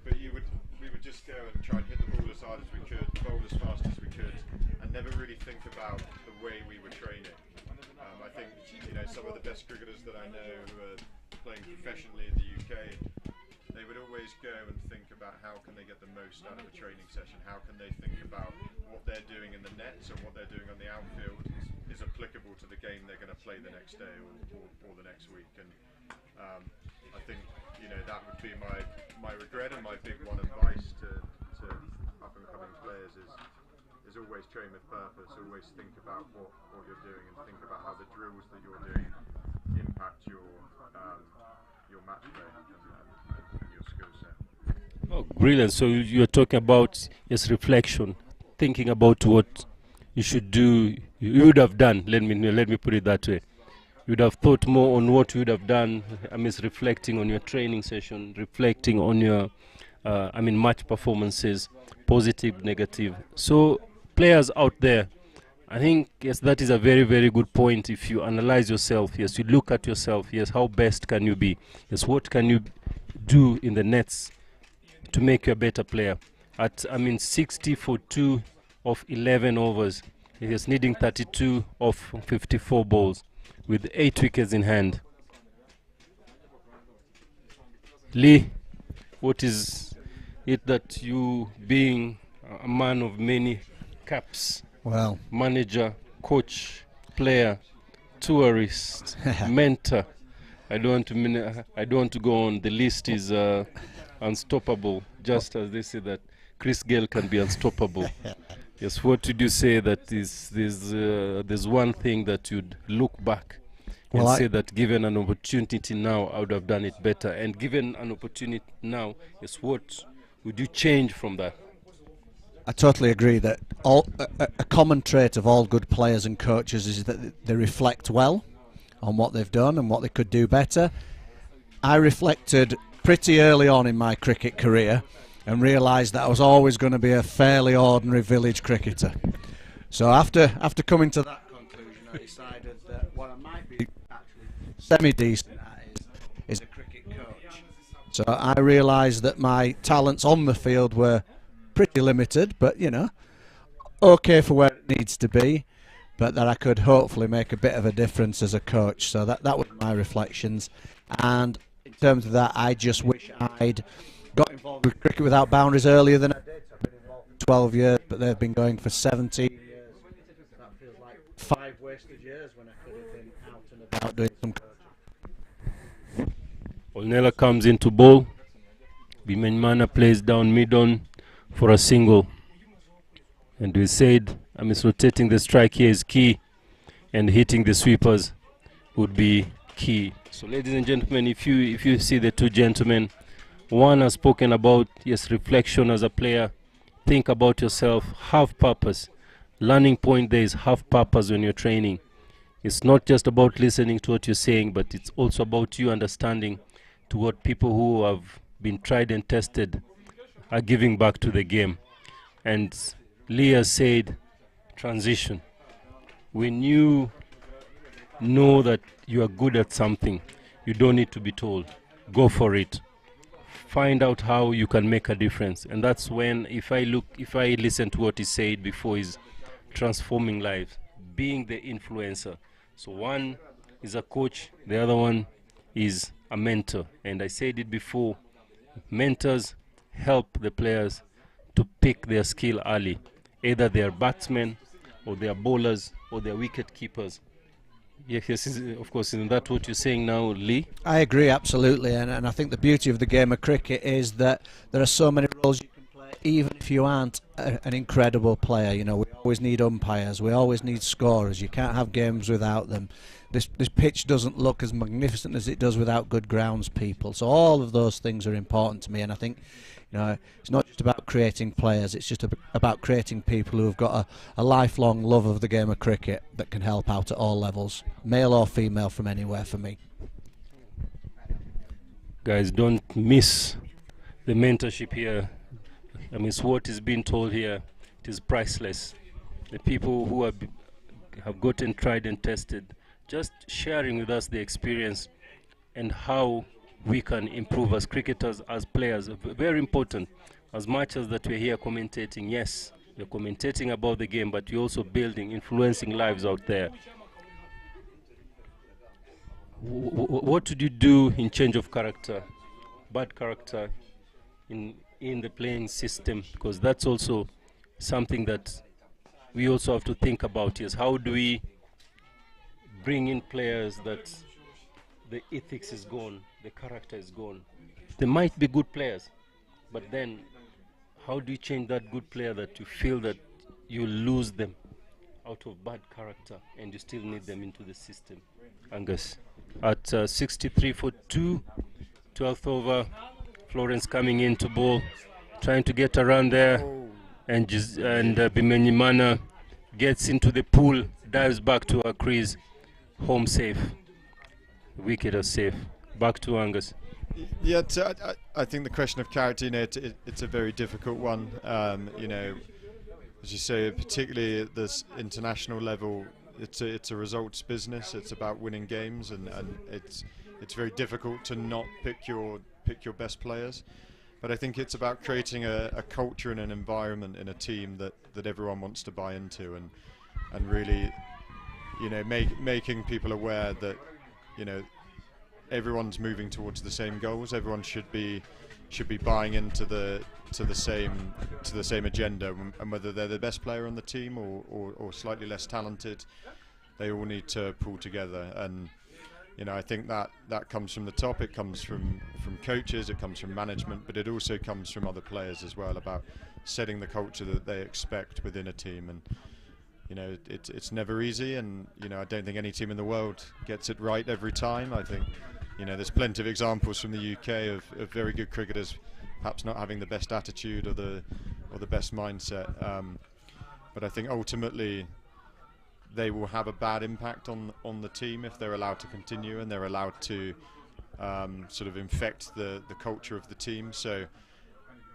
but we would just go and try and hit the ball as hard as we could, bowl as fast as we could, and never really think about the way we were training. I think some of the best cricketers that I know who are playing professionally in the UK, they would always go and think about how can they get the most out of a training session, how can they think about what they're doing in the nets and what they're doing on the outfield is applicable to the game they're going to play the next day or the next week. And I think that would be my regret, and my big one advice to up and coming players is always train with purpose, always think about what you're doing and think about how the drills that you're doing impact your match play and your skill set. Oh, brilliant. So you're talking about reflection, thinking about what you should do, you would have done. Let me put it that way. You would have thought more on what you would have done. Reflecting on your training session, reflecting on your match performances, positive, negative. So players out there, I think, yes, that is a very, very good point. If you analyze yourself, yes, you look at yourself, yes, how best can you be? Yes, what can you do in the nets to make you a better player? At 60 for 2 of 11 overs, he is needing 32 of 54 balls with 8 wickets in hand. Lee, what is it that you, being a man of many caps, well, manager, coach, player, tourist, mentor, I don't want to go on. The list is unstoppable, just as they say that Chris Gale can be unstoppable. Yes, what would you say that there's one thing that you'd look back and say that given an opportunity now, I would have done it better, and given an opportunity now, yes, what would you change from that? I totally agree that a common trait of all good players and coaches is that they reflect well on what they've done and what they could do better. I reflected pretty early on in my cricket career and realised that I was always going to be a fairly ordinary village cricketer. So after coming to that conclusion, I decided that what I might be actually semi-decent at is a cricket coach. So I realised that my talents on the field were pretty limited, but okay for where it needs to be, but that I could hopefully make a bit of a difference as a coach. So that was my reflections. And in terms of that, I just wish I'd got involved with Cricket Without Boundaries earlier than I did. I've been involved for 12 years, but they've been going for 17 years. That feels like 5 wasted years when I could have been out and about doing some coaching. Olnella comes into ball. Bimenyimana plays down mid-on for a single. And we said, rotating the strike here is key, and hitting the sweepers would be key. So ladies and gentlemen, if you see the two gentlemen, one has spoken about, yes, reflection as a player. Think about yourself, have purpose. Learning point there is have purpose when you're training. It's not just about listening to what you're saying, but it's also about you understanding to what people who have been tried and tested are giving back to the game. And Leah said, transition. When you know that you are good at something, you don't need to be told. Go for it. Find out how you can make a difference. And that's when, if I listen to what he said before, is transforming lives, being the influencer. So one is a coach, the other one is a mentor. And I said it before, mentors help the players to pick their skill early. Either they are batsmen, or they are bowlers, or they are wicket keepers. Yes, of course, isn't that what you're saying now, Lee? I agree, absolutely, and I think the beauty of the game of cricket is that there are so many roles you can play, even if you aren't an incredible player. We always need umpires, we always need scorers. You can't have games without them. This pitch doesn't look as magnificent as it does without good grounds people. So all of those things are important to me, and I think it's not just about creating players, it's just about creating people who have got a lifelong love of the game of cricket that can help out at all levels, male or female, from anywhere for me. Guys, don't miss the mentorship here. What is being told here, it is priceless. The people who have gotten tried and tested, just sharing with us the experience and how we can improve as cricketers, as players. Very important. As much as that we're here commentating, yes, we're commentating about the game, but we're also building, influencing lives out there. What did you do in change of character, bad character, in the playing system? Because that's also something that we also have to think about, is how do we bring in players that the ethics is gone, the character is gone. They might be good players, but then how do you change that good player that you feel that you lose them out of bad character and you still need them into the system? Angus, at 63 for 2, 12th over, Florence coming in to bowl, trying to get around there, and Bimenyimana gets into the pool, dives back to her crease, home safe. Wicket is safe. Back to Angus. Yeah, I think the question of character, you know, it's a very difficult one. You know, as you say, particularly at this international level, it's a results business. It's about winning games, and it's very difficult to not pick your best players. But I think it's about creating a culture and an environment in a team that everyone wants to buy into, and really, you know, making people aware that, you know, everyone's moving towards the same goals. Everyone should be buying into the same agenda, and whether they're the best player on the team or slightly less talented, they all need to pull together. And you know, I think that comes from the top. It comes from coaches. It comes from management, but it also comes from other players as well, about setting the culture that they expect within a team. And you know, it's never easy, and you know, I don't think any team in the world gets it right every time. I think, you know, there's plenty of examples from the UK of very good cricketers perhaps not having the best attitude or the best mindset. But I think ultimately they will have a bad impact on the team if they're allowed to continue and they're allowed to sort of infect the culture of the team. So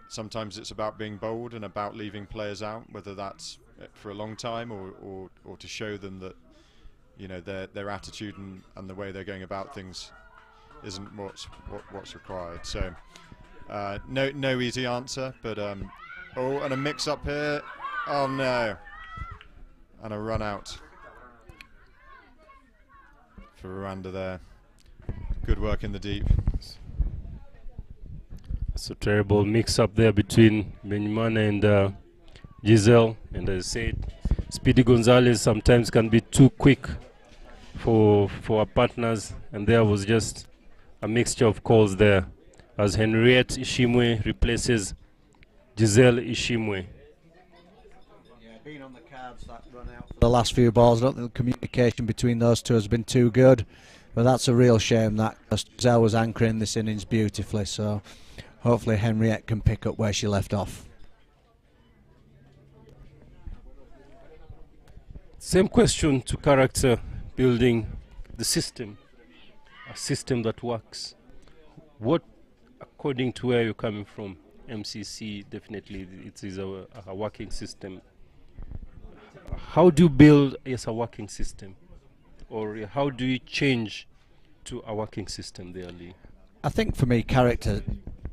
sometimes it's about being bold and about leaving players out, whether that's for a long time or to show them that, you know, their attitude and the way they're going about things isn't what's required. So no easy answer, but oh, and a mix up here. Oh no, and a run out for Rwanda there. Good work in the deep. It's a terrible mix up there between Benimana and Giselle, and as I said, Speedy Gonzalez sometimes can be too quick for our partners, and there was just a mixture of calls there as Henriette Ishimwe replaces Giselle Ishimwe. Yeah, being on the cards, that run out for the last few balls, I don't think the communication between those two has been too good, but that's a real shame that Giselle was anchoring this innings beautifully, so hopefully Henriette can pick up where she left off. Same question to character building, the system, a system that works. What, according to where you're coming from, MCC, definitely it is a working system. How do you build a working system? Or how do you change to a working system there, Lee? I think for me, character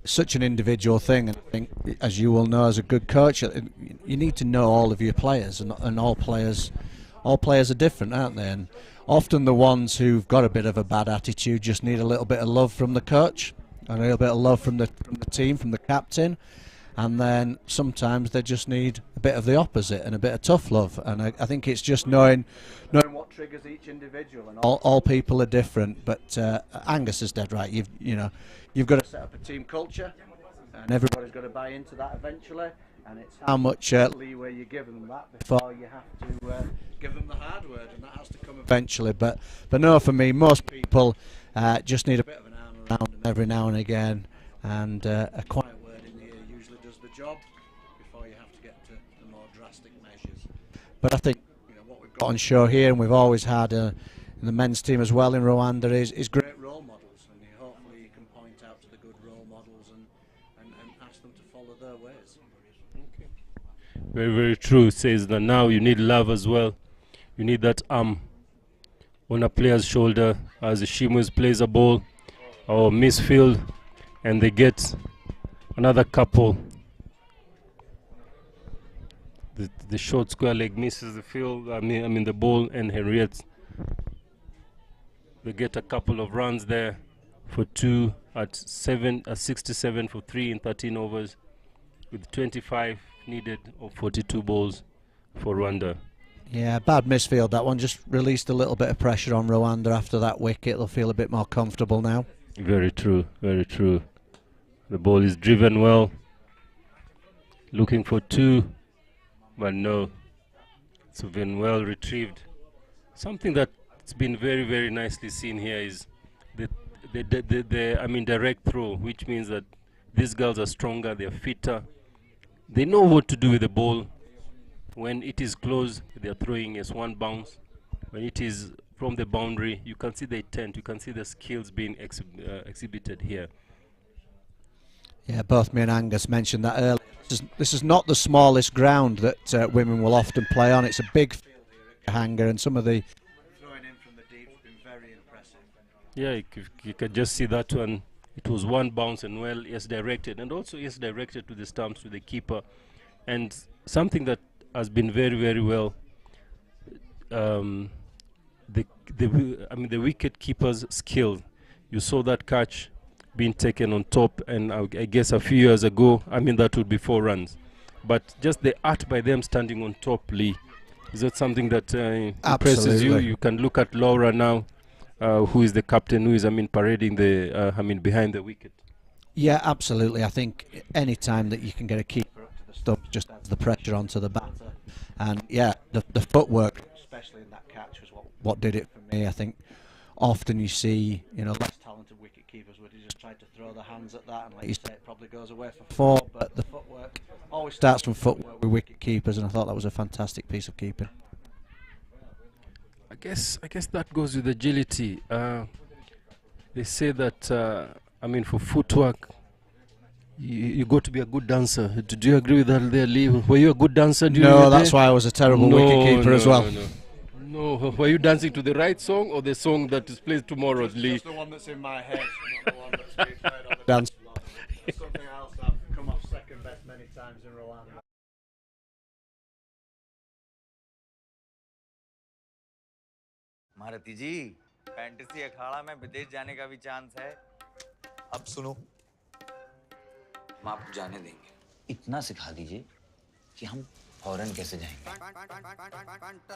is such an individual thing, and I think, as you will know as a good coach, you need to know all of your players, and all players are different, aren't they? And often the ones who've got a bit of a bad attitude just need a little bit of love from the coach, and a little bit of love from the team, from the captain, and then sometimes they just need a bit of the opposite and a bit of tough love. And I think it's just knowing what triggers each individual, and all people are different. But Angus is dead right. You've got to set up a team culture, and everybody's got to buy into that eventually. And it's how much leeway you give them that before you have to give them the hard word, and that has to come eventually. But no, for me, most people just need a bit of an arm around them every now and again, and a quiet word in the ear usually does the job before you have to get to the more drastic measures. But I think, you know, what we've got on show here, and we've always had in the men's team as well in Rwanda, is great role models, and hopefully you can point out to the good role models and ask them to follow their ways. Very, very true. It says that now you need love as well. You need that arm on a player's shoulder as Ishimwe plays a ball. Oh, misfield, and they get another couple. The short square leg misses the field. I mean the ball, and Henriette. They get a couple of runs there for 2 at 67 for 3 in 13 overs, with 25 needed of 42 balls for Rwanda. Yeah, bad misfield that one. Just released a little bit of pressure on Rwanda after that wicket. They'll feel a bit more comfortable now. Very true, very true. The ball is driven well. Looking for 2, but no. It's been well retrieved. Something that's been very, very nicely seen here is the direct throw, which means that these girls are stronger, they're fitter. They know what to do with the ball. When it is close, they're throwing as one bounce. When it is from the boundary, you can see the intent, you can see the skills being exhibited here. Yeah, both me and Angus mentioned that earlier. This is not the smallest ground that women will often play on. It's a big hanger, and some of the throwing in from the deep has been very impressive. Yeah, you can just see that one. It was one bounce and well, yes, directed, and also yes, directed to the stumps, to the keeper. And something that has been very, very well, the wicket keeper's skill. You saw that catch being taken on top, and I guess a few years ago, that would be 4 runs. But just the art by them standing on top, Lee, is that something that impresses you? You can look at Laura now, who is the captain, who is parading the behind the wicket. Yeah, absolutely. I think any time that you can get a keeper up to the stump just adds the pressure onto the batter. And yeah, the footwork, especially in that catch, was what did it for me. I think often you see, less talented wicket keepers would just try to throw their hands at that, and like you say, it probably goes away for 4. But the footwork always starts from footwork with wicket keepers, and I thought that was a fantastic piece of keeping. I guess that goes with agility. They say that for footwork, you got to be a good dancer. Do you agree with that there, Lee? Were you a good dancer? No, that's why I was a terrible wicketkeeper as well. No, were you dancing to the right song or the song that is played tomorrow, Lee? Just the one that's in my head, not the one that's being played on the dance floor. Something else I've come off second best many times in Rwanda. महारती जी, fantasy अखाड़ा में विदेश जाने का भी chance है। अब सुनो, हम आपको जाने देंगे। इतना सिखा दीजिए कि हम फौरन कैसे जाएंगे।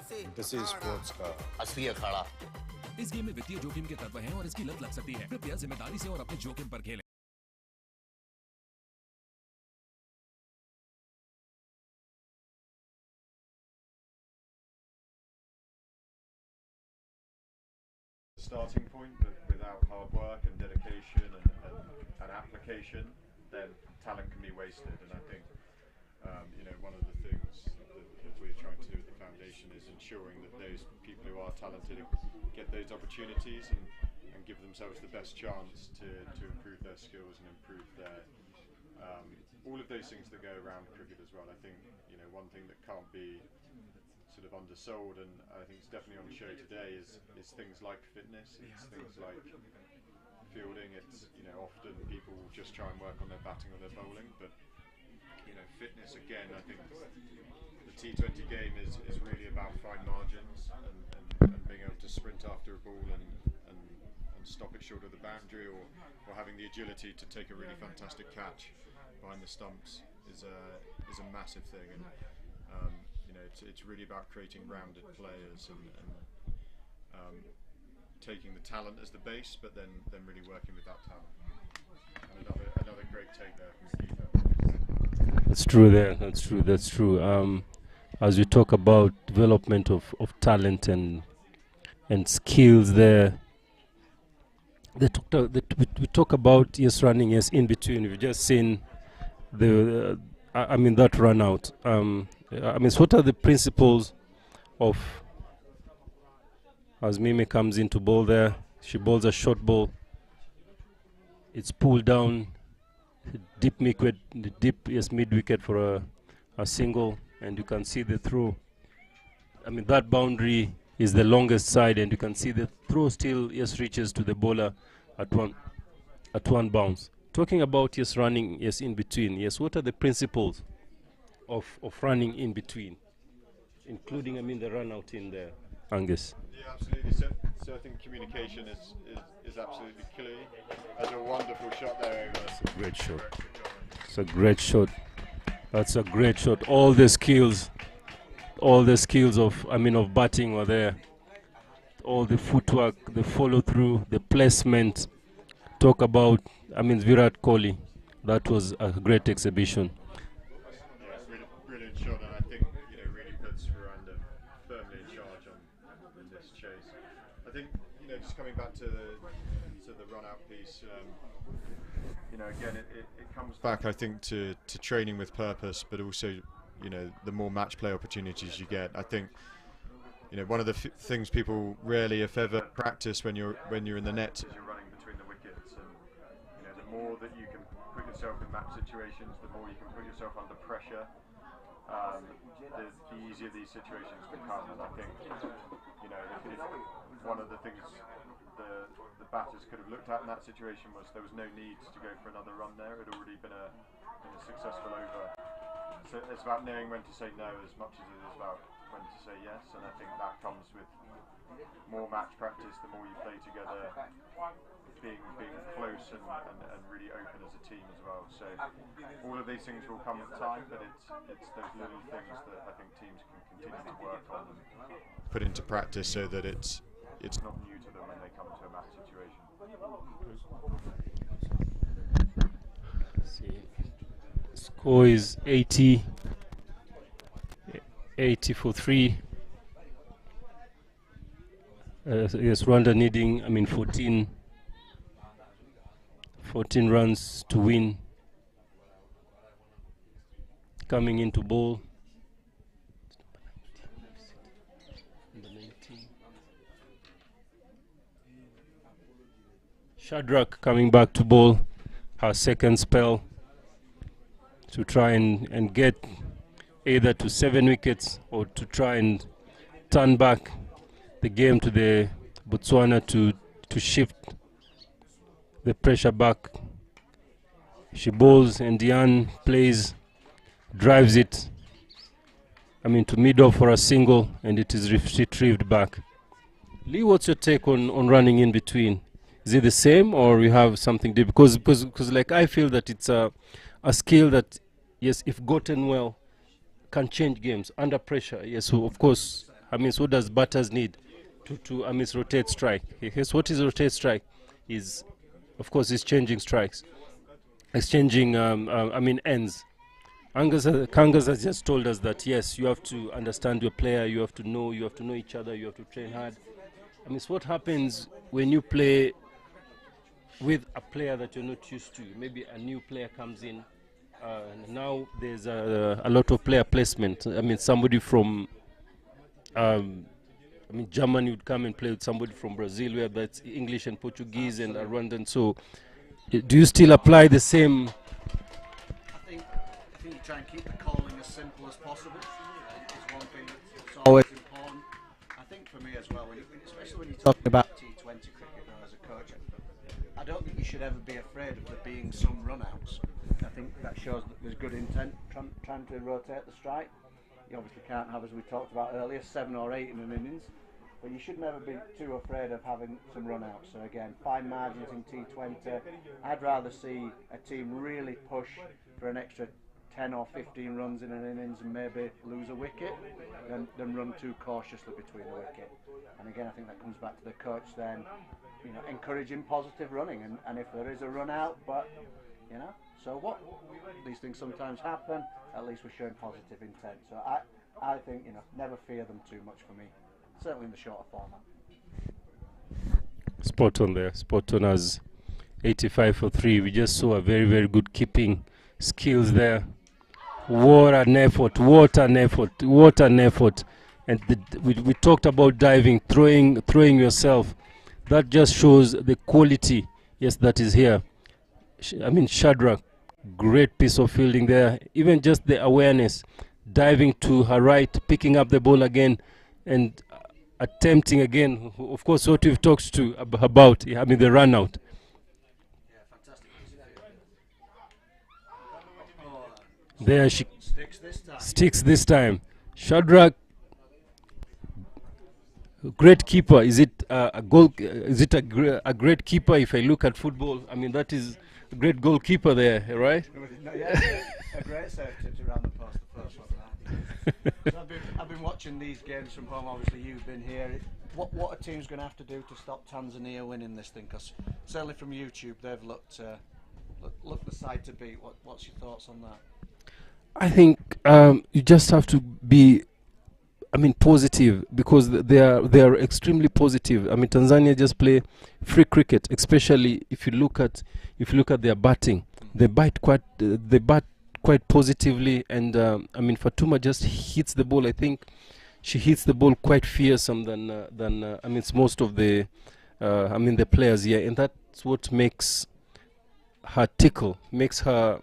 फैंटेसी स्पोर्ट्स का असली अखाड़ा। इस गेम में वित्तीय जोखिम के तत्व हैं और इसकी लत लग सकती है। कृपया जिम्मेदारी से और अपने जोखिम पर खेलें। Starting point, but without hard work and dedication and application, then talent can be wasted. And I think one of the things that we're trying to do at the foundation is ensuring that those people who are talented get those opportunities and give themselves the best chance to improve their skills and improve their all of those things that go around cricket as well. I think one thing that can't be sort of undersold, and I think it's definitely on the show today, is things like fitness. It's things like fielding. It's often people will just try and work on their batting or their bowling, but fitness again. I think the T20 game is really about fine margins and being able to sprint after a ball and stop it short of the boundary, or having the agility to take a really fantastic catch behind the stumps is a massive thing. And it's really about creating rounded players and taking the talent as the base, but then really working with that talent. And another great take there from Keeper. That's true there. That's true. As we talk about development of talent and skills there, we talk about running in between. We've just seen that run out. So what are the principles of, as Mimi comes in to bowl there, she bowls a short ball, it's pulled down, deep mid wicket for a single, and you can see the throw. That boundary is the longest side, and you can see the throw still reaches to the bowler at one. at one bounce. Talking about yes, running yes in between. Yes, what are the principles of running in between, including I mean the run out in there, Angus? Yeah, absolutely. So I think communication is absolutely key. That's a wonderful shot there. That's a great shot. It's a great shot. That's a great shot. All the skills of of batting were there. All the footwork, the follow through, the placement. Talk about Virat Kohli. That was a great exhibition. Yeah, brilliant shot, and I think really puts Rwanda firmly in charge in this chase. I think just coming back to the run out piece. Again, it comes back, I think, to training with purpose, but also, the more match play opportunities you get. I think, one of the things people rarely, if ever, practice when you're in the net is you're running between the wickets, and the more that you can put yourself in match situations, the more you can put yourself under pressure, the easier these situations become. And I think, if one of the things the batters could have looked at in that situation was there was no need to go for another run there. It had already been a successful over. So it's about knowing when to say no as much as it is about when to say yes, and I think that comes with more match practice, the more you play together, being close and really open as a team as well. So all of these things will come with time, but it's those little things that I think teams can continue to work on and put into practice so that it's not new to them when they come to a match situation. Score is 80 for 3. Yes, Rwanda needing 14 runs to win. Coming into ball. Shadrach coming back to bowl her second spell to try and get either to 7 wickets or to try and turn back the game to the Botswana to shift the pressure back. She bowls and Diane plays, drives it to mid-off for a single, and it is retrieved back. Lee, what's your take on running in between? Is it the same, or you have something different? Because like I feel that it's a skill that, yes, if gotten well, can change games under pressure. Yes, so of course, so does batters need to rotate strike. Yes, what is rotate strike? Is, of course, is changing strikes, exchanging ends. Kangas has just told us that yes, you have to understand your player, you have to know each other, you have to train hard. So what happens when you play with a player that you're not used to? Maybe a new player comes in. Now there's a lot of player placement. Somebody from Germany would come and play with somebody from Brazil, where that's English and Portuguese and Rwandan. So do you still apply the same? I think you try and keep the calling as simple as possible. It's one thing that's always important. I think for me as well, especially when you're talking about T20 cricket now as a coach, I don't think you should ever be afraid of there being some run-outs. I think that shows that there's good intent trying to rotate the strike. You obviously can't have, as we talked about earlier, 7 or 8 in an innings, but you should never be too afraid of having some run-outs. So again, fine margins in T20. I'd rather see a team really push for an extra 10 or 15 runs in an innings and maybe lose a wicket than run too cautiously between the wicket. And again, I think that comes back to the coach then, encouraging positive running. And if there is a run-out, but so what? These things sometimes happen. At least we're showing positive intent. So I think never fear them too much for me. Certainly in the shorter format. Spot on there. Spot on as 85 for 3. We just saw a very, very good keeping skills there. What an effort! What an effort! What an effort! And we talked about diving, throwing yourself. That just shows the quality, yes, that is here. Shadrach, great piece of fielding there. Even just the awareness, diving to her right, picking up the ball again, and attempting again. Of course, what we've talked about. The run out. Yeah, There she sticks this time. Shadrach, great keeper. Is it a goal? Is it a great keeper? If I look at football, I mean that is a great goalkeeper there, right? A great save tipped around the post, the first one. So I've been watching these games from home. Obviously, you've been here. What are teams going to have to do to stop Tanzania winning this thing? Because certainly from YouTube, they've looked the side to beat. What's your thoughts on that? I think you just have to be, I mean, positive, because they are extremely positive. I mean, Tanzania just play free cricket, especially if you look at their batting. They bat quite positively, and I mean, Fatuma just hits the ball. I think she hits the ball quite fearsome than I mean, it's most of the I mean the players here, and that's what makes her tickle, makes her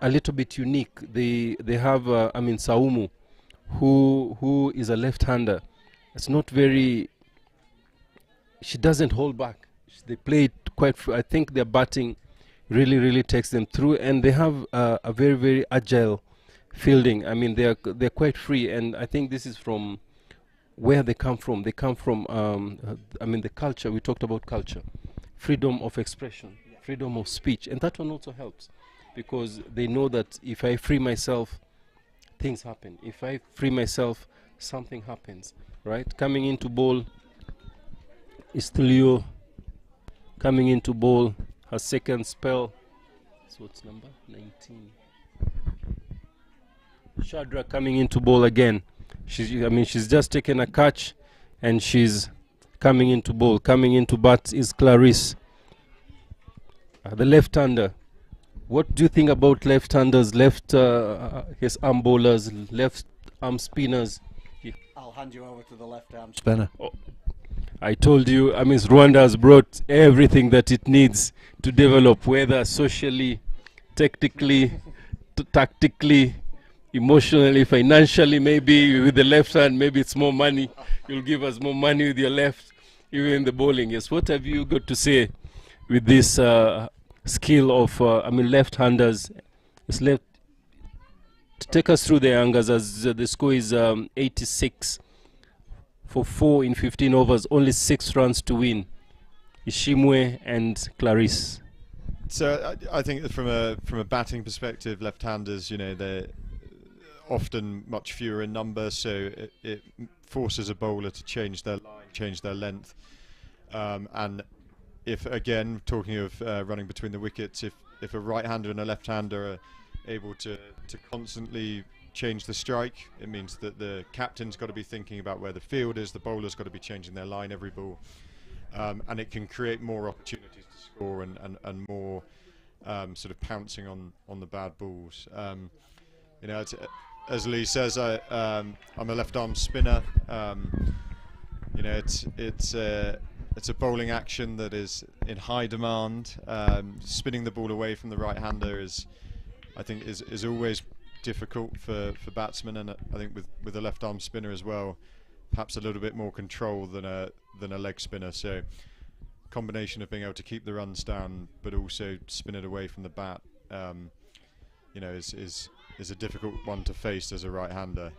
a little bit unique. They have I mean Saumu, who is a left-hander. It's not very. She doesn't hold back. They play it quite. I think their batting really takes them through, and they have a very agile fielding. I mean, they're quite free, and I think this is from where they come from. They come from I mean the culture. We talked about culture, freedom of expression, freedom of speech, and that one also helps, because they know that if I free myself, things happen. If I free myself, something happens, right? Coming into ball is Tulio, coming into ball, her second spell. So what's number 19? Shadra coming into ball again. She's just taken a catch, and she's coming into ball. Coming into bat is Clarisse, the left-hander. What do you think about left-handers, his arm bowlers, left arm spinners? I'll hand you over to the left arm spinner. Oh, I told you, I mean, Rwanda has brought everything that it needs to develop, whether socially, technically, tactically, emotionally, financially. Maybe with the left hand, maybe it's more money. You'll give us more money with your left, even in the bowling. Yes, what have you got to say with this skill of, I mean, left-handers? It's left to take us through the angles, as the score is 86 for 4 in 15 overs, only 6 runs to win. Ishimwe and Clarisse. So I think that from a batting perspective, left-handers, you know, they're often much fewer in number, so it forces a bowler to change their line, change their length, and if, again, talking of running between the wickets, if a right-hander and a left-hander are able to constantly change the strike, it means that the captain's got to be thinking about where the field is, the bowler's got to be changing their line every ball, and it can create more opportunities to score and more sort of pouncing on the bad balls. You know, as Lee says, I'm a left-arm spinner. You know, it's a bowling action that is in high demand. Spinning the ball away from the right-hander is always difficult for batsmen, and I think with a left-arm spinner as well, perhaps a little bit more control than a leg spinner. So, combination of being able to keep the runs down, but also spin it away from the bat, you know, is a difficult one to face as a right-hander.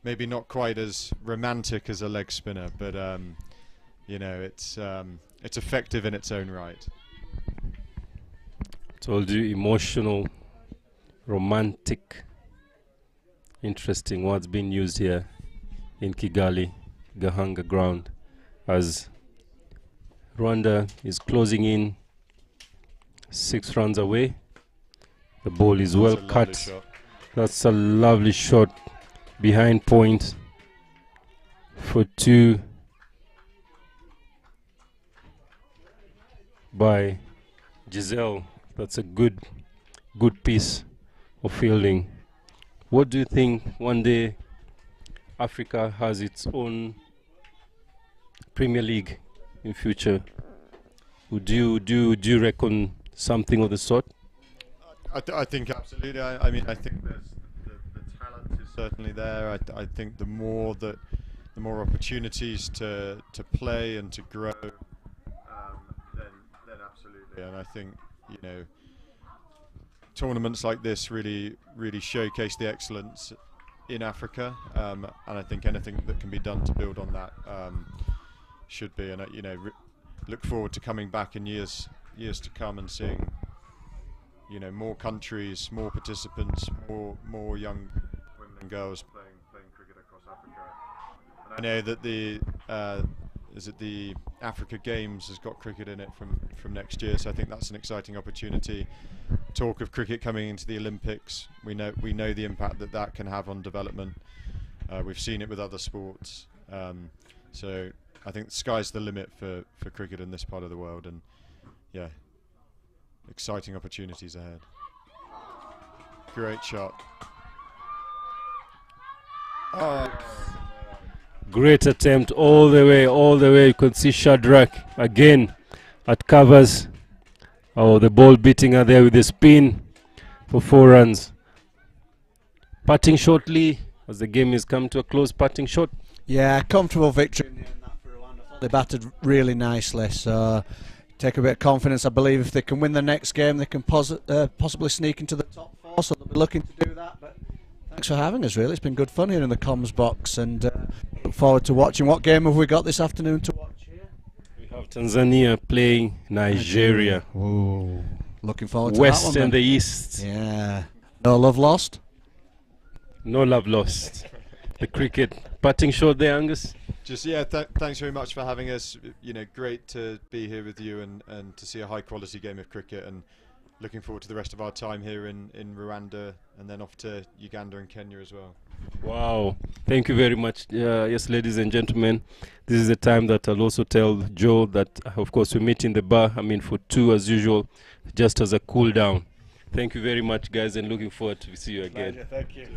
Maybe not quite as romantic as a leg spinner, but you know, it's effective in its own right. Told you, emotional, romantic, interesting words being used here in Kigali, Gahanga ground, as Rwanda is closing in 6 runs away. The ball is well cut. That's a lovely shot behind point for 2 by Giselle. That's a good piece of fielding. What do you think one day Africa has its own Premier League in future? Would you reckon something of the sort? I think absolutely. I mean, I think the talent is certainly there. I think the more opportunities to play and to grow, then absolutely. And I think, you know, tournaments like this really showcase the excellence in Africa, and I think anything that can be done to build on that should be. And you know, look forward to coming back in years to come and seeing, you know, more countries, more participants, more young women and girls playing cricket across Africa. And I know that the Africa Games has got cricket in it from next year, so I think that's an exciting opportunity. Talk of cricket coming into the Olympics, we know the impact that can have on development. We've seen it with other sports, so I think the sky's the limit for cricket in this part of the world, and yeah, exciting opportunities ahead. Great shot. Great attempt all the way. You could see Shadrach again at covers. Oh, the ball beating her there with the spin for 4 runs. Putting shortly as the game is come to a close. Putting short. Yeah, comfortable victory in the end that for Rwanda. They batted really nicely, so take a bit of confidence. I believe if they can win the next game, they can possibly sneak into the top 4, so they'll be looking to do that. But thanks for having us, really. It's been good fun here in the comms box, and look forward to watching. What game have we got this afternoon to watch here? We have Tanzania playing Nigeria. Ooh, looking forward to West that one, and then. the East. Yeah. No love lost? No love lost. The cricket. Putting short there, Angus. Just thanks very much for having us. You know, great to be here with you and to see a high quality game of cricket, and looking forward to the rest of our time here in Rwanda and then off to Uganda and Kenya as well. Wow, thank you very much. Yes, ladies and gentlemen, this is the time that I'll also tell Joe that of course we meet in the bar, I mean for 2 as usual, just as a cool down. Thank you very much guys, and looking forward to see you again. Pleasure, thank you.